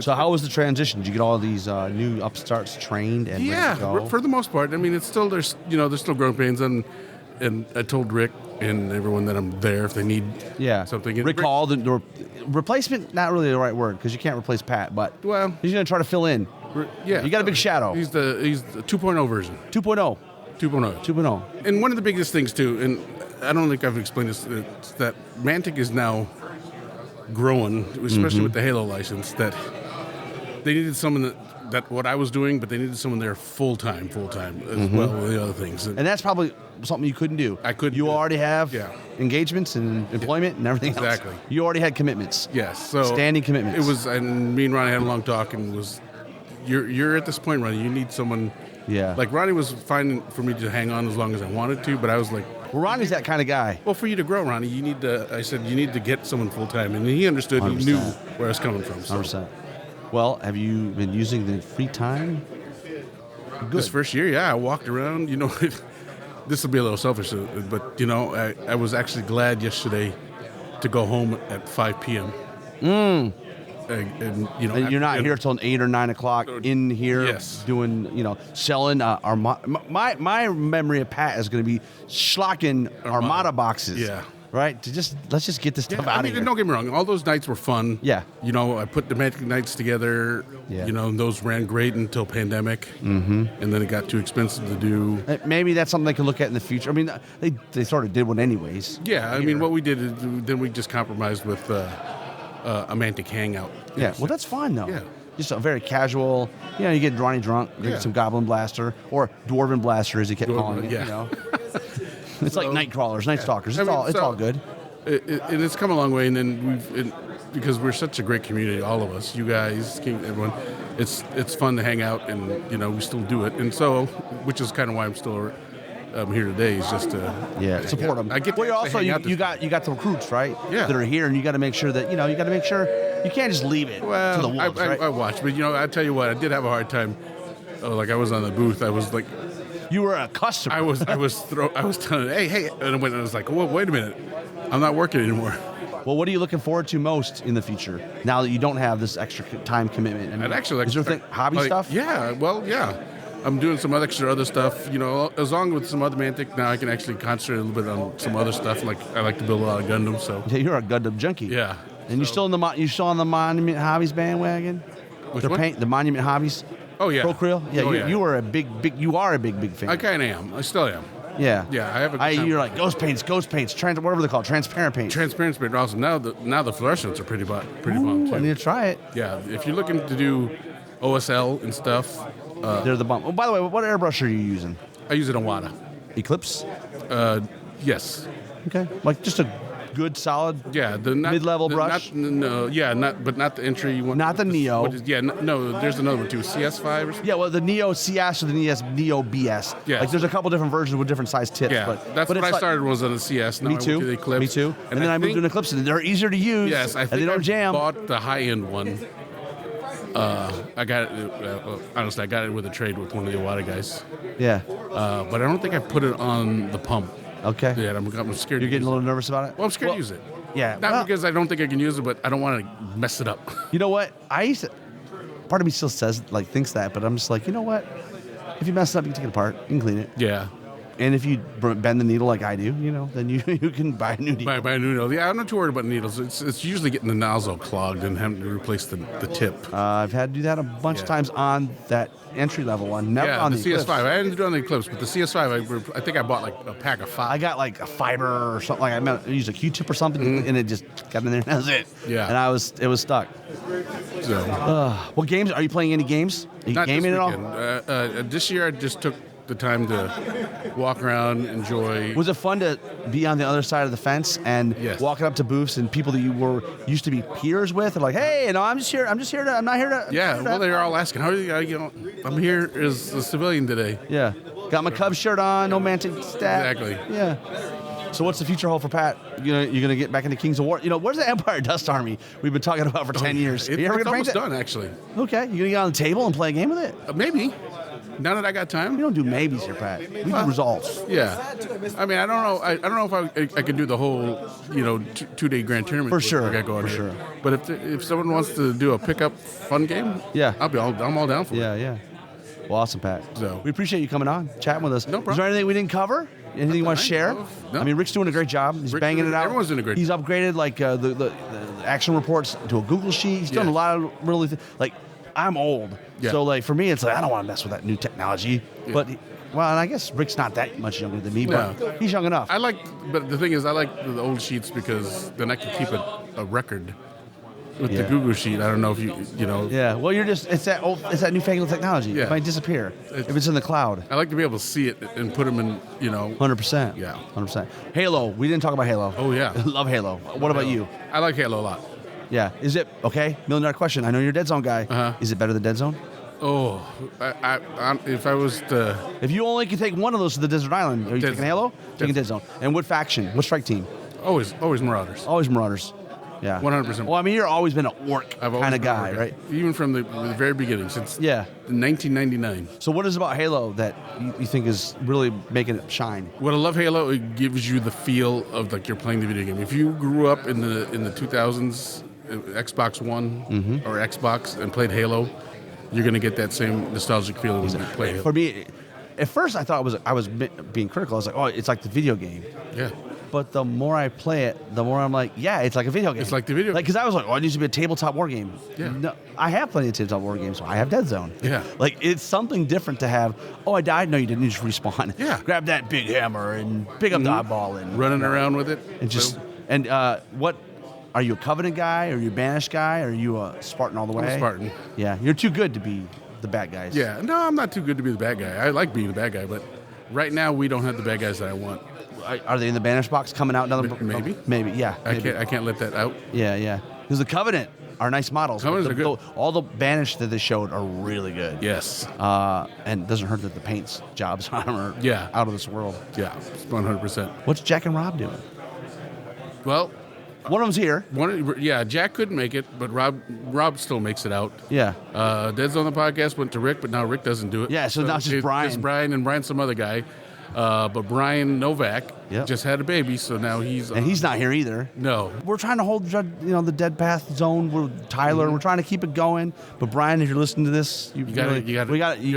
So how was the transition? Did you get all these new upstarts trained and ready to go? For the most part. I mean, it's still there's still growing pains, and I told Rick and everyone that I'm there if they need something. And Rick called the replacement. Not really the right word because you can't replace Pat, but he's going to try to fill in. Yeah, you got a big shadow. He's the 2.0 version. 2.0. 2.0. And one of the biggest things too, and I don't think I've explained this, it's that Mantic is now growing, especially with the Halo license. That they needed someone that what I was doing, but they needed someone there full time as well with the other things. And that's probably something you couldn't do. I couldn't. You already have engagements and employment and everything else. Exactly. You already had commitments. Yes. So standing commitments. It was, and me and Ronnie had a long talk, and it was, you're at this point, Ronnie. You need someone. Yeah. Like Ronnie was fine for me to hang on as long as I wanted to, but I was like, well, Ronnie's that kind of guy. Well, for you to grow, Ronnie, you need to. I said you need to get someone full time, and he understood. 100%. He knew where I was coming from. So. 100%. Well, have you been using the free time? Good. This first year, I walked around. This will be a little selfish, but I was actually glad yesterday to go home at 5 p.m. And you're not here till 8 or 9 o'clock in here doing, selling my memory of Pat is going to be schlocking Armada boxes. Yeah. Right? Let's just get this stuff out of here. Don't get me wrong. All those nights were fun. Yeah. I put the Mantic nights together. Yeah. And those ran great until pandemic. Mm-hmm. And then it got too expensive to do. Maybe that's something they can look at in the future. I mean, they sort of did one anyways. Yeah. I mean, what we did is then we just compromised with a Mantic hangout. Yeah. Well, that's fine though. Yeah. Just a very casual, you get Ronnie drunk, drink some Goblin Blaster, or Dwarven Blaster as he kept calling it. Yeah. It's like Night Crawlers, Night Stalkers. It's all good. And it's come a long way. And then because we're such a great community, all of us, you guys, everyone, it's fun to hang out, and we still do it. And so, which is kind of why I'm still here today, is just to support them. You got the recruits, right? Yeah. That are here, and you got to make sure that you can't just leave it to the wolves, right? I watched, but I tell you what, I did have a hard time. Like I was on the booth, I was like. You were a customer. I was telling her, hey, and I was like, well, wait a minute, I'm not working anymore. Well, what are you looking forward to most in the future now that you don't have this extra time commitment? I'd actually is there hobby stuff? Yeah, I'm doing some other stuff. As long with some other Mantic, now I can actually concentrate a little bit on some other stuff. Like I like to build a lot of Gundams. So yeah, you're a Gundam junkie. Yeah. And you still on the Monument Hobbies bandwagon? Which one? The Monument Hobbies. Oh yeah. Pro Creel? Yeah, you were a big fan. I kind of am. I still am. Yeah. Yeah, I have you're like ghost paints, whatever they're called, transparent paint. Transparent paint, awesome. Now the fluorescents are pretty bomb too. I need to try it. Yeah, if you're looking to do OSL and stuff, they're the bomb. Oh, by the way, what airbrush are you using? I use an Iwata. Eclipse? Yes. Okay. Like just a good, solid, mid-level brush. But not the entry one. Not the Neo. There's another one too. CS5 or something. Yeah, well, the Neo CS or the Neo BS. Yeah. Like there's a couple different versions with different size tips. Yeah, that's what I started was on the CS. Now Me I went to the Eclipse. Me too. And then I moved to an Eclipse, and they're easier to use. Yes, I think and they don't jam. Bought the high-end one. I got it. Honestly, I got it with a trade with one of the Iwata guys. Yeah. But I don't think I put it on the pump. Okay. Yeah, I'm scared. You're getting a little nervous about it? Well, I'm scared to use it. Yeah. Not because I don't think I can use it, but I don't want to mess it up. You know what? Part of me still thinks that, but I'm just like, you know what? If you mess it up, you can take it apart. You can clean it. Yeah. And if you bend the needle like I do, then you can buy a new needle. Buy a new needle. Yeah, I'm not too worried about needles. It's usually getting the nozzle clogged and having to replace the tip. I've had to do that a bunch of times on that entry-level one. Never on the CS5. Eclipse. I didn't do it on the Eclipse, but the CS5, I think I bought like a pack of 5. I got like a fiber or something. I used a Q-tip or something, and it just got in there, and that was it. Yeah. And it was stuck. So. What games? Are you playing any games? Are you Not gaming this at all? This year I just took the time to walk around, enjoy. Was it fun to be on the other side of the fence and walking up to booths and people that you used to be peers with, and like, hey, I'm not here to. Yeah, well, they're all asking, how are you? I'm here as a civilian today. Yeah, got my Cubs shirt on, no Mantic stat. Exactly. Yeah. So what's the future hold for Pat? You're gonna get back into Kings of War? Where's the Empire Dust Army we've been talking about for 10 years? It's almost done, actually. Okay, you gonna get on the table and play a game with it? Maybe. Now that I got time. We don't do maybes here, Pat. We do results. Yeah. I mean, I don't know. I don't know if I could do the whole, 2-day grand tournament. For sure. I got going For here. sure. But if someone wants to do a pickup fun game, Yeah. I'm all down for it. Yeah. Well, awesome, Pat. So- We appreciate you coming on, chatting with us. No problem. Is there anything we didn't cover? Anything you want to share? No. I mean, Rick's doing a great job. He's Rick's banging doing- it out. everyone's doing a great He's upgraded the action reports to a Google sheet. He's done a Yeah. lot of really I'm old, Yeah. so for me it's I don't want to mess with that new technology. Yeah. But and I guess Rick's not that much younger than me, No. but he's young enough. But the thing is, I like the old sheets because then I can keep a record. With the Yeah. Google sheet, I don't know if you know. Yeah, well, it's that newfangled technology. Yeah. It might disappear if it's in the cloud. I like to be able to see it and put them in, 100%. Yeah. 100%. Halo. We didn't talk about Halo. Oh, yeah. Love Halo. What about you? I like Halo a lot. Yeah. Is it okay? $1 million question. I know you're a Dead Zone guy. Uh-huh. Is it better than Dead Zone? Oh, if I was to... If you only could take one of those to the desert island, are you Dead taking Zone. Halo? Taking Dead Zone. And what faction? What strike team? Always Marauders. Always Marauders. Yeah. 100%. Well, I mean, you're always been an orc I've always kind of been a guy, orc. right? Even from the very beginning, since Yeah. 1999. So what is it about Halo that you think is really making it shine? What I love Halo, it gives you the feel of like you're playing the video game. If you grew up in the 2000s, Xbox One or Xbox, and played Halo, you're gonna get that same nostalgic feeling when you play Halo. For me, at first I thought I was being critical. I was like, oh, it's like the video game. Yeah. But the more I play it, the more I'm like, yeah, it's like a video game. It's like the video game. Because I was like, oh, it needs to be a tabletop war game. Yeah. No, I have plenty of tabletop war games. So I have Dead Zone. Yeah. Like, it's something different to have, oh, I died. No, you didn't. You just respawn. Yeah. Grab that big hammer and pick up the eyeball and Running around with it. And just, what, are you a Covenant guy? Are you a Banished guy? Are you a Spartan all the way? I'm a Spartan. Yeah. You're too good to be the bad guys. Yeah. No, I'm not too good to be the bad guy. I like being the bad guy, but right now we don't have the bad guys that I want. Are they in the Banished box coming out? Maybe. Maybe, yeah. Maybe. I can't let that out. Yeah. Because the Covenant are nice models. Covenants are good. All the Banished that they showed are really good. Yes. And it doesn't hurt that the paint's jobs on them are Yeah. out of this world. Yeah. 100%. What's Jack and Rob doing? Well, One of them's here. Jack couldn't make it, but Rob still makes it out. Yeah. Dead's on the podcast went to Rick, but now Rick doesn't do it. Yeah, so now it's just Brian. Just Brian and Brian, some other guy. But Brian Novak Yep. just had a baby, so now he's... And he's not here either. No. We're trying to hold the Dead Path zone with Tyler. We're trying to keep it going. But Brian, if you're listening to this, You got it. You're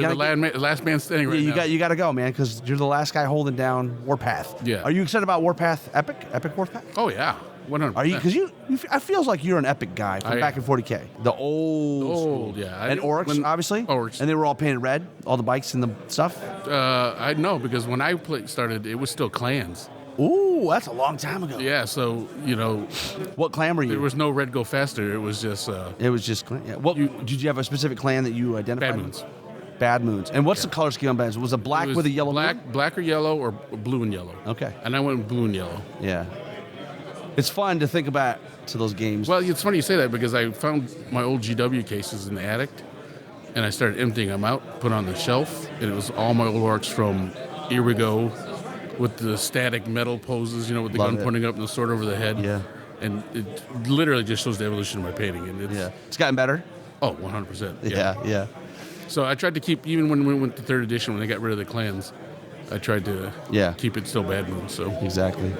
the last man standing right now. You got to go, man, because you're the last guy holding down Warpath. Yeah. Are you excited about Warpath Epic Warpath? Oh, yeah. 100%. Are you? Because I feels like you're an Epic guy from I back am. in 40K. The old school. yeah. And Oryx, obviously. Oryx. And they were all painted red, all the bikes and the stuff. I know, because when I started, it was still clans. Ooh, that's a long time ago. Yeah, so, What clan were you? there was no Red Go Faster. It was just... It was just clan. Yeah. Did you have a specific clan that you identified? Bad with? Moons. Bad Moons. And what's the color scheme on Bad Moons? Was it black It was with a yellow moon? black or yellow or blue and yellow. Okay. And I went with blue and yellow. Yeah. It's fun to think about to those games. Well, it's funny you say that because I found my old GW cases in the attic, and I started emptying them out, put on the shelf, and it was all my old orcs from Here We Go, with the static metal poses, with the Love gun it. pointing up and the sword over the head. Yeah. And it literally just shows the evolution of my painting. And it's, It's gotten better. Oh, 100%. Yeah. So I tried to keep, even when we went to 3rd edition, when they got rid of the clans, I tried to keep it still Bad Moon. So Exactly.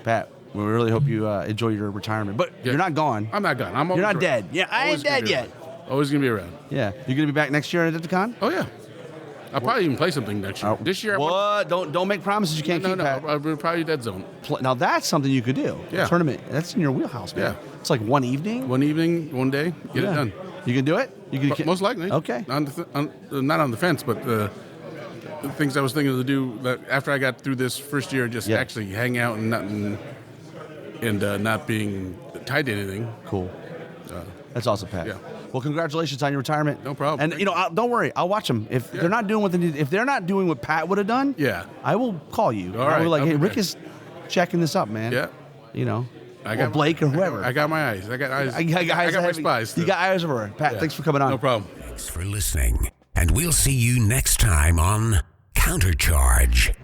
Pat, we really hope you enjoy your retirement. But you're not gone. I'm not gone. You're not dead. Yeah, I ain't dead yet. Always going to be around. Yeah. You're going to be back next year at Adepticon? Oh, yeah. I'll probably even play something next year. This year, What? Don't make promises you can't keep, Pat. I'll probably Dead Zone. Now, that's something you could do. Yeah. A tournament. That's in your wheelhouse, man. Yeah. It's like one evening. One evening, one day, get it done. You can do it? You can. Most likely. Okay. Not on the fence, but the things I was thinking to do after I got through this first year, just actually hang out and not being tied to anything. Cool. That's awesome, Pat. Yeah. Well, congratulations on your retirement. No problem. And don't worry, I'll watch them. If they're not doing what Pat would have done, I will call you. All right. I'll be like, I'll hey, be Rick back. is checking this up, man. Yeah. Or Blake or whoever. I got my eyes. I got eyes. I got my spies. You got eyes over. Pat, thanks for coming on. No problem. Thanks for listening, and we'll see you next time on Countercharge.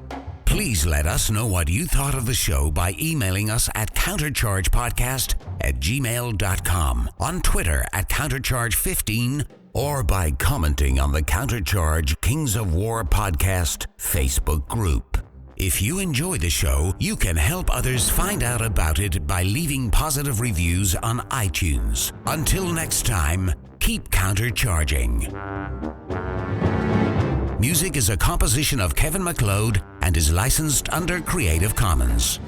Please let us know what you thought of the show by emailing us at counterchargepodcast@gmail.com, on Twitter at countercharge15, or by commenting on the Countercharge Kings of War podcast Facebook group. If you enjoy the show, you can help others find out about it by leaving positive reviews on iTunes. Until next time, keep countercharging. Music is a composition of Kevin MacLeod and is licensed under Creative Commons.